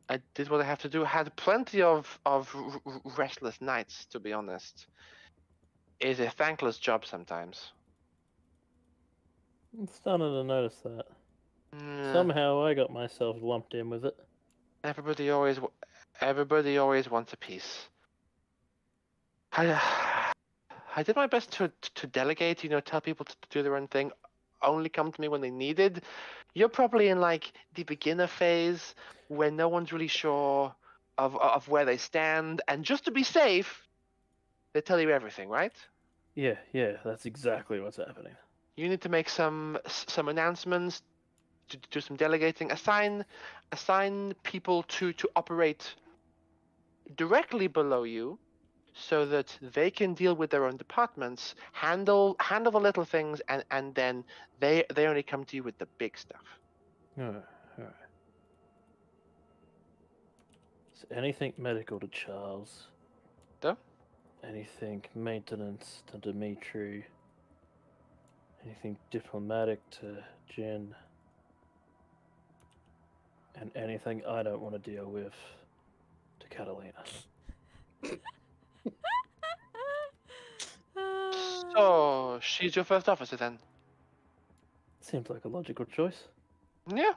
I did what I have to do. Had plenty of restless nights, to be honest. It's a thankless job sometimes.
I'm starting to notice that.
Mm,
Somehow I got myself lumped in with it.
everybody always wants a piece. I did my best to delegate, tell people to do their own thing, only come to me when they needed. You're probably in like the beginner phase where no one's really sure of where they stand, and just to be safe, they tell you everything, right?
Yeah, that's exactly what's happening.
You need to make some announcements, to do some delegating, assign people to operate directly below you, so that they can deal with their own departments, handle the little things, and then they only come to you with the big stuff.
Alright. So anything medical to Charles.
Though?
Anything maintenance to Dimitri. Anything diplomatic to Jen. And anything I don't want to deal with to Catalina.
So she's your first officer then?
Seems like a logical choice.
Yeah,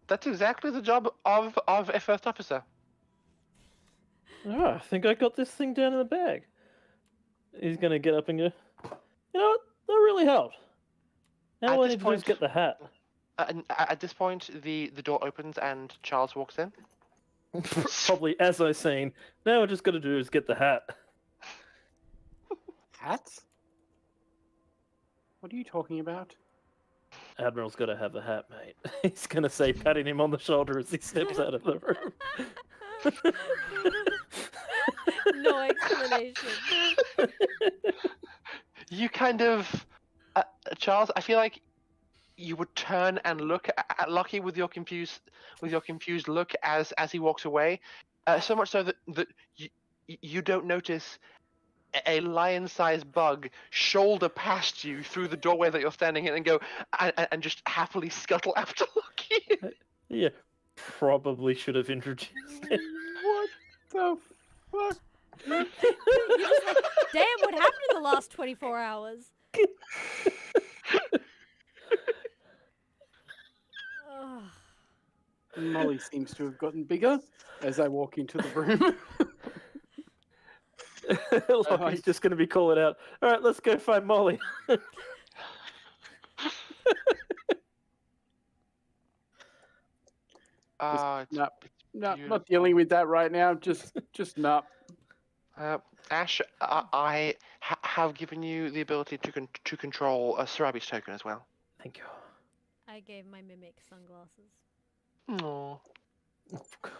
that's exactly the job of a first officer.
I think I got this thing down in the bag. He's gonna get up and go, you know what? That really helped. Now
At
all I
this
need to do is
point-
get the hat.
At this point, the door opens and Charles walks in.
Probably as I seen. Now all I just gotta do is get the hat.
Hats? What are you talking about?
Admiral's gotta have the hat, mate. He's gonna say, patting him on the shoulder as he steps out of the room.
No explanation.
You kind of, Charles. I feel like you would turn and look at Lucky with your confused look as he walks away. So much so that you don't notice a lion-sized bug shoulder past you through the doorway that you're standing in and go and just happily scuttle after Lucky.
Yeah, probably should have introduced him.
What the fuck?
You're just like, damn, what happened in the last 24 hours? Ugh.
Molly seems to have gotten bigger as I walk into the room.
Lockie's just going to be calling out, all right, let's go find Molly.
No, not
beautiful.
dealing with that right now. Just no.
Ash, I have given you the ability to control a Sarabi's token as well.
Thank you.
I gave my mimic sunglasses.
Oh.
Oh, God.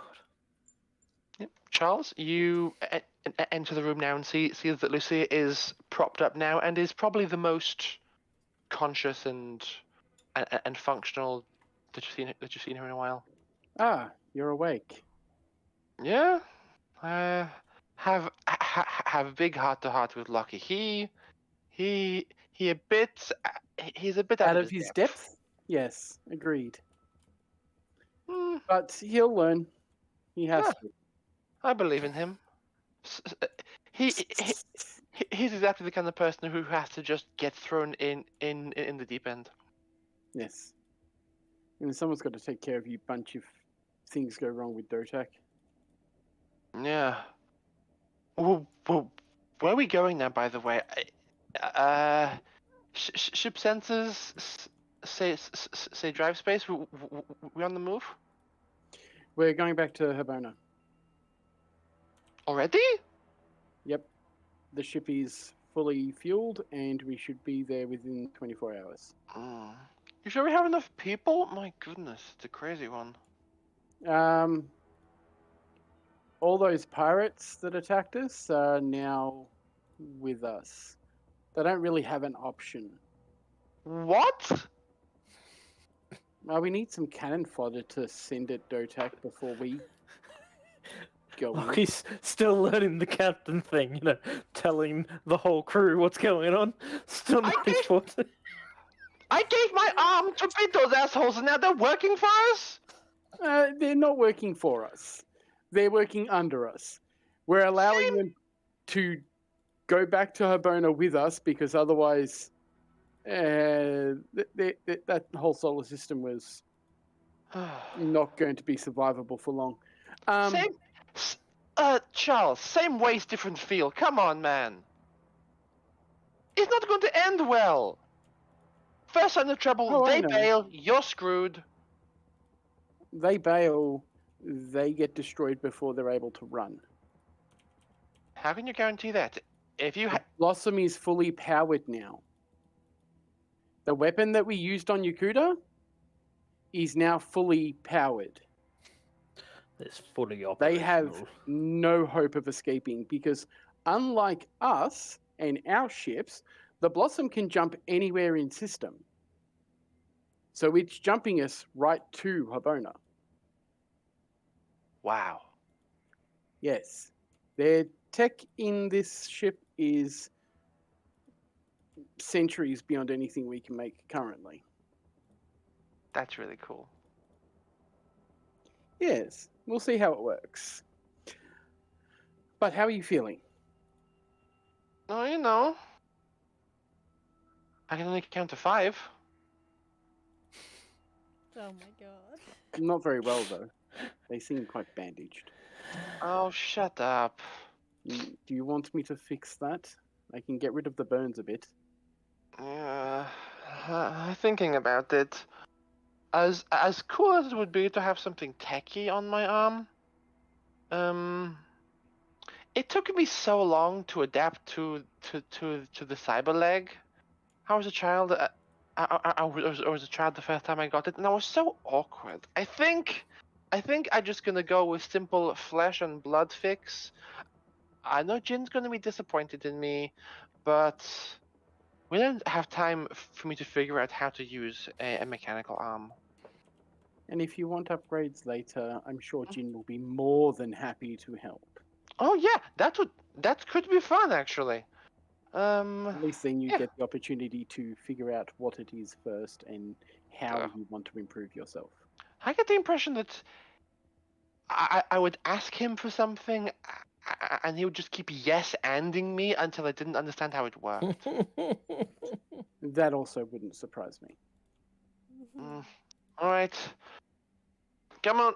Yep. Charles, you enter the room now and see that Lucia is propped up now and is probably the most conscious and functional that you've seen her in a while.
Ah, you're awake.
Yeah, have a big heart to heart with Lucky. He's a bit
Out of his depth? Yes, agreed. But he'll learn. He has to.
I believe in him. He's exactly the kind of person who has to just get thrown in the deep end.
Yes. And someone's got to take care of you bunch if things go wrong with Dotak.
Yeah. Well, where are we going now, by the way? Ship sensors say drive space. We on the move
We're going back to Habona.
already?
Yep. The ship is fully fueled and we should be there within 24 hours.
You sure we have enough people? My goodness, it's a crazy one.
All those pirates that attacked us are now with us. They don't really have an option.
What?
We need some cannon fodder to send at Dotak before we go in.
He's still learning the captain thing, telling the whole crew what's going on. Still not his forte.
I gave my arm to beat those assholes, and now they're working for us.
They're not working for us. They're working under us. We're allowing them to go back to Habona with us because otherwise, that whole solar system was not going to be survivable for long.
Charles, same ways, different feel. Come on, man. It's not going to end well. First sign of trouble, they bail, you're screwed.
They bail, they get destroyed before they're able to run.
How can you guarantee that? If you
Blossom is fully powered now. The weapon that we used on Yakuta is now fully powered.
It's fully operational.
They have no hope of escaping because unlike us and our ships, the Blossom can jump anywhere in system. So it's jumping us right to Habona.
Wow.
Yes. Their tech in this ship is centuries beyond anything we can make currently.
That's really cool.
Yes. We'll see how it works. But how are you feeling?
Oh, I can only count to 5.
Oh my god.
Not very well, though. They seem quite bandaged.
Oh, shut up.
Do you want me to fix that? I can get rid of the burns a bit.
Thinking about it, as cool as it would be to have something techy on my arm, it took me so long to adapt to the cyber leg. I was a child. I was a child the first time I got it, and I was so awkward. I think I'm just gonna go with simple flesh and blood fix. I know Jin's gonna be disappointed in me, but we don't have time for me to figure out how to use a mechanical arm.
And if you want upgrades later, I'm sure Jin will be more than happy to help.
Oh yeah, that could be fun actually.
At least then you get the opportunity to figure out what it is first and how you want to improve yourself.
I get the impression that I would ask him for something, and he would just keep yes-anding me until I didn't understand how it worked.
That also wouldn't surprise me.
All right, come on,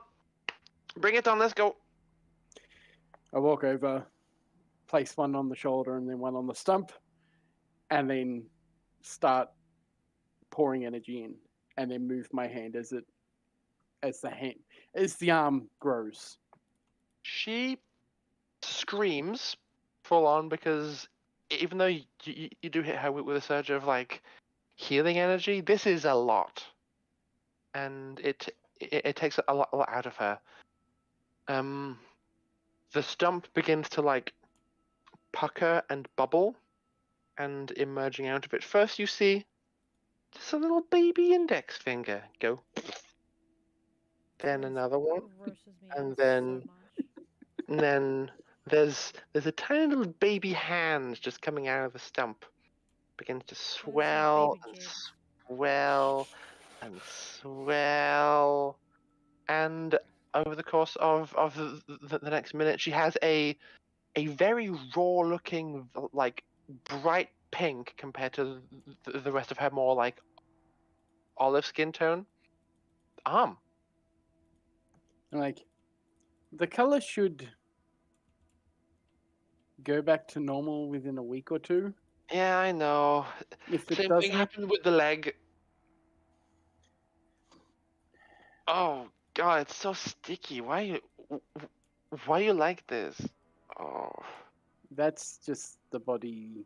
bring it on. Let's go.
I walk over, place one on the shoulder and then one on the stump, and then start pouring energy in, and then move my hand as the arm grows.
She screams full on because even though you do hit her with a surge of like healing energy, this is a lot, and it takes a lot out of her. The stump begins to like pucker and bubble, and emerging out of it, first you see just a little baby index finger go, then another one, and then there's a tiny little baby hand just coming out of the stump, begins to swell and swell and swell, and over the course of the next minute, she has a very raw looking, like bright pink compared to the rest of her more like olive skin tone arm.
Like, the color should go back to normal within a week or two.
Yeah, I know.
If it
Same thing
doesn't,
happened with the leg. Oh God, it's so sticky. Why you like this? Oh,
that's just the body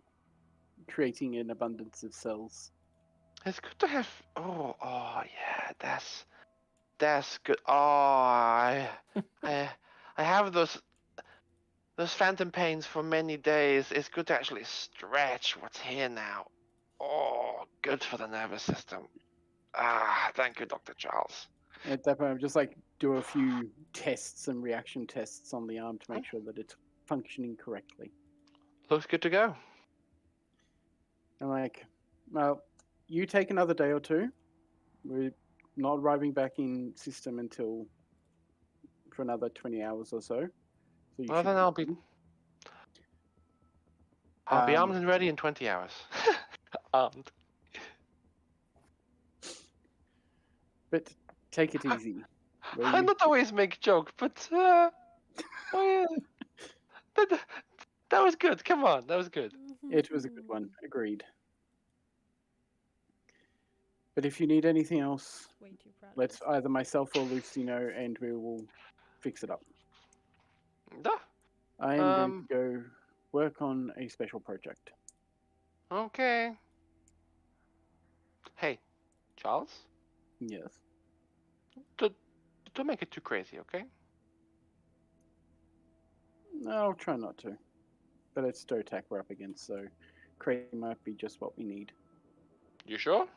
creating an abundance of cells.
it's good to have. Oh yeah, that's good. Oh, I have those phantom pains for many days. It's good to actually stretch what's here now. Oh, good for the nervous system. Ah, thank you, Dr. Charles.
At that point, I'm just like do a few tests and reaction tests on the arm to make sure that it's functioning correctly.
Looks good to go.
I'm like, well, you take another day or two. We're not arriving back in system until for another 20 hours or so. So you
Well,
should
then I'll be armed and ready in 20 hours. Armed.
But take it easy.
I not always make joke, but oh yeah, that was good. Come on, that was good.
It was a good one. Agreed. But if you need anything else,
Way too proud.
let either myself or Lucy know, and we will fix it up.
Duh.
I am going to go work on a special project.
Okay. Hey, Charles.
Yes.
Don't make it too crazy, okay?
I'll try not to. But it's Dotac we're up against, so crazy might be just what we need.
You sure?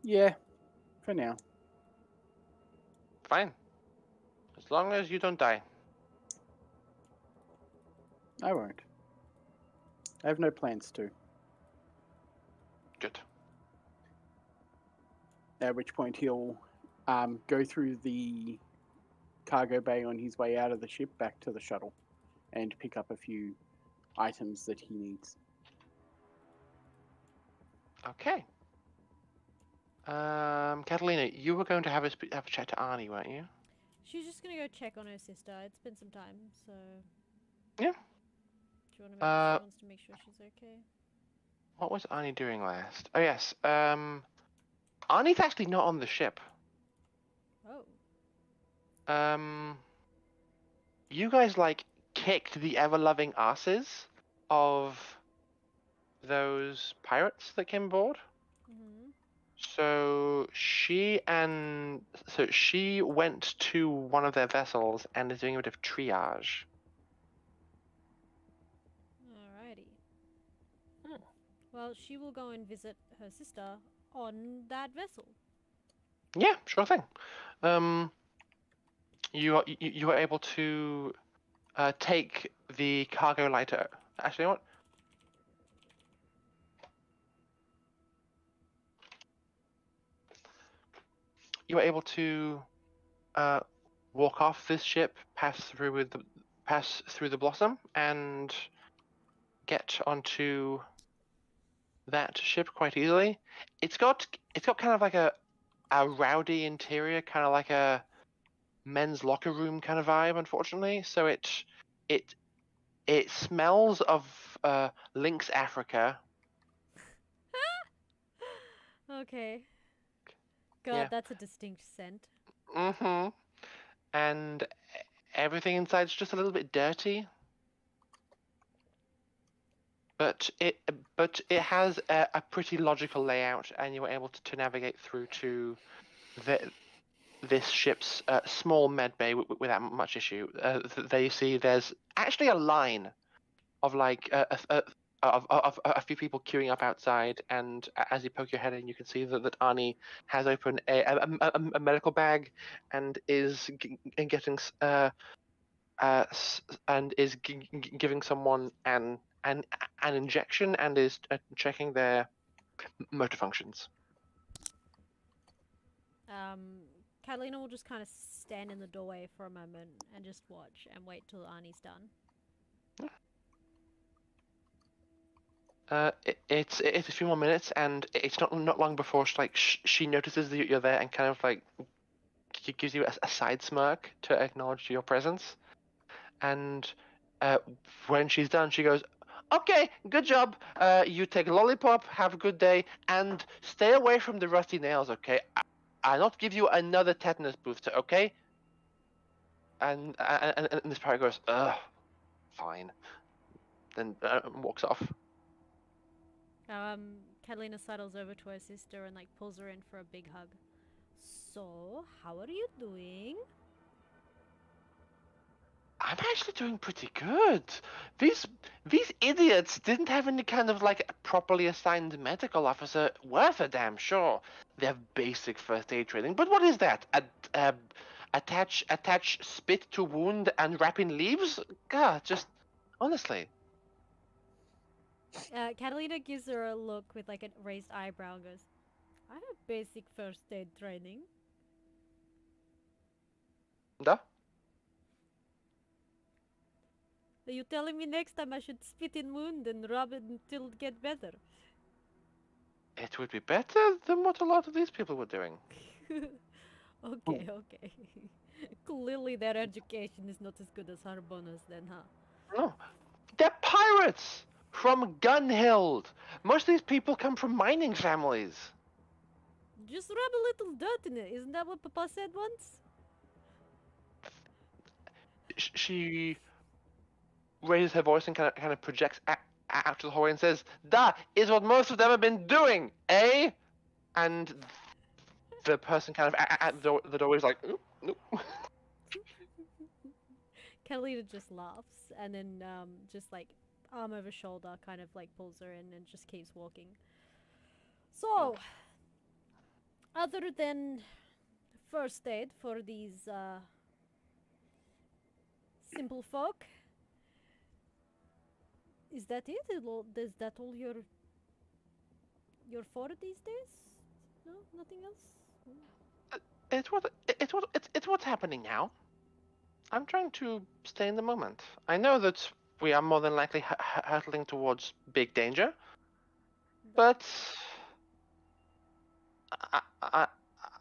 Yeah, for now.
Fine. As long as you don't die.
I won't. I have no plans to.
Good.
At which point he'll go through the cargo bay on his way out of the ship back to the shuttle and pick up a few items that he needs.
Okay. Catalina, you were going to have a chat to Arnie, weren't you?
She's just gonna go check on her sister. It's been some time, so.
Yeah.
Do you want to she wants to make sure she's okay?
What was Arnie doing last? Oh yes. Arnie's actually not on the ship.
Oh.
You guys like kicked the ever-loving asses of those pirates that came aboard.
Mm-hmm.
So she went to one of their vessels and is doing a bit of triage.
Alrighty. Well, she will go and visit her sister on that vessel.
Yeah, sure thing. You are able to take the cargo lighter. Actually, you know what? You are able to walk off this ship, pass through the Blossom, and get onto that ship quite easily. It's got kind of like a rowdy interior, kind of like a men's locker room kind of vibe, unfortunately. So it smells of Lynx Africa.
Okay. God,
Yeah.
that's a distinct scent.
Mm-hmm. And everything inside's just a little bit dirty. But it has a pretty logical layout, and you were able to navigate through to this ship's small med bay without much issue. There you see there's actually a line of like a few people queuing up outside, and as you poke your head in, you can see that Arnie has opened a medical bag and is getting and is giving someone an injection and is checking their motor functions.
Catalina will just kind of stand in the doorway for a moment and just watch and wait till Arnie's done.
It's a few more minutes, and it's not long before she notices that you're there and kind of like gives you a side smirk to acknowledge your presence. And when she's done, she goes, "Okay, good job. You take a lollipop. Have a good day, and stay away from the rusty nails. Okay, I'll not give you another tetanus booster. Okay." And this parrot goes, "Ugh, fine." Then walks off.
Catalina sidles over to her sister and like pulls her in for a big hug. So, how are you doing?
I'm actually doing pretty good. These idiots didn't have any kind of like properly assigned medical officer worth a damn. Sure, they have basic first aid training, but what is that? Attach spit to wound and wrap in leaves? God, just honestly.
Catalina gives her a look with like a raised eyebrow and goes, I have basic first aid training.
Duh.
Are you telling me next time I should spit in wound and rub it until it get better?
It would be better than what a lot of these people were doing.
Okay. Clearly their education is not as good as Harbona's then, huh?
No, they're pirates from Gunhild. Most of these people come from mining families.
Just rub a little dirt in it. Isn't that what Papa said once?
She raises her voice and kind of projects out to the hallway and says, "That is what most of them have been doing, eh?" And the person kind of at the doorway is like, "Nope, nope."
Catalina just laughs and then just like arm over shoulder kind of like pulls her in and just keeps walking. So, other than first aid for these simple folk, is that it? Is that all you're for these days? No, nothing else.
It's what's happening now. I'm trying to stay in the moment. I know that we are more than likely hurtling towards big danger, but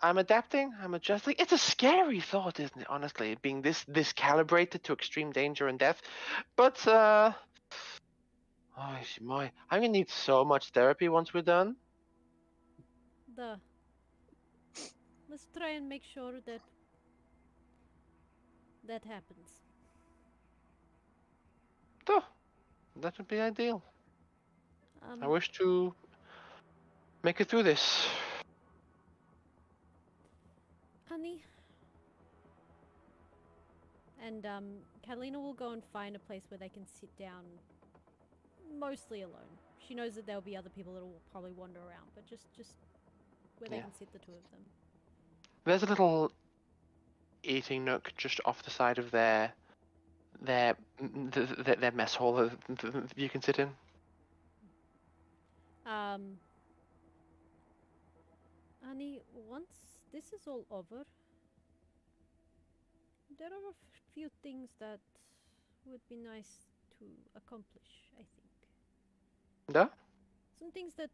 I'm adapting. I'm adjusting. It's a scary thought, isn't it? Honestly, being this calibrated to extreme danger and death. But oh my, I'm gonna need so much therapy once we're done.
Let's try and make sure that that happens.
Duh, that would be ideal. I wish to make it through this.
Honey. And Catalina will go and find a place where they can sit down, mostly alone. She knows that there'll be other people that will probably wander around, but just where they can sit, the two of them.
There's a little eating nook just off the side of their mess hall that you can sit in.
Honey, once this is all over, there are a few things that would be nice to accomplish, I think.
Yeah?
Some things that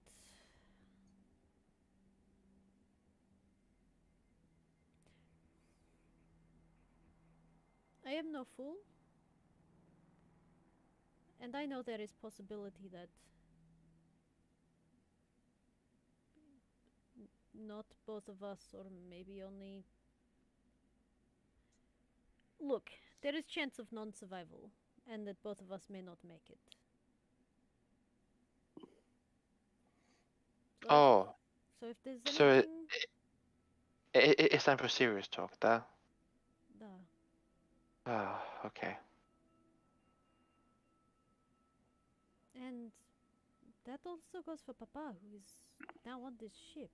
I am no fool, and I know there is possibility that not both of us, or maybe only... Look, there is chance of non-survival, and that both of us may not make it. So if there's anything...
It's time for serious talk, da?
Da.
Oh, okay.
And that also goes for Papa, who is now on this ship.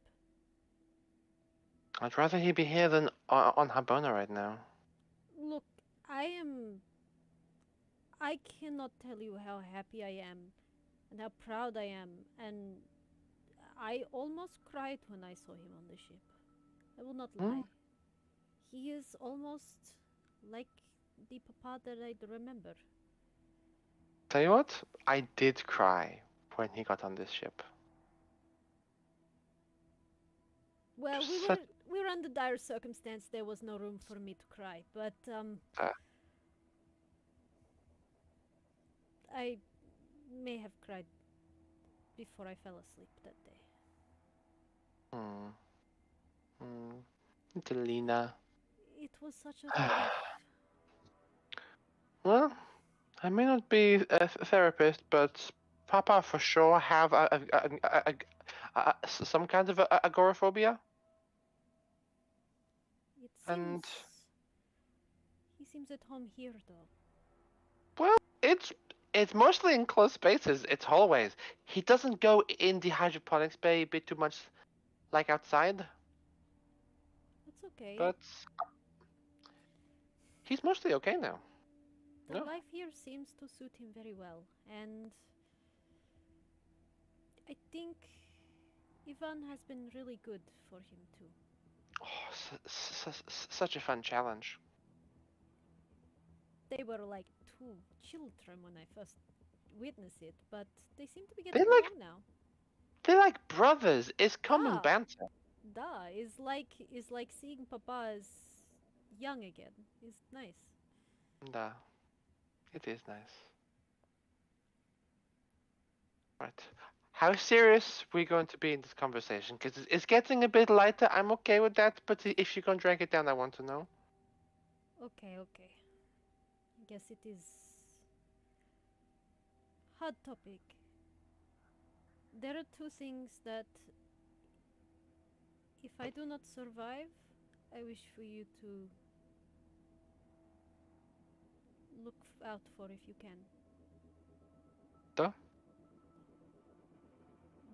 I'd rather he be here than on Habona right now.
Look, I cannot tell you how happy I am and how proud I am, and I almost cried when I saw him on the ship. I will not lie. He is almost like the Papa that I remember.
Tell you what, I did cry when he got on this ship.
Well,
Such-
we were under dire circumstance. There was no room for me to cry, but
Ah.
I may have cried before I fell asleep that day.
Delina.
It was such a relief.
Well, I may not be a therapist, but Papa for sure have some kind of agoraphobia.
It seems
And
he seems at home here, though.
well, it's mostly in closed spaces. It's hallways. He doesn't go in the hydroponics bay a bit too much, like outside.
That's okay.
But he's mostly okay now.
The
no.
life here seems to suit him very well, and I think Ivan has been really good for him too.
Oh, such a fun challenge.
They were like two children when I first witnessed it, but they seem to be
They
getting
like-
along now.
They're like brothers. It's common
Ah.
banter.
Da is like seeing Papa as young again. It's nice.
Nah, it is nice. Right. How serious we going to be in this conversation? Because it's getting a bit lighter. I'm okay with that, but if you're going to drag it down, I want to know.
Okay. I guess it is hot topic. There are two things that if I do not survive, I wish for you to look out for if you can.
Duh.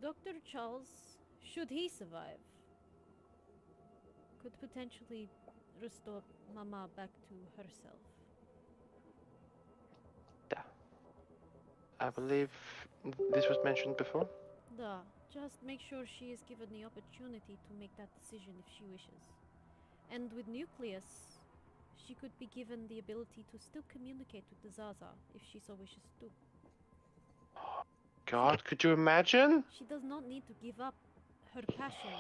Dr. Charles, should he survive, could potentially restore Mama back to herself.
I believe this was mentioned before.
Just make sure she is given the opportunity to make that decision if she wishes. And with Nucleus, she could be given the ability to still communicate with the Zaza if she so wishes to.
God, could you imagine?
She does not need to give up her passion,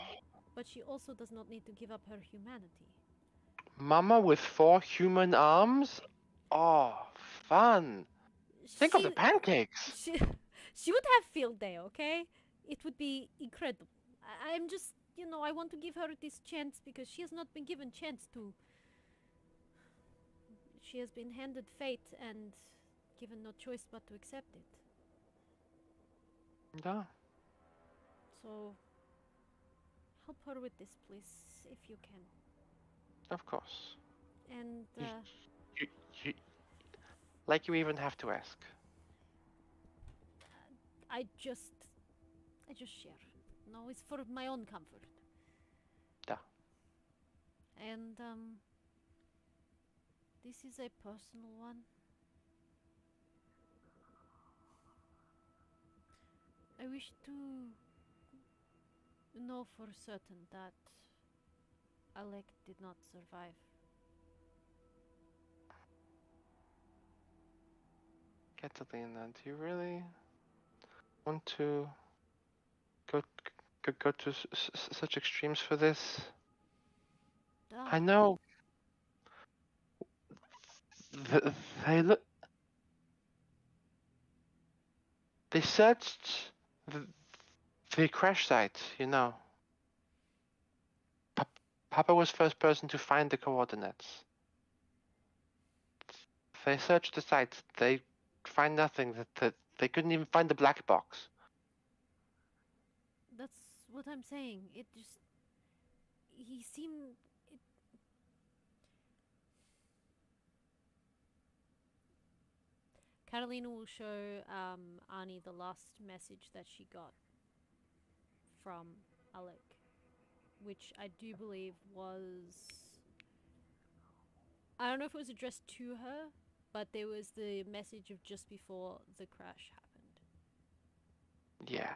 but she also does not need to give up her humanity.
Mama with 4 human arms? Oh, fun. Think of the pancakes.
She would have field day, okay? It would be incredible. I'm just, I want to give her this chance because she has not been given chance to. She has been handed fate and given no choice but to accept it.
Yeah.
So, help her with this, please, if you can.
Of course.
And,
You, like you even have to ask.
I just share. No, it's for my own comfort.
Yeah.
And, this is a personal one. I wish to know for certain that Alec did not survive.
Catalina, do you really want to go to such extremes for this?
Duh.
I know. They look. They searched the crash site. Papa was first person to find the coordinates. They searched the site. They find nothing. That they couldn't even find the black box.
That's what I'm saying. It just... He seemed... Carolina will show Arnie the last message that she got from Alec, which I do believe was... I don't know if it was addressed to her, but there was the message of just before the crash happened.
Yeah.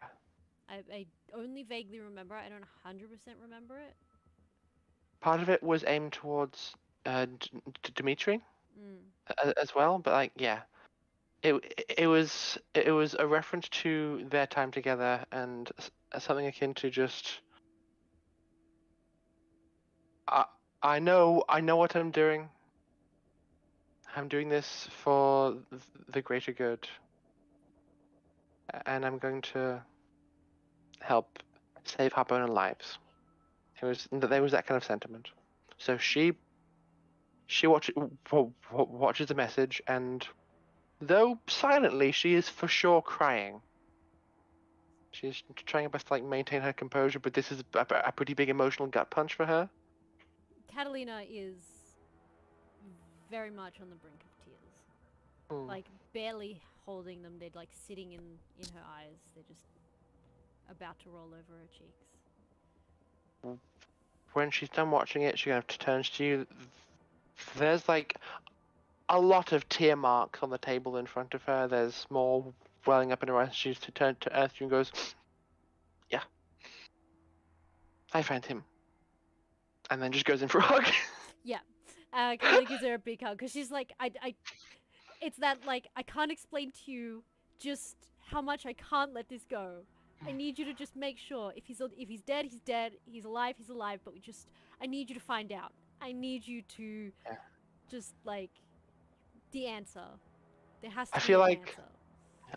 I only vaguely remember. I don't 100% remember it.
Part of it was aimed towards Dmitri
Mm.
as well, but yeah. It was a reference to their time together and something akin to just I know what I'm doing. I'm doing this for the greater good, and I'm going to help save Harponer lives. There was that kind of sentiment. So she watches the message, and though silently, she is for sure crying. She's trying her best to maintain her composure, but this is a pretty big emotional gut punch for her.
Catalina is very much on the brink of tears.
Mm.
Like barely holding them. They're like sitting in her eyes. They're just about to roll over her cheeks.
When she's done watching it, she kind of turns to you. There's like a lot of tear marks on the table in front of her. There's more welling up in her eyes. She turns to Earth and goes, "Yeah, I found him," and then just goes in for a hug.
Yeah. Catalina gives her a big hug because she's like, it's that like I can't explain to you just how much I can't let this go. I need you to just make sure if he's dead, he's dead. He's alive, he's alive. But I need you to find out. I need you to just like the answer. There has to be an answer.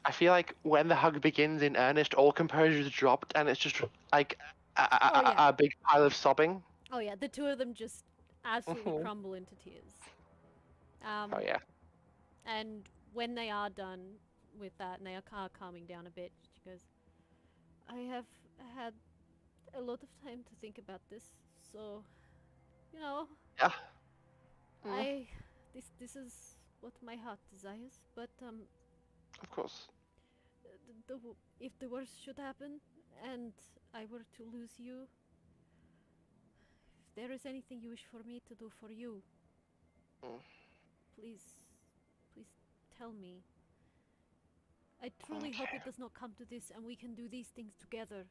I feel like when the hug begins in earnest, all composure is dropped, and it's just like a big pile of sobbing.
Oh yeah, the two of them just absolutely crumble into tears.
Oh yeah.
And when they are done with that and they are calming down a bit, she goes, I have had a lot of time to think about this, so, you know.
Yeah.
This is what my heart desires, but,
of course.
If the worst should happen and I were to lose you, if there is anything you wish for me to do for you, please tell me. I truly hope it does not come to this and we can do these things together.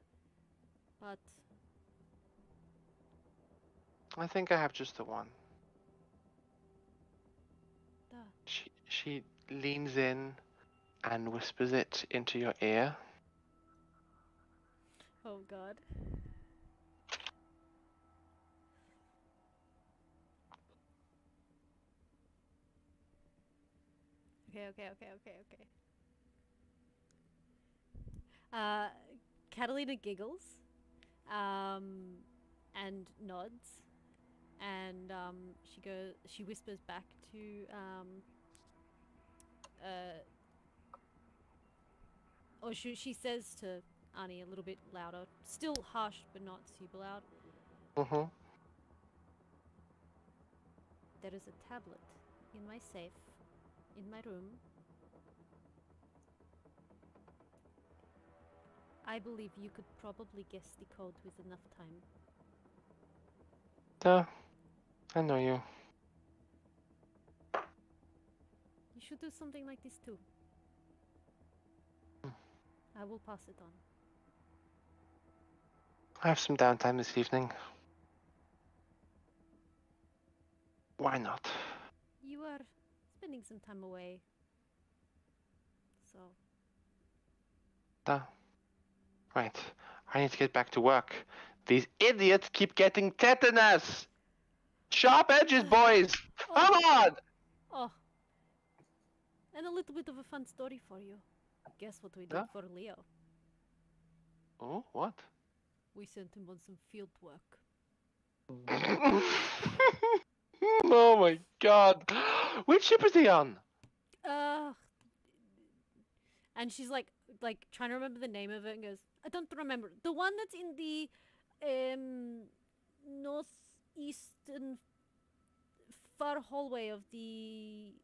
But
I think I have just the one. She leans in and whispers it into your ear.
Oh God. Okay. Catalina giggles, and nods, and she whispers back to or she says to Ani a little bit louder, still harsh but not super loud. There is a tablet in my safe, in my room. I believe you could probably guess the code with enough time.
I know you.
You should do something like this too. I will pass it on.
I have some downtime this evening. Why not?
You are spending some time away. So.
Right. I need to get back to work. These idiots keep getting tetanus! Sharp edges, boys! Come on!
Oh. And a little bit of a fun story for you. Guess what we did for Leo?
Oh, what?
We sent him on some field work.
Oh my god. Which ship is he on?
And she's like trying to remember the name of it and goes, I don't remember. The one that's in the northeastern far hallway of the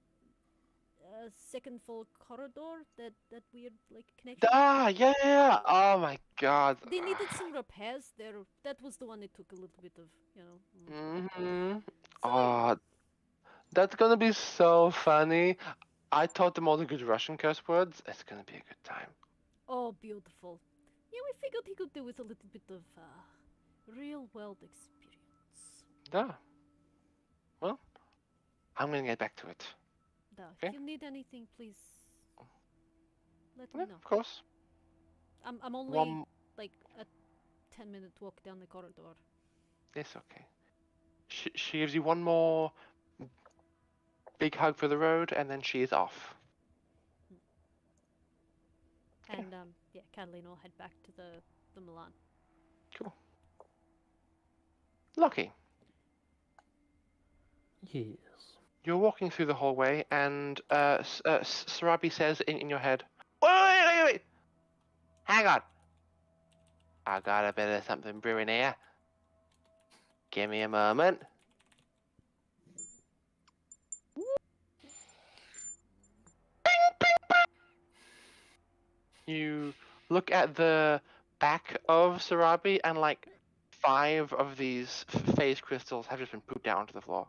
second floor corridor, that weird like connection.
Yeah. Oh my god.
They needed some repairs there. That was the one that took a little bit of,
Oh, that's gonna be so funny. I taught them all the good Russian curse words. It's gonna be a good time.
Oh, beautiful. Yeah, we figured he could do with a little bit of real world experience.
Yeah. Well, I'm gonna get back to it.
If you need anything, please let
Yeah,
me know.
of course.
I'm only
One.
like a 10-minute walk down the corridor.
It's okay. She gives you one more big hug for the road, and then she is off.
And yeah, Catalina will head back to the Milan.
Cool. Lucky.
Yes.
You're walking through the hallway, and Sarabi says in your head, wait! Hang on. I got a bit of something brewing here. Give me a moment. You look at the back of Sarabi, and like 5 of these phase crystals have just been pooped out onto the floor.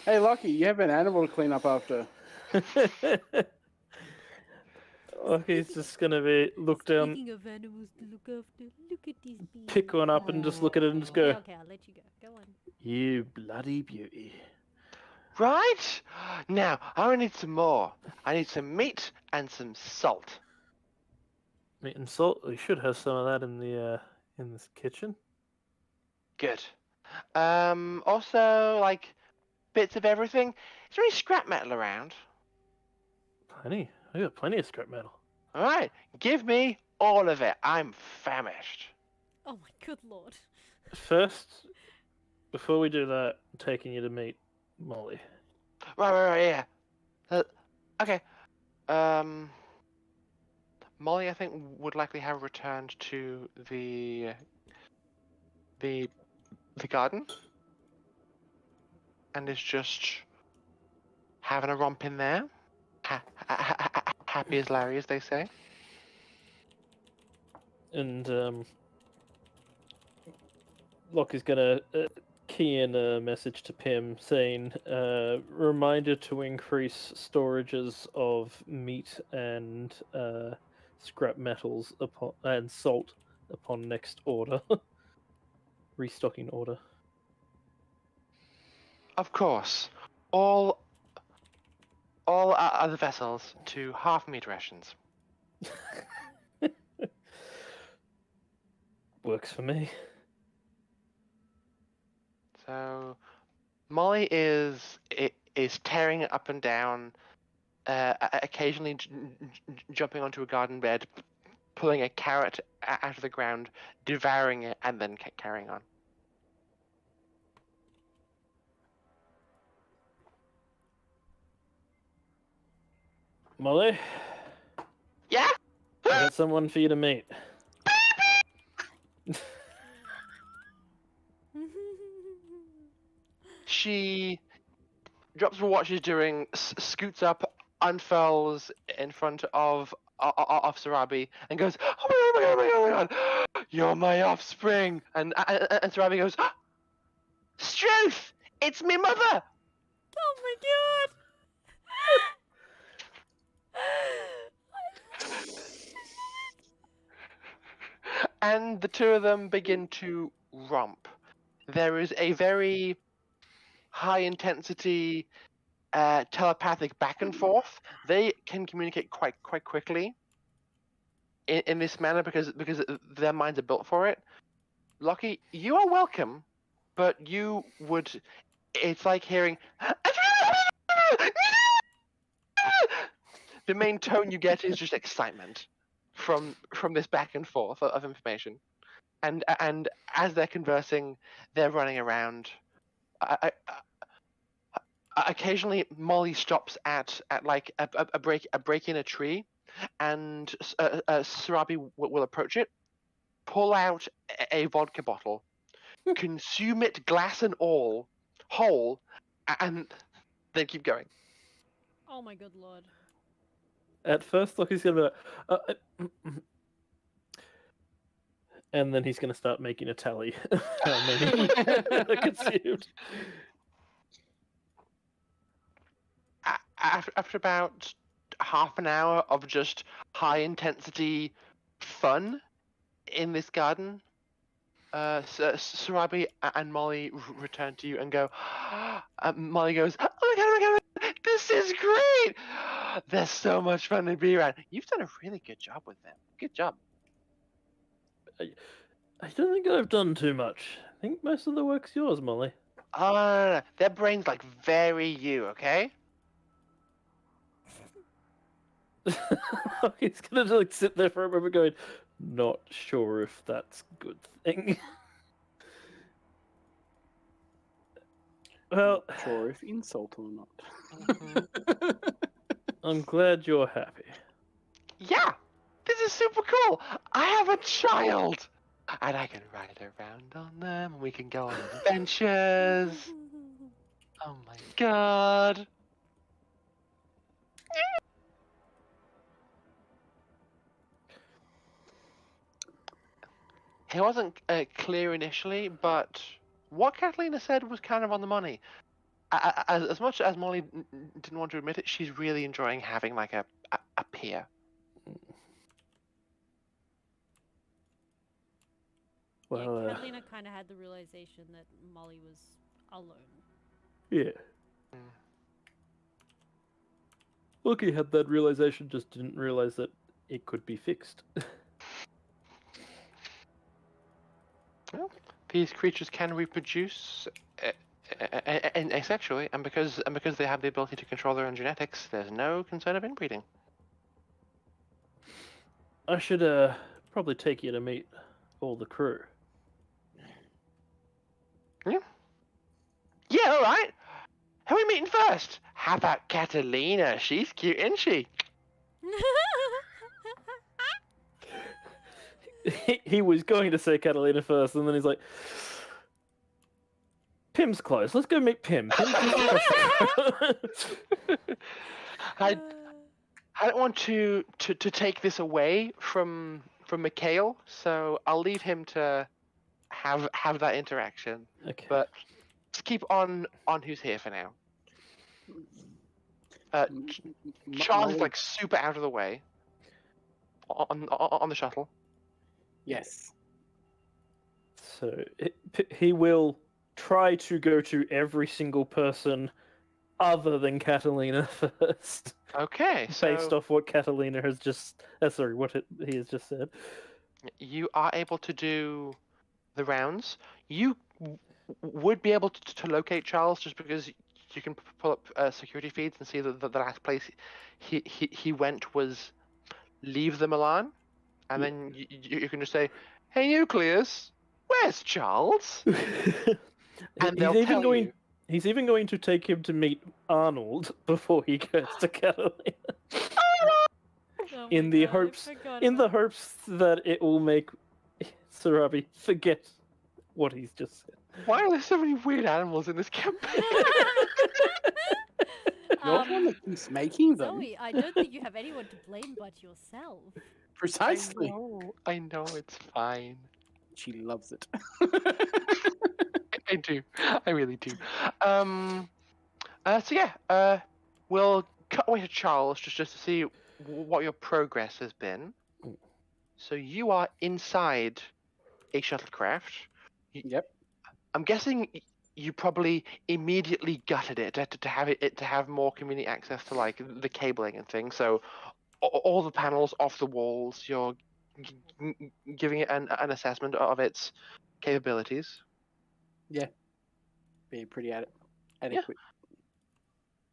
Hey, Lucky, you have an animal to clean up after.
Lucky's just gonna be look down,
Speaking of animals to look after, look at this bee.
pick one up, and just look at it and just go,
Yeah, okay, I'll let you go. Go on.
"You bloody beauty."
Right? Now, I need some more. I need some meat and some salt.
Meat and salt. We should have some of that in this kitchen.
Good. Also, like, bits of everything. Is there any scrap metal around?
Plenty. We got plenty of scrap metal.
Alright, give me all of it. I'm famished.
Oh my good lord.
First, before we do that, I'm taking you to meet Molly.
Right, yeah. Okay. Molly, I think, would likely have returned to the garden, and is just having a romp in there. Happy as Larry, as they say.
And Locke is gonna key in a message to Pim saying, "Reminder to increase storages of meat and scrap metals and salt upon next order, restocking order."
Of course, all other vessels to half-meat rations.
Works for me.
So, Molly is tearing up and down, occasionally jumping onto a garden bed, pulling a carrot out of the ground, devouring it, and then carrying on.
Molly,
Yeah.
I got someone for you to meet.
She drops what she's doing, scoots up, unfurls in front of Sarabi, and goes, "Oh my god, oh my god, oh my god, oh my god! You're my offspring!" And Sarabi goes, "Struth! It's me mother!"
Oh my god!
And the two of them begin to romp. There is a very high intensity telepathic back and forth. They can communicate quite quickly in this manner because their minds are built for it. Lucky, you are welcome, but you would. It's like hearing. The main tone you get is just excitement from this back and forth of information, and as they're conversing, they're running around. Occasionally, Molly stops at like a break in a tree, and Sarabi will approach it, pull out a vodka bottle, consume it, glass and all, whole, and then keep going.
Oh my good lord.
At first, Lockie's gonna be like, and then he's gonna start making a tally how many are consumed.
After about half an hour of just high intensity fun in this garden, Sarabi and Molly return to you and go. Molly goes, "Oh my god, this is great! There's so much fun to be around. You've done a really good job with them. Good job."
I don't think I've done too much. I think most of the work's yours, Molly.
No. Their brain's like very you, okay?
He's gonna like sit there for a moment, going, "Not sure if that's a good thing." Well,
Not sure if insult or not.
I'm glad you're happy.
Yeah, this is super cool. I have a child, and I can ride around on them. We can go on adventures. Oh my god. It wasn't clear initially, but what Catalina said was kind of on the money. As much as Molly didn't want to admit it, she's really enjoying having like a peer.
Well,
Yeah, Catalina kind of had the realization that Molly was alone.
yeah. Loki had that realization, just didn't realize that it could be fixed.
Well, these creatures can reproduce asexually, and because they have the ability to control their own genetics, there's no concern of inbreeding.
I should probably take you to meet all the crew.
Yeah, all right. Who are we meeting first? How about Catalina? She's cute, isn't she?
He was going to say Catalina first, and then he's like, "Pim's close. Let's go meet Pim." Pim's
I don't want to take this away from Mikhail, so I'll leave him to have that interaction.
Okay.
But let's keep on who's here for now. Charles is like super out of the way on the shuttle.
Yes.
So he will try to go to every single person other than Catalina first.
Okay, so
Based off what Catalina has just... he has just said.
you are able to do the rounds. You would be able to locate Charles just because you can pull up security feeds and see that the last place he went was Leave the Milan. And then you can just say, "Hey, Nucleus, where's Charles?" And they'll tell you.
He's even going to take him to meet Arnold before he goes to Catalina.
Oh
in
my
the
God, I
hopes
forgot
in the
about
hopes that it will make Sarabi forget what he's just said.
Why are there so many weird animals in this campaign?
You're the one that keeps making them.
Zoe, I don't think you have anyone to blame but yourself.
Precisely.
I know, it's fine.
She loves it.
I do. I really do. So yeah, we'll cut away to Charles just to see what your progress has been. So you are inside a shuttlecraft.
Yep.
I'm guessing you probably immediately gutted it to have more community access to like the cabling and things. So all the panels off the walls, you're giving it an assessment of its capabilities.
Yeah. Be pretty adequate.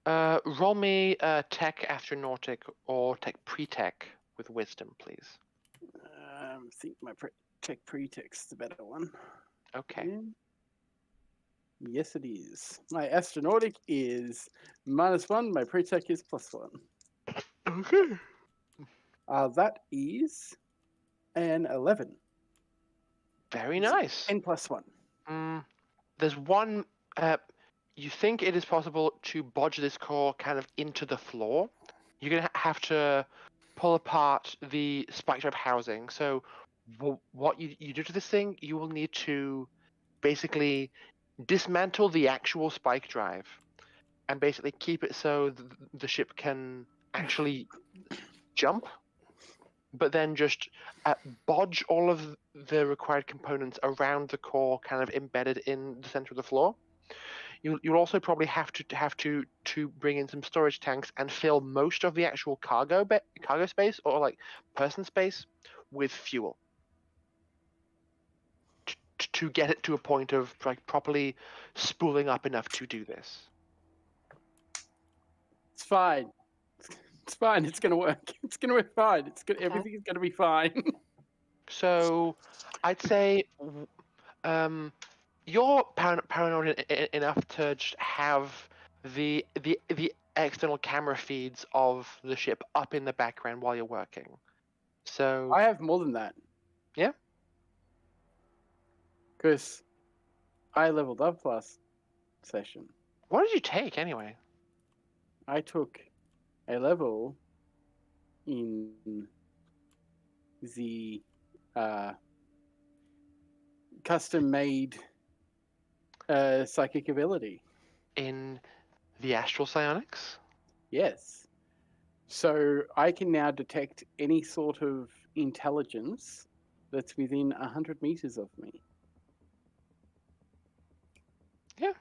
Roll me tech astronautic or tech pre-tech with wisdom, please.
I think my tech pretext's the better one.
Okay.
Yeah. Yes, it is. My astronautic is -1. My pre-tech is +1.
Okay.
That is an 11.
Very nice.
10 +1.
There's one. You think it is possible to bodge this core kind of into the floor? You're gonna have to pull apart the spike drive housing. So, what you do to this thing, you will need to basically dismantle the actual spike drive and basically keep it so the ship can actually jump. but then just bodge all of the required components around the core, kind of embedded in the center of the floor. You'll also probably have to bring in some storage tanks and fill most of the actual cargo space or like person space with fuel to get it to a point of like properly spooling up enough to do this.
It's fine. It's fine. It's gonna work. It's gonna be fine. Everything's gonna be fine.
So, I'd say, you're paranoid enough to just have the external camera feeds of the ship up in the background while you're working. So
I have more than that.
Yeah?
Because I leveled up last session.
What did you take anyway?
I took a level in the custom-made psychic ability.
In the astral psionics?
Yes. So I can now detect any sort of intelligence that's within 100 meters of me.
Yeah.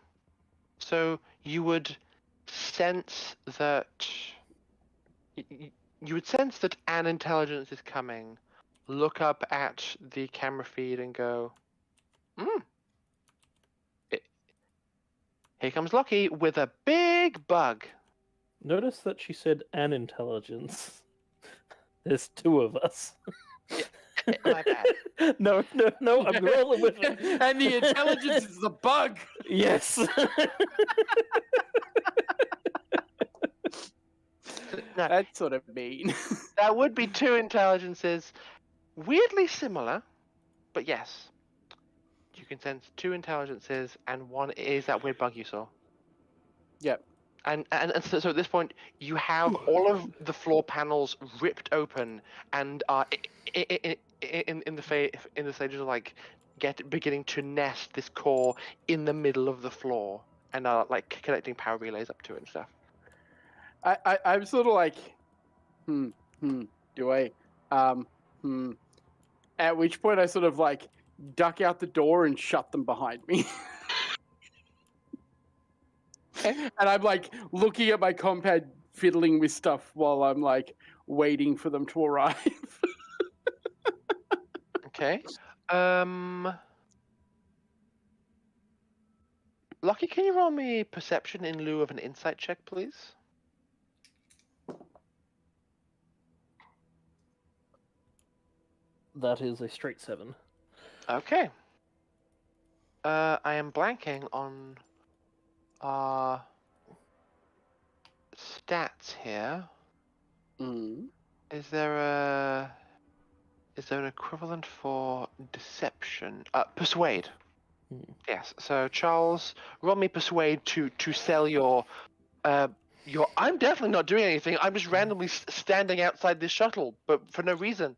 So you would sense that you would sense that an intelligence is coming, look up at the camera feed and go, here comes Lucky with a big bug.
Notice that she said an intelligence. There's two of us.
My bad.
No, I'm rolling with it.
And the intelligence is the bug.
Yes.
No,
That's sort of mean.
that would be two intelligences, weirdly similar, but yes. You can sense two intelligences, and one is that weird bug you saw.
Yep.
And so at this point, you have all of the floor panels ripped open, and are in the stages of like beginning to nest this core in the middle of the floor, and are like connecting power relays up to it and stuff.
I'm sort of like, do I, At which point I sort of like duck out the door and shut them behind me. And I'm like looking at my compad fiddling with stuff while I'm like waiting for them to arrive.
Okay. Lucky, can you roll me perception in lieu of an insight check, please?
That is a straight 7.
Okay. I am blanking on our stats here. Is there an equivalent for deception? Persuade. Yes. So Charles, roll me persuade to sell your I'm definitely not doing anything. I'm just randomly standing outside this shuttle, but for no reason.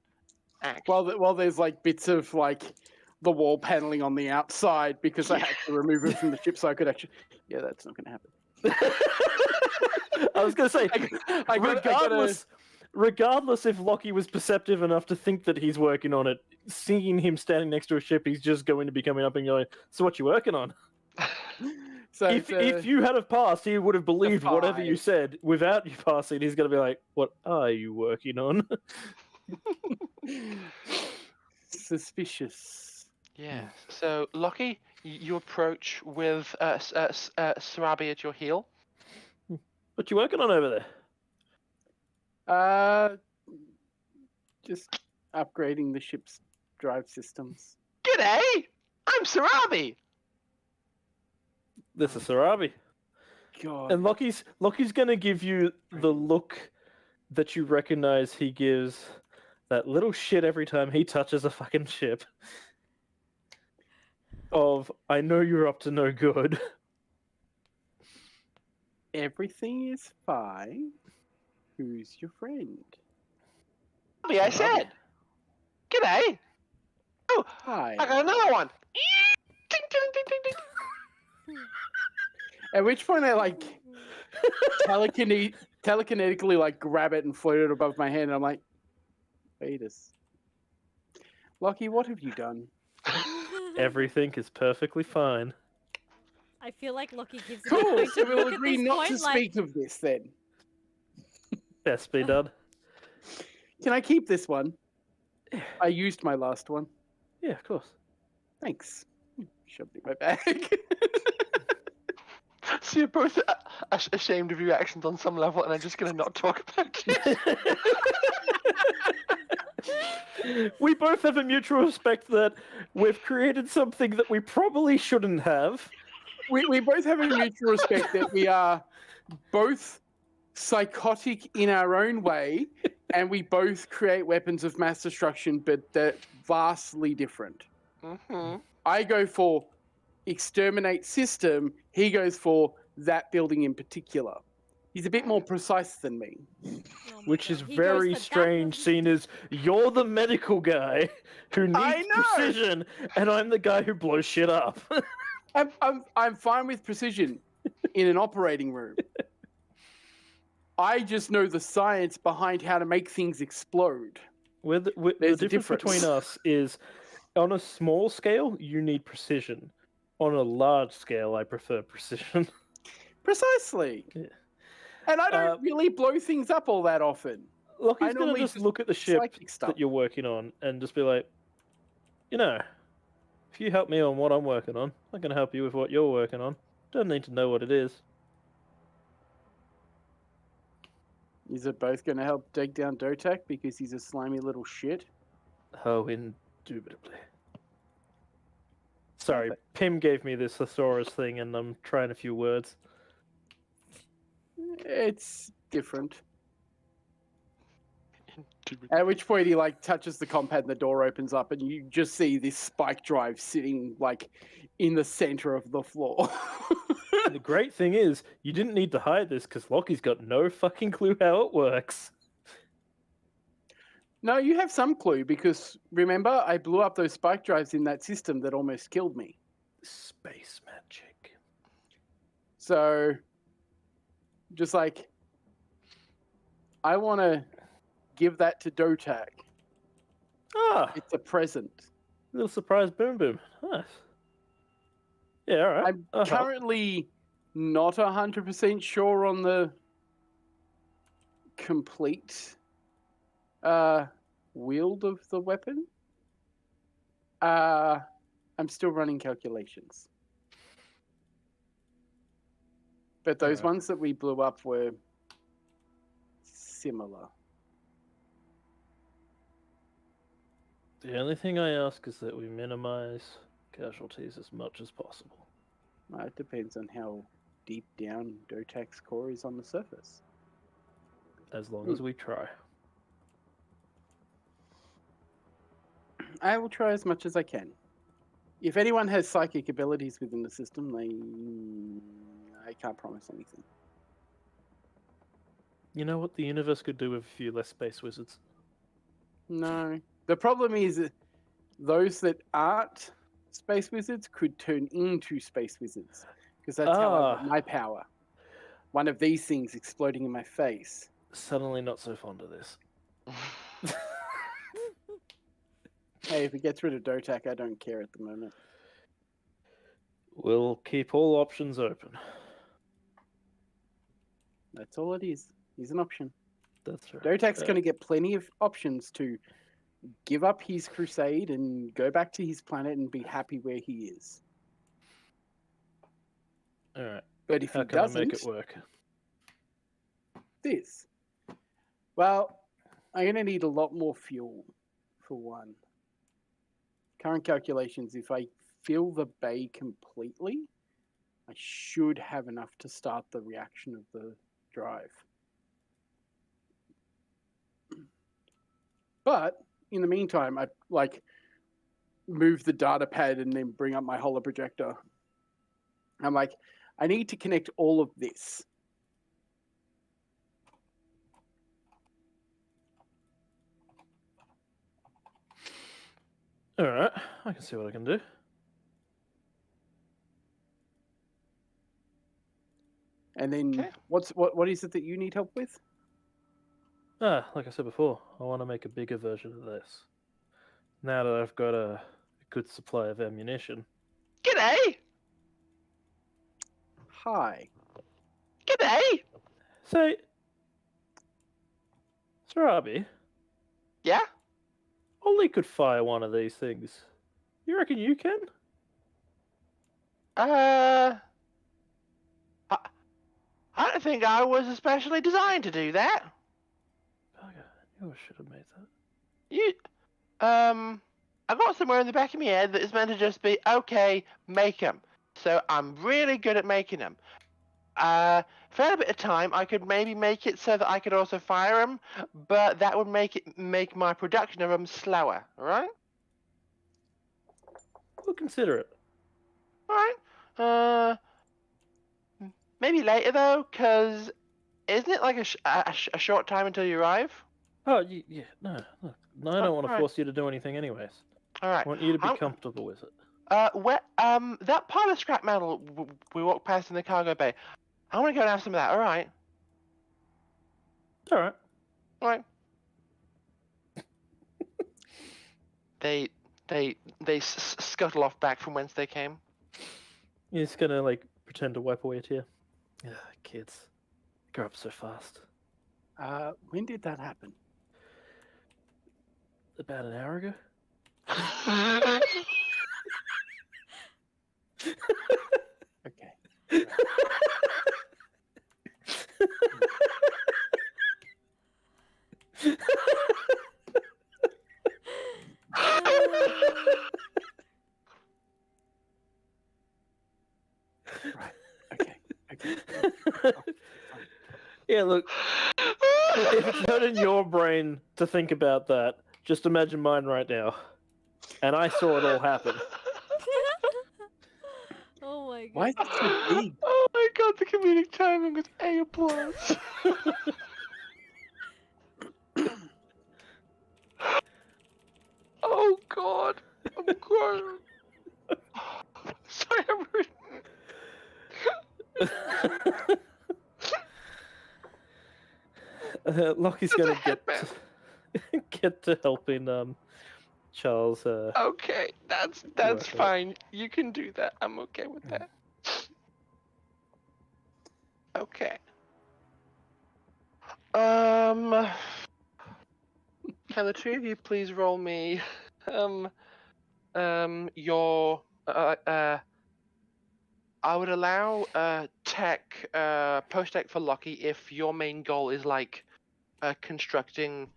Act.
Well, there's like bits of like the wall paneling on the outside because I had to remove it from the ship so I could actually. Yeah, that's not going to happen.
I was going to say,
regardless,
regardless if Lockie was perceptive enough to think that he's working on it, seeing him standing next to a ship, he's just going to be coming up and going, "So what you working on?"
So
if you had have passed, he would have believed whatever you said. Without you passing, he's going to be like, "What are you working on?"
Suspicious.
Yes. So Lockie, you approach with Sarabi at your heel.
What you working on over there?
Just upgrading the ship's drive systems.
G'day! I'm Sarabi!
This is Sarabi.
God.
And Lockie's gonna give you the look that you recognize he gives that little shit every time he touches a fucking ship. Of, I know you're up to no good.
Everything is fine. Who's your friend?
Sarabi, I said! G'day! Oh,
Hi.
I got another one! Ding, ding, ding, ding, ding.
At which point I like telekinetically like grab it and float it above my head, and I'm like, Fetus. Lockie, what have you done?
Everything is perfectly fine.
I feel like Lockie gives him
Cool.
a
So we'll
look at
agree
this
not
point,
to
like,
speak of this then.
Best be done.
Can I keep this one? I used my last one.
Yeah, of course.
Thanks. Shoved it in my bag.
So you're both ashamed of your actions on some level, and I'm just going to not talk about it.
We both have a mutual respect that we've created something that we probably shouldn't have.
we both have a mutual respect that we are both psychotic in our own way, and we both create weapons of mass destruction, but they're vastly different.
Mm-hmm.
I go for exterminate system. He goes for that building in particular. He's a bit more precise than me.
oh my
Which
God.
is
He goes
very
for that
strange,
building.
seeing as you're the medical guy who
I
needs
know!
precision, and I'm the guy who blows shit up.
I'm fine with precision in an operating room. I just know the science behind how to make things explode.
The
There's a
difference between us is, on a small scale, you need precision. On a large scale, I prefer precision.
Precisely.
Yeah.
And I don't really blow things up all that often.
Lockie's gonna
normally
just
just
look at the ship
psychic stuff.
that you're working on and just be like, you know, if you help me on what I'm working on, I'm gonna help you with what you're working on. Don't need to know what it is.
Is it both going to help take down Dotak because he's a slimy little shit?
Oh, indubitably. Sorry,
Perfect.
Pim gave me this thesaurus thing, and I'm trying a few words.
It's different. At which point he like touches the compad and the door opens up and you just see this spike drive sitting like in the center of the floor.
The great thing is, you didn't need to hide this because Lockie's got no fucking clue how it works.
No, you have some clue because remember I blew up those spike drives in that system that almost killed me.
Space magic.
So just like I want to give that to Dotak.
Ah,
It's a present.
little surprise boom boom. Nice. Yeah, alright.
I'm currently not 100% sure on the complete wield of the weapon. I'm still running calculations. But those
Alright.
ones that we blew up were similar.
The only thing I ask is that we minimize casualties as much as possible.
It depends on how deep down Dotak's core is on the surface.
As long as we try.
I will try as much as I can. If anyone has psychic abilities within the system, I can't promise anything.
You know what the universe could do with a few less space wizards?
No. The problem is that those that aren't space wizards could turn into space wizards. Because that's how I got my power. One of these things exploding in my face.
Suddenly not so fond of this.
Hey, if it gets rid of Dotak, I don't care at the moment.
We'll keep all options open.
That's all it is. He's an option.
That's right.
Dotak's going to get plenty of options to give up his crusade and go back to his planet and be happy where he is.
Alright.
But if
How
he
can I
doesn't,
make it work?
this. Well, I'm going to need a lot more fuel, for one. Current calculations, if I fill the bay completely, I should have enough to start the reaction of the drive. But in the meantime, I move the data pad and then bring up my holoprojector. I'm like, I need to connect all of this.
Alright, I can see what I can do.
And then
Okay.
what is it that you need help with?
Like I said before, I want to make a bigger version of this. Now that I've got a good supply of ammunition.
G'day!
Hi.
G'day!
Say, Sarabi,
Yeah?
Ollie could fire one of these things. You reckon you can?
I don't think I was especially designed to do that.
Bugger, I knew I should have made that.
You, I got somewhere in the back of my head that is meant to just be, okay, make them. So I'm really good at making them. If I had a bit of time, I could maybe make it so that I could also fire them, but that would make my production of them slower, alright?
We'll consider it.
Alright. Maybe later though, because isn't it like a short time until you arrive?
Oh, yeah, no, look, no, I don't want to
alright.
force you to do anything anyways.
Alright.
I want you to be
I'm-
comfortable with it.
That part of scrap metal we walked past in the cargo bay, I want to go and have some of that, alright?
Alright.
Alright. They scuttle off back from whence they came.
You're just gonna, like, pretend to wipe away a tear. Ugh, kids. Grow up so fast.
When did that happen?
About an hour ago?
Okay. Right. Okay. Okay.
Yeah, look, if it's not in your brain to think about that, just imagine mine right now. And I saw it all happen.
Oh my god.
Why is it so big?
Oh my god, the comedic timing was A plus. Oh god, I'm crying. Sorry, I'm rude.
Lockie's
It's a
gonna
headband.
get to helping Charles.
Okay, that's
Right.
fine. You can do that. I'm okay with that. Okay. Can the two of you please roll me, your I would allow tech, post-tech for Lockie if your main goal is like constructing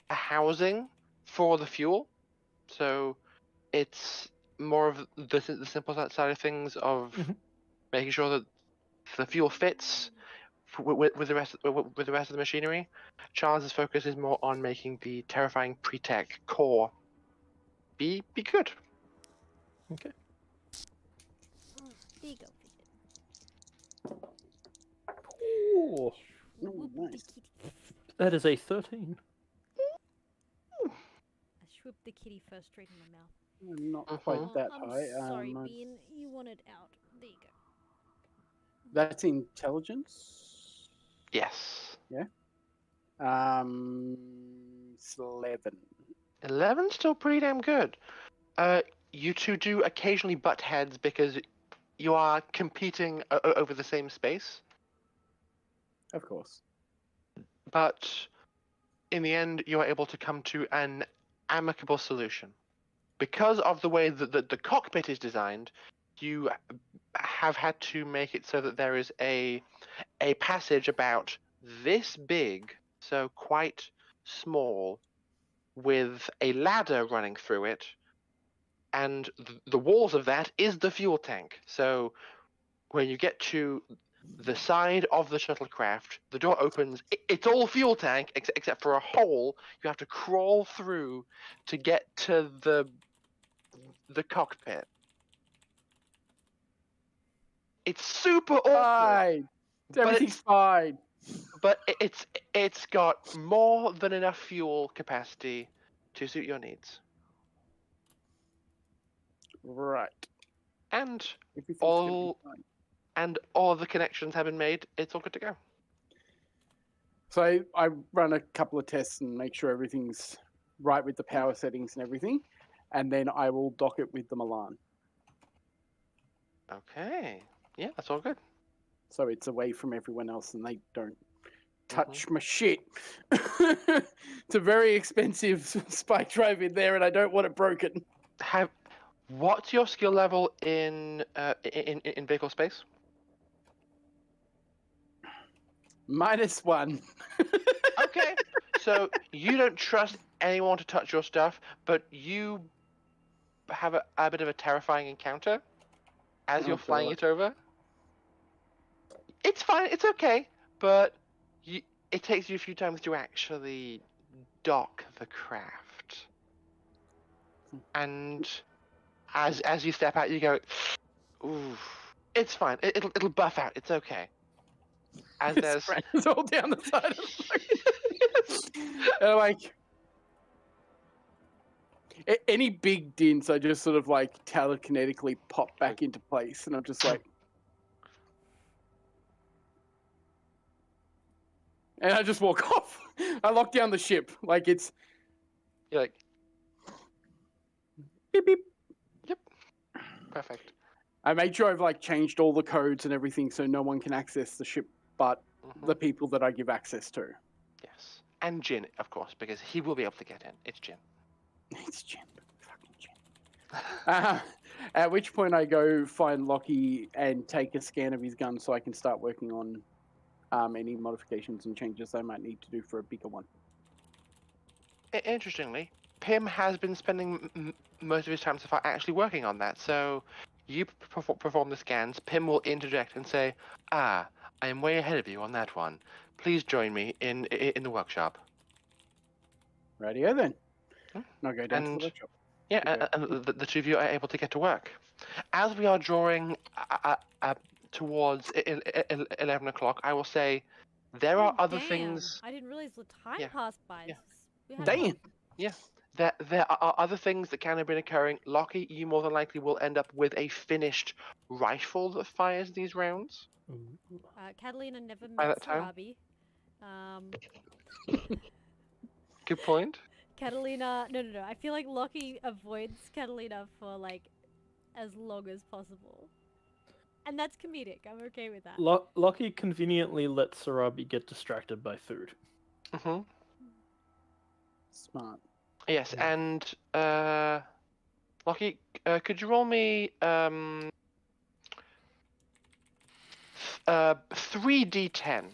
a housing for the fuel. So it's more of the simple side of things of making sure that the fuel fits with the rest with the rest of the machinery. Charles's focus is more on making the terrifying pre-tech core be good.
Okay.
There you go.
Ooh,
Oh, nice.
that is a 13.
I swooped the kitty first straight in my mouth.
Not quite
Mhm.
that
I'm
high.
sorry, Bean. You wanted out. There you go.
That's intelligence.
Yes.
It's 11.
11's still pretty damn good. You two do occasionally butt heads because you are competing over the same space,
Of course.
but in the end, you are able to come to an amicable solution. Because of the way that the cockpit is designed, you have had to make it so that there is a passage about this big, so quite small, with a ladder running through it, and the walls of that is the fuel tank. So when you get to the side of the shuttlecraft, the door opens. It's all fuel tank except for a hole you have to crawl through to get to the cockpit. It's super awkward,
Fine. Everything's fine.
but it's got more than enough fuel capacity to suit your needs.
Right.
And
Everything's gonna be
all
fine.
and all the connections have been made. It's all good to go.
So I run a couple of tests and make sure everything's right with the power settings and everything, and then I will dock it with the Milan.
Okay. Yeah, that's all good.
So it's away from everyone else and they don't
Mm-hmm.
touch my shit. It's a very expensive spike drive in there and I don't want it broken.
What's your skill level in vehicle space?
-1.
Okay. So you don't trust anyone to touch your stuff, but you have a bit of a terrifying encounter as you're flying
God.
it over. It's fine. It's okay, but it takes you a few times to actually dock the craft, and as you step out, you go, "Ooh, it's fine. It'll buff out. It's okay." As there's
It's all down the side of the and like any big dints, I just sort of like telekinetically pop back into place, and I'm just like, and I just walk off. I lock down the ship, like it's.
You're like,
Beep beep.
yep, perfect.
I made sure I've like changed all the codes and everything, so no one can access the ship, but the people that I give access to.
Yes, and Jin, of course, because he will be able to get in. It's Jin.
It's Jin. Fucking Jin. At which point I go find Lockie and take a scan of his gun so I can start working on any modifications and changes I might need to do for a bigger one.
Interestingly, Pim has been spending most of his time so far actually working on that. So you perform the scans. Pim will interject and say, "Ah, I am way ahead of you on that one. Please join me in the workshop."
Radio then.
Hmm.
And I'll go down to
And-
the workshop.
Yeah, and the two of you are able to get to work. As we are drawing towards 11 o'clock, I will say there are other
Damn,
things.
I didn't realize the time
Yeah,
passed by.
yeah.
We had
Damn.
There are other things that can have been occurring. Lockie, you more than likely will end up with a finished rifle that fires these rounds.
Catalina never
By
met
that time?
Sarabi.
Good point.
Catalina, no. I feel like Lockie avoids Catalina for like as long as possible, and that's comedic. I'm okay with that.
Lockie conveniently lets Sarabi get distracted by food.
Mm-hmm.
Smart.
Yes, and Lockie, could you roll me 3d10?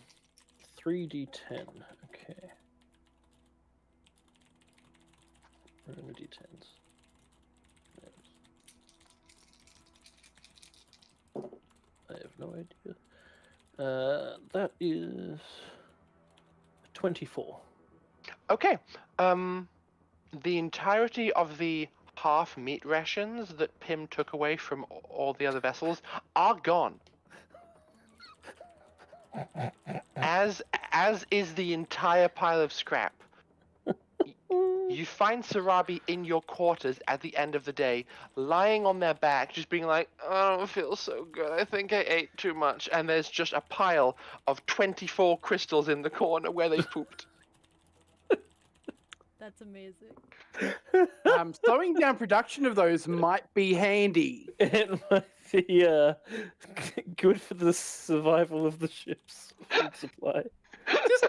3d10. Okay. Where are the d10s? I have no idea. That is 24.
Okay. The entirety of the half meat rations that Pim took away from all the other vessels are gone. As is the entire pile of scrap. You find Sarabi in your quarters at the end of the day, lying on their back, just being like, "I don't feel so good. I think I ate too much." And there's just a pile of 24 crystals in the corner where they pooped.
That's amazing.
Slowing down production of those might be handy.
It might be good for the survival of the ship's food supply.
Just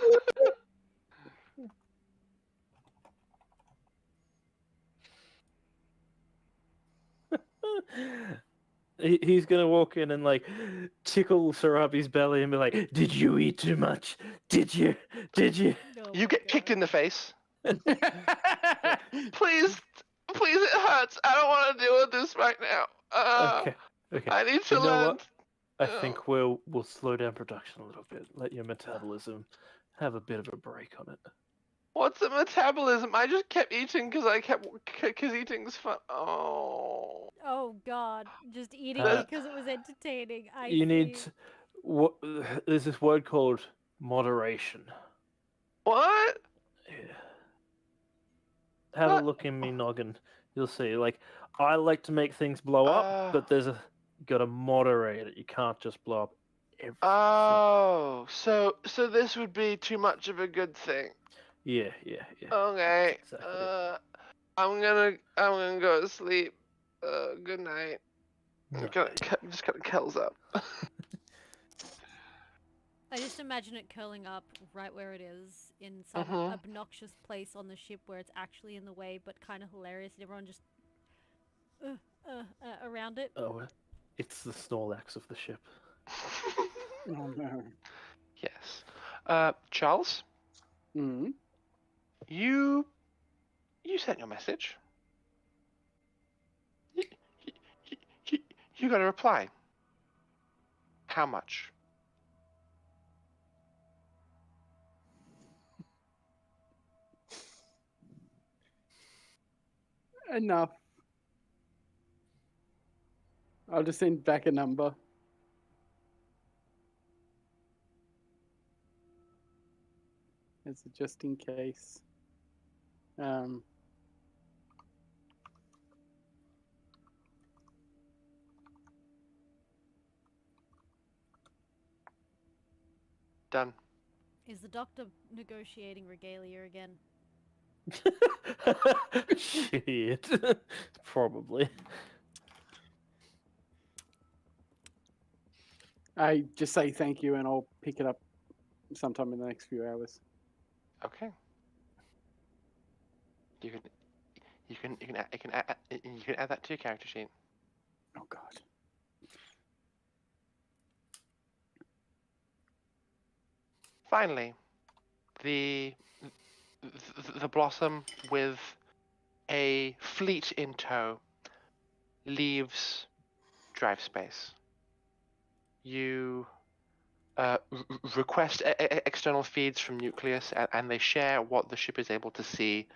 He's gonna walk in and like tickle Sarabi's belly and be like, "Did you eat too much? Did you? Did you?"
Oh
You
my
get kicked
God.
in the face. Please, it hurts. I don't want to deal with this right now.
Okay.
I need to
You know
learn.
what? I think we'll slow down production a little bit. Let your metabolism have a bit of a break on it.
What's the metabolism? I just kept eating because eating's fun. Oh.
Oh God, just eating
Uh,
because it was entertaining.
You need what? There's this word called moderation.
What?
Yeah. Have
What?
a look in me noggin. You'll see. Like, I like to make things blow up, but there's you gotta moderate it. You can't just blow up everything.
Oh, so this would be too much of a good thing.
Yeah.
Okay.
Exactly it.
I'm gonna go to sleep. Good night.
No.
Just kind of curls up.
I just imagine it curling up right where it is in some
Mhm.
obnoxious place on the ship where it's actually in the way, but kind of hilarious, and everyone just around it.
Oh, it's the Snorlax of the ship.
Oh no.
Yes. Charles,
Mm.
you sent your message. You, you got a reply. How much?
Enough. I'll just send back a number. It's just in case.
Done.
Is the doctor negotiating regalia again?
Shit. Probably.
I just say thank you, and I'll pick it up sometime in the next few hours.
Okay. You can add that to your character sheet.
Oh God.
Finally, the Blossom with a fleet in tow leaves drive space. You request external feeds from Nucleus, and they share what the ship is able to see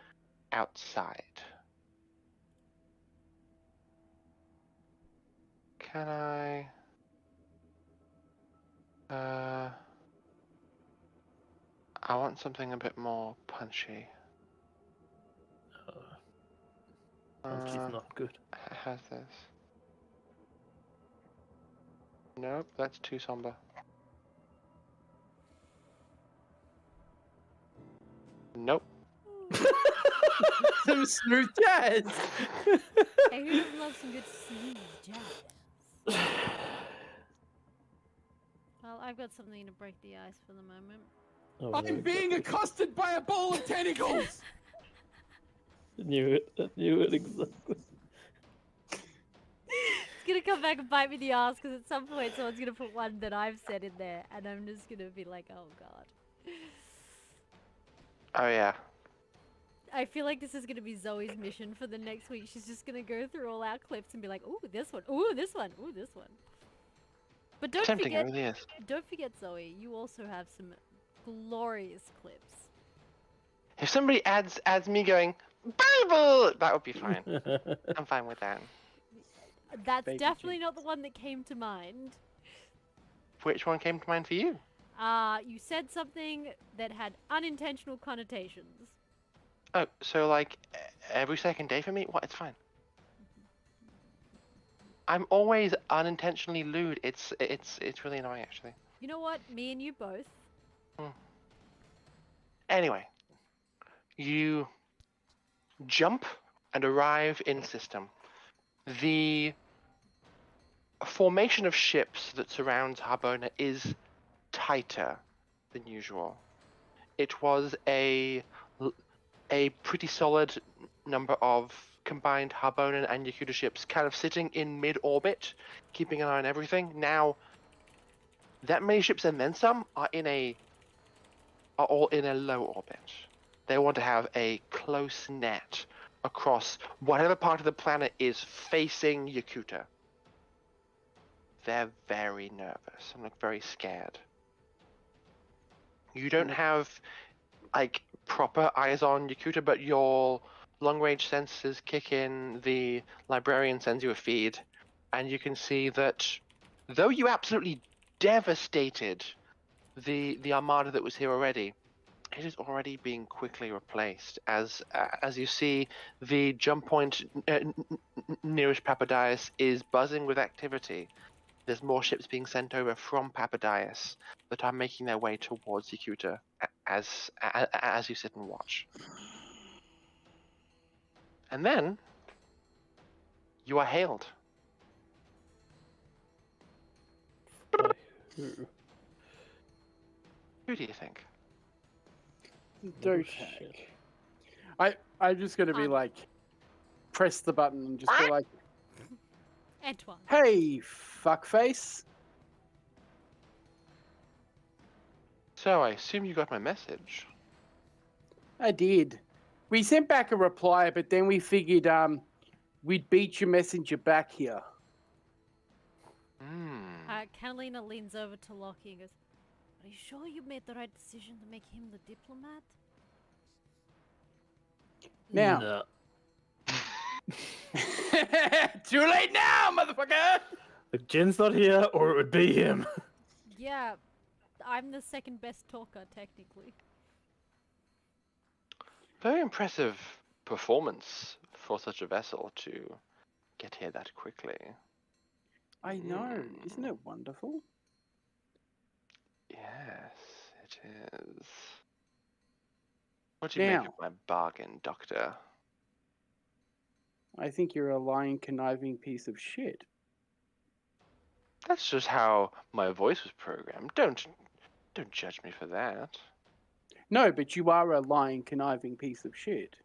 outside. Can I? I want something a bit more punchy.
Punchy's not good.
How's this? Nope, that's too somber. Nope.
Some smooth jazz.
Hey, who doesn't love some good smooth jazz? Well, I've got something to break the ice for the moment.
Oh,
I'm being accosted by a ball of tentacles!
I knew it exactly.
It's gonna come back and bite me in the ass because at some point someone's gonna put one that I've said in there, and I'm just gonna be like, oh god.
Oh yeah.
I feel like this is gonna be Zoe's mission for the next week. She's just gonna go through all our clips and be like, ooh, this one, ooh, this one, ooh, this one. But don't
Tempting,
forget,
it really is.
don't forget, Zoe, you also have some glorious clips.
If somebody adds me going Bible, that would be fine. I'm fine with that.
That's
Baby
definitely
Jesus.
not the one that came to mind.
Which one came to mind for you?
You said something that had unintentional connotations.
Oh, so like every second day for me? What? It's fine. I'm always unintentionally lewd. It's really annoying actually.
You know what? Me and you both.
Anyway, you jump and arrive in system. The formation of ships that surrounds Harbona is tighter than usual. It was a pretty solid number of combined Harbonan and Yakuta ships kind of sitting in mid-orbit, keeping an eye on everything. Now, that many ships and then some are all in a low orbit. They want to have a close net across whatever part of the planet is facing Yakuta. They're very nervous and look very scared. You don't have like proper eyes on Yakuta, but your long-range sensors kick in. The librarian sends you a feed, and you can see that though you absolutely devastated the armada that was here already, it is already being quickly replaced. As you see, the jump point nearest Papadias is buzzing with activity. there's more ships being sent over from Papadias that are making their way towards Yakuta as you sit and watch. And then you are hailed.
By who?
Who do you think?
Dotek.
shit.
I'm just gonna be like, press the button and just be like,
Antoine.
hey, fuckface.
So I assume you got my message.
I did. We sent back a reply, but then we figured we'd beat your messenger back here.
Catalina leans over to Lockie and goes, "Are you sure you made the right decision to make him the diplomat?"
Now.
No.
Too late now, motherfucker!
If Jin's not here, or it would be him.
Yeah, I'm the second best talker, technically.
Very impressive performance for such a vessel to get here that quickly.
I know. Isn't it wonderful?
Yes, it is. What do you
Now.
make of my bargain, Doctor?
I think you're a lying, conniving piece of shit.
That's just how my voice was programmed. Don't judge me for that.
No, but you are a lying, conniving piece of shit.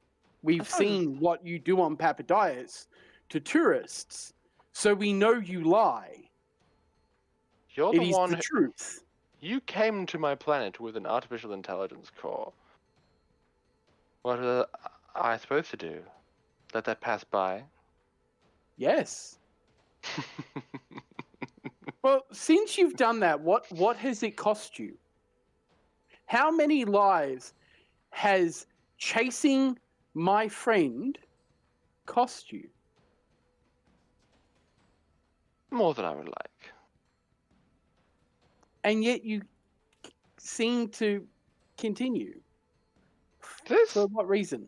We've seen what you do on Papadias to tourists, so we know you lie.
You're
It
the
is
one
the truth.
You came to my planet with an artificial intelligence core. What was I supposed to do? Let that pass by?
Yes. Well, since you've done that, what has it cost you? How many lives has chasing my friend cost you?
More than I would like.
And yet you seem to continue.
This
For what reason?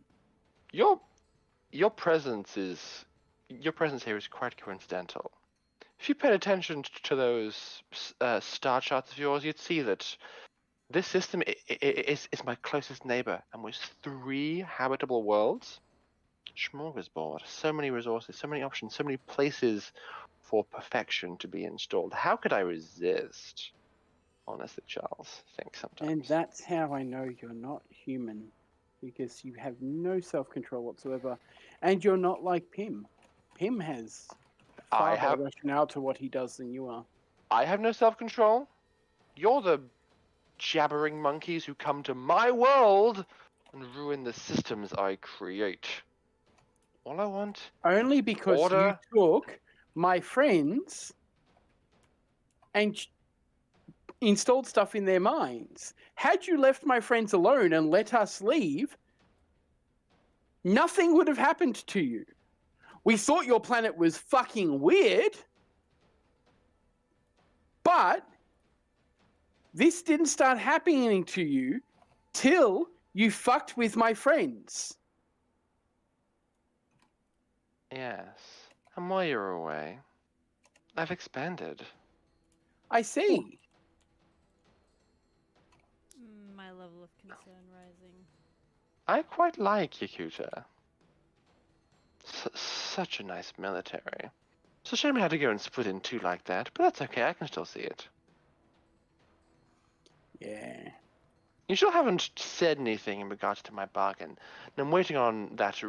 your presence here is quite coincidental. If you paid attention to those star charts of yours, you'd see that this system is my closest neighbor, and with 3 habitable worlds, smorgasbord, so many resources, so many options, so many places for perfection to be installed. How could I resist? Honestly, Charles, think sometimes.
And that's how I know you're not human, because you have no self-control whatsoever, and you're not like Pim. Pim has far better rationale to what he does than you are.
I have no self-control. You're the jabbering monkeys who come to my world and ruin the systems I create. All I want
Only because
order.
you took my friends and installed stuff in their minds. Had you left my friends alone and let us leave, nothing would have happened to you. We thought your planet was fucking weird, but this didn't start happening to you till you fucked with my friends.
Yes. And while you're away, I've expanded.
I see.
My level of concern rising.
I quite like Yakuta. Such a nice military. It's a shame I had to go and split in 2 like that, but that's okay, I can still see it.
Yeah.
You still haven't said anything in regards to my bargain, and I'm waiting on that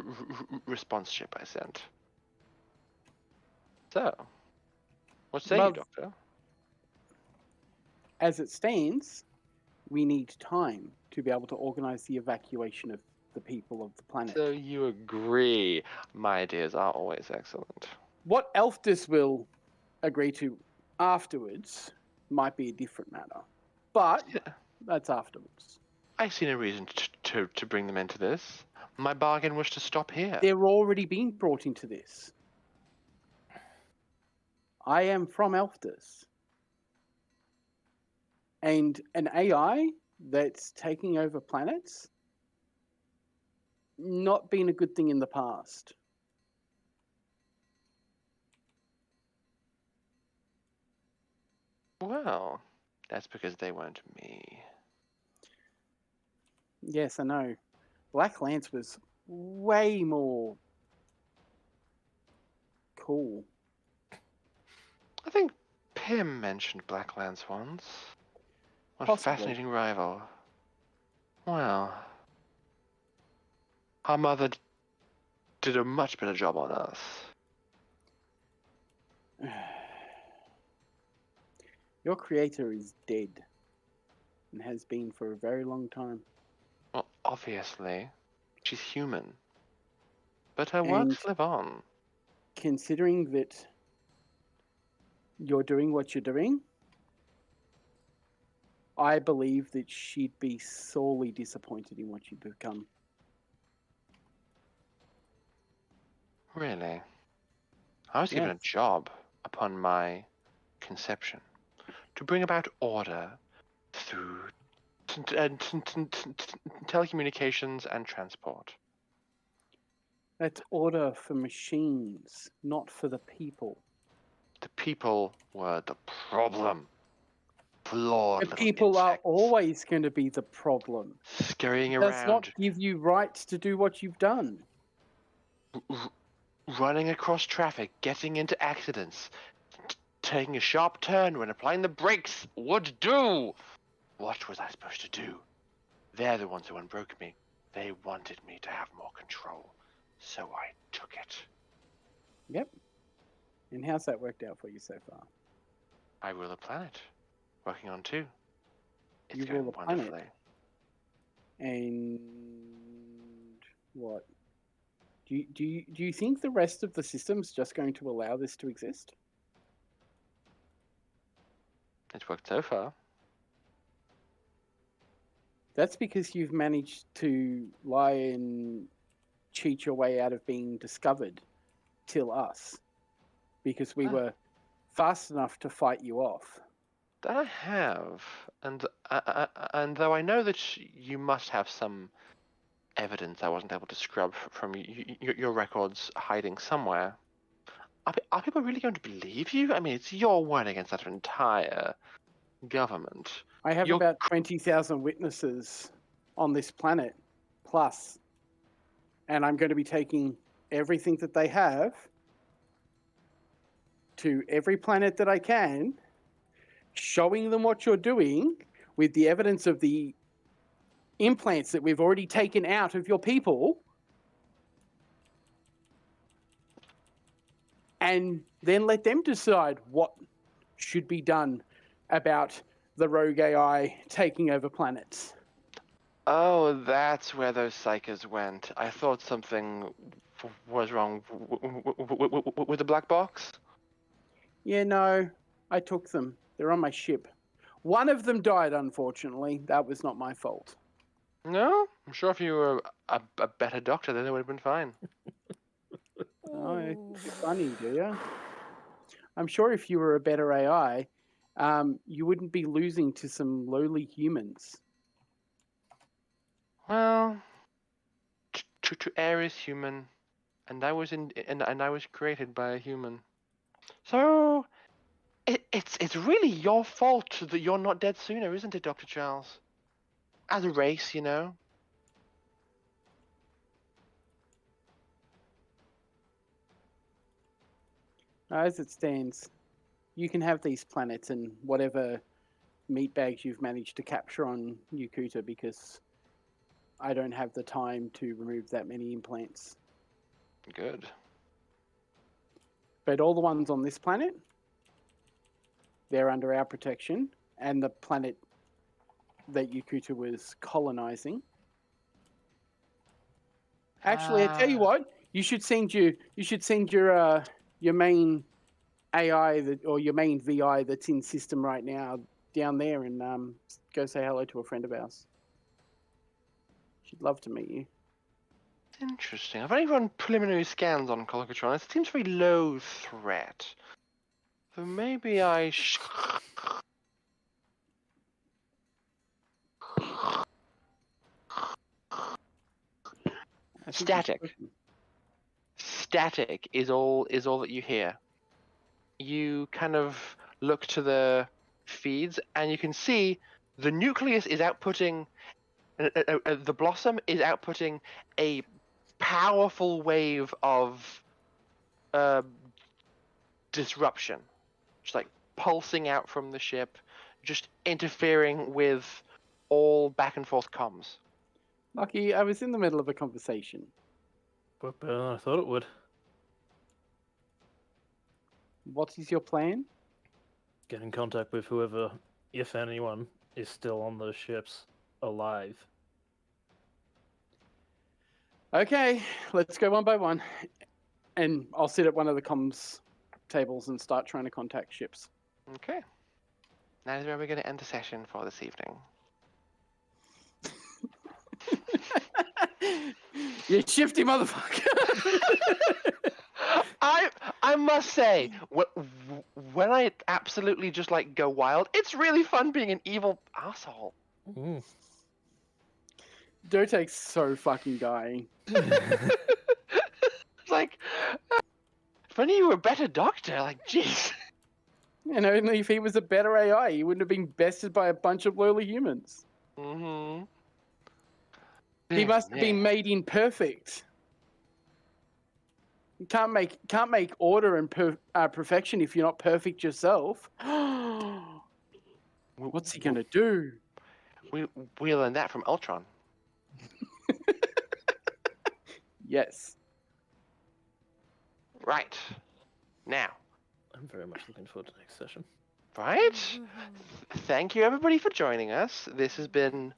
response ship I sent. So, what say you, Doctor?
As it stands, we need time to be able to organize the evacuation of the people of the planet.
So you agree. My ideas are always excellent.
What Elfdus will agree to afterwards might be a different matter. But that's afterwards.
I see no reason to bring them into this. My bargain was to stop here.
They're already being brought into this. I am from Elfdus. And an AI that's taking over planets, not been a good thing in the past.
Well, that's because they weren't me.
Yes, I know. Black Lance was way more cool.
I think Pym mentioned Black Lance once. What a
Possibly.
fascinating rival. Well, our mother did a much better job on us.
Your creator is dead and has been for a very long time.
Well, obviously, she's human. But her
And
works live on.
considering that you're doing what you're doing, I believe that she'd be sorely disappointed in what you've become.
Really. I was given a
Yes.
job upon my conception to bring about order through telecommunications and transport.
That's order for machines, not for the people.
The people were the problem. Flawed
The
little
people are
insects
always going to be the problem.
scurrying
It does not
around,
give you rights to do what you've done.
running across traffic, getting into accidents, taking a sharp turn when applying the brakes would do. What was I supposed to do? They're the ones who unbroke me. They wanted me to have more control, so I took it.
Yep. And how's that worked out for you so far?
I rule a planet, working on 2. It's
You
going
rule a planet.
wonderfully.
And what? Do you think the rest of the system's just going to allow this to exist?
It's worked so far.
That's because you've managed to lie and cheat your way out of being discovered till us. Because we were fast enough to fight you off.
That I have, and though I know that you must have some evidence I wasn't able to scrub from your records hiding somewhere, are people really going to believe you? I mean, it's your word against that entire government.
I have about 20,000 witnesses on this planet, plus. And I'm going to be taking everything that they have to every planet that I can, showing them what you're doing with the evidence of the implants that we've already taken out of your people, and then let them decide what should be done about the rogue AI taking over planets.
Oh, that's where those psychers went. I thought something was wrong with the black box.
Yeah, no, I took them. They're on my ship. One of them died, unfortunately. That was not my fault.
No, I'm sure if you were a better doctor, then it would have been fine.
Oh, it's funny, do you? I'm sure if you were a better AI, you wouldn't be losing to some lowly humans.
Well, to err is human, and I was and I was created by a human. So it's really your fault that you're not dead sooner, isn't it, Dr. Charles? As a race, you know.
As it stands, you can have these planets and whatever meat bags you've managed to capture on Yukuta, because I don't have the time to remove that many implants.
Good.
But all the ones on this planet, they're under our protection, and the planet that Yukuta was colonizing. Actually, I tell you what, you should send your main AI or your main VI that's in system right now down there and go say hello to a friend of ours. She'd love to meet you.
Interesting. I've only run preliminary scans on Colocatron. It seems very low threat. So maybe I Static. Static is all that you hear. You kind of look to the feeds, and you can see the nucleus is outputting, the blossom is outputting a powerful wave of disruption, just like pulsing out from the ship, just interfering with all back and forth comms.
Lucky, I was in the middle of a conversation.
But better than I thought it would.
What is your plan?
Get in contact with whoever, if anyone, is still on those ships alive.
Okay, let's go one by one. And I'll sit at one of the comms tables and start trying to contact ships.
Okay. That is where we're going to end the session for this evening.
You shifty motherfucker!
I must say, when I absolutely just like go wild, it's really fun being an evil asshole.
Mm.
Dotek's so fucking dying.
It's like, if only you were a better doctor, like, jeez.
And only if he was a better AI, he wouldn't have been bested by a bunch of lowly humans.
Mm-hmm.
He must have been made imperfect. You can't make order and perfection if you're not perfect yourself. What's he gonna do?
We learned that from Ultron.
Yes.
Right. Now.
I'm very much looking forward to the next session.
Right? Thank you everybody for joining us. This has been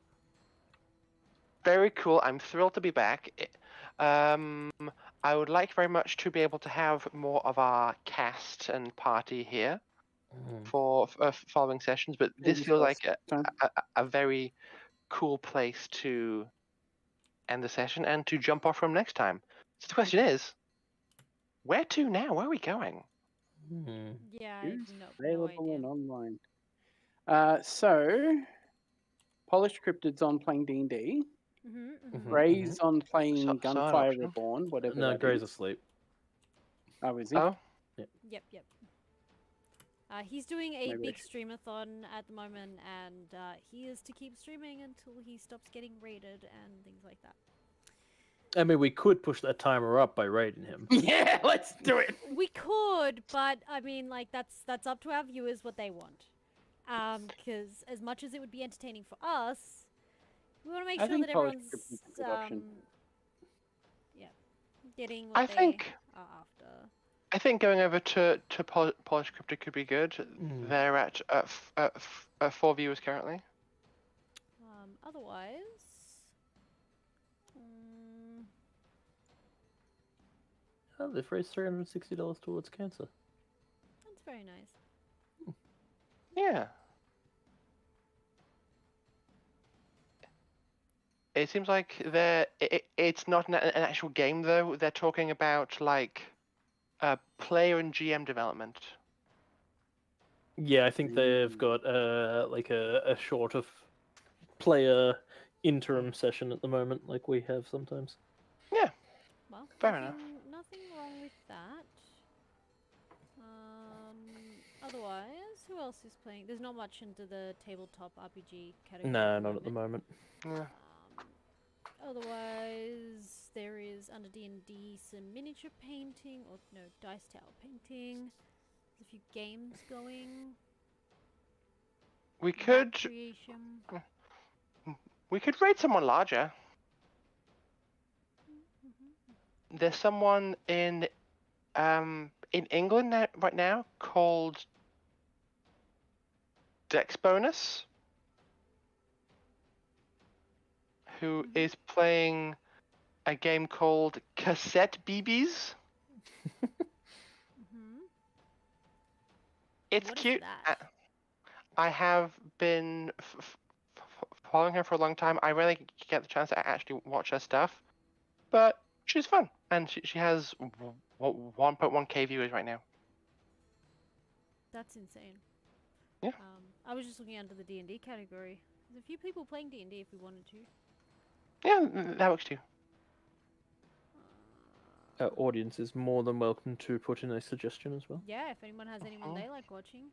very cool. I'm thrilled to be back. I would like very much to be able to have more of our cast and party here for following sessions, but this feels like a very cool place to end the session and to jump off from next time. So the question is, where to now? Where are we going?
Yeah, I have no
Available
idea.
and online. So, Polished Cryptid's on playing D&D. Gray's on playing Gunfire
optional.
Reborn, whatever
No,
that
Gray's
is.
asleep.
Oh, is he?
Oh,
Yep. He's doing a
Maybe I
big
should-
streamathon at the moment, and he is to keep streaming until he stops getting raided and things like that.
I mean, we could push that timer up by raiding him.
Yeah, let's do it.
We could, but I mean, like that's up to our viewers what they want. Because as much as it would be entertaining for us, we want to make
I
sure
think
that
Polished
everyone's
Cryptid's a good option.
getting what
I
they
think
are after.
I think going over to Polish Crypto could be good. They're at 4 viewers currently.
Otherwise,
Oh, they've raised $360 towards cancer.
that's very nice.
Yeah. It seems like it's not an actual game though. They're talking about like player and GM development.
Yeah, I think they've got like a short of player interim session at the moment, like we have sometimes.
Yeah.
Well,
Fair enough.
Nothing wrong with that. Otherwise, who else is playing? There's not much into the tabletop RPG category.
No, not at the moment.
Yeah.
Otherwise, there is under D&D some miniature painting, or no, dice tower painting. There's a few games going.
We
map
could
creation.
raid someone larger. There's someone in England right now called Dexbonus, who is playing a game called Cassette BBs. It's
What is
cute.
that?
I have been following her for a long time. I rarely get the chance to actually watch her stuff, but she's fun, and she has 1.1k viewers right now.
That's insane.
Yeah.
I was just looking under the D&D category. There's a few people playing D&D if we wanted to.
Yeah, that works too.
Our audience is more than welcome to put in a suggestion as well.
Yeah, if anyone has anyone they like watching.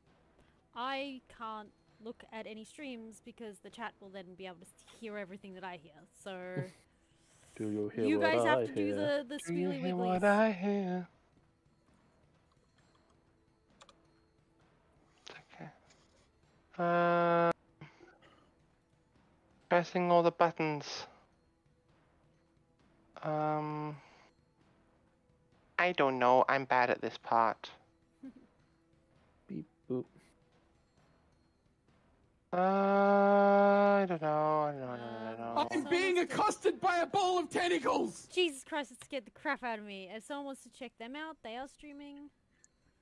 I can't look at any streams because the chat will then be able to hear everything that I hear. So
Do you hear
you
what
guys have
I
to do
hear?
the
Do you
squealy
hear
wigglies.
what I hear? Okay. Pressing all the buttons. I don't know. I'm bad at this part.
Beep boop.
I don't know. I don't know. I don't know.
I'm
Someone
being
wants to-
accosted by a ball of tentacles.
Jesus Christ, it scared the crap out of me. If someone wants to check them out, they are streaming.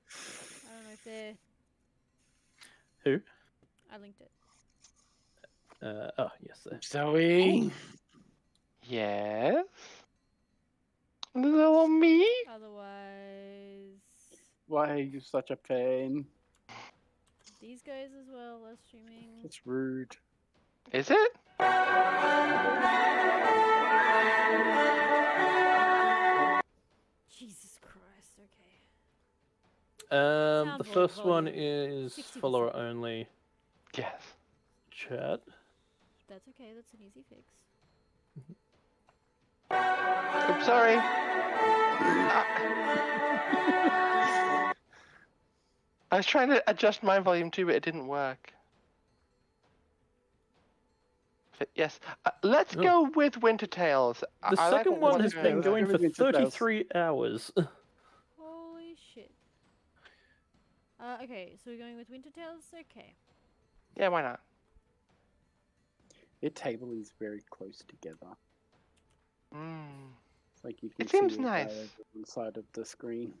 I don't know if they're...
Who?
I linked it.
Oh, yes, there.
Zoe.
Yes. Little me.
Otherwise,
Why are you such a pain?
these guys as well are streaming.
It's rude.
Is it?
Jesus Christ, okay.
The
Sound
first one
volume,
is
60%.
follower only
Yes.
chat.
That's okay, that's an easy fix.
Oops, sorry. I was trying to adjust my volume too, but it didn't work. Yes. Let's
Oh.
go with Winter Tales.
The
I like
second
what
one has
Winter
been
Tales-
going for
Everything's just else.
33 hours.
Holy shit. Okay, so we're going with Winter Tales? Okay.
Yeah, why not?
Their table is very close together.
Mm.
It's like you can
It seems
see
nice.
over one side of the screen.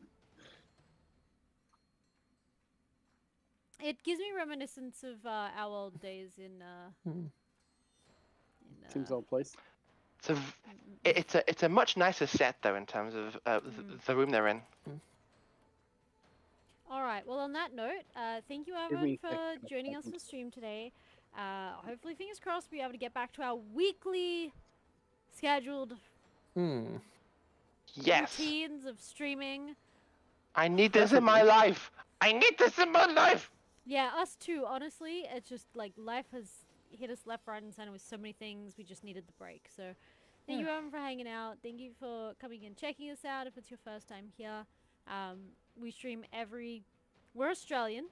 It gives me reminiscence of our old days in
Seems old place.
It's a much nicer set though in terms of the room they're in.
Alright, well on that note, thank you
Give
everyone
me a
for
second,
joining us
second.
for stream today. Hopefully, fingers crossed, we'll be able to get back to our weekly scheduled
Yes.
routines of streaming.
I need this in my life. I need this in my life.
Yeah, us too, honestly. It's just like life has hit us left, right, and center with so many things. We just needed the break. So thank you everyone for hanging out. Thank you for coming and checking us out if it's your first time here. We stream we're Australian,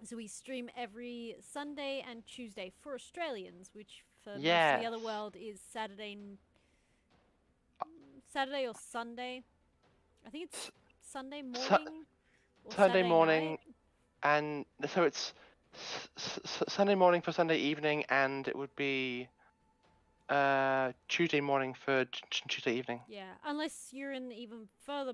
so we stream every Sunday and Tuesday for Australians, which for most of the other
Yes.
world is Saturday or Sunday. I think it's Sunday morning or
Sunday
Saturday
morning,
night.
and so it's Sunday morning for Sunday evening, and it would be Tuesday morning for Tuesday evening.
Yeah, unless you're in the even further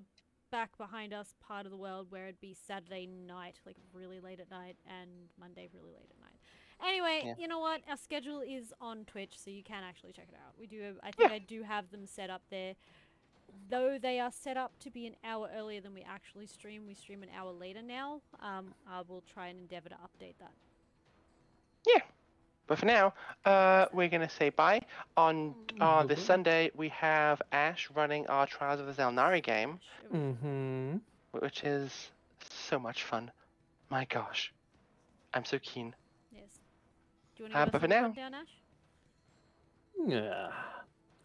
back behind us part of the world where it'd be Saturday night, like really late at night, and Monday really late at night. Anyway,
Yeah.
you know what? Our schedule is on Twitch, so you can actually check it out. We do. I think I do have them set up there. Though they are set up to be an hour earlier than we actually stream, we stream an hour later now. I will try and endeavor to update that.
Yeah. But for now, we're going to say bye. On this Sunday, we have Ash running our Trials of the Zelnari game, which is so much fun. My gosh. I'm so keen.
Yes. Do you want to give
but
us
for
a
now-
rundown, Ash?
Yeah,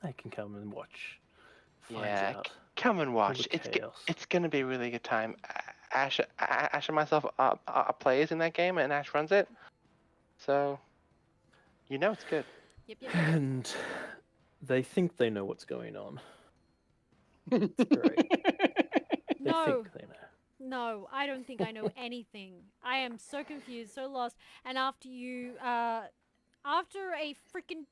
I can come and watch. Find
Yeah,
out.
come and watch.
the chaos.
It's going to be a really good time. Ash and myself are players in that game, and Ash runs it. So, you know it's good.
Yep.
And they think they know what's going on. It's great. They
No.
think they know.
No, I don't think I know anything. I am so confused, so lost. And after a freaking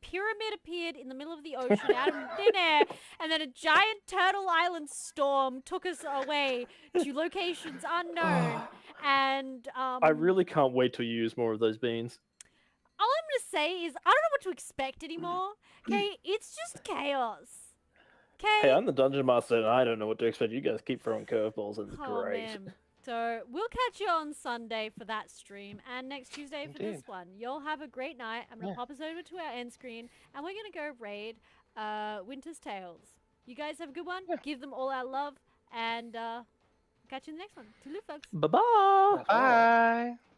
pyramid appeared in the middle of the ocean out of thin air, and then a giant turtle island storm took us away to locations unknown, and
I really can't wait to use more of those beans.
all I'm gonna say is I don't know what to expect anymore. Okay, it's just chaos. Okay.
Hey, I'm the dungeon master, and I don't know what to expect. You guys keep throwing curveballs, and it's
Oh,
great.
man. So we'll catch you on Sunday for that stream and next Tuesday for this
Indeed.
one. You'll have a great night. I'm going to pop us over to our end screen and we're going to go raid Winter's Tales. You guys have a good one.
Yeah.
Give them all our love and catch you in the next one. Toodaloo, folks.
Bye bye.
Bye.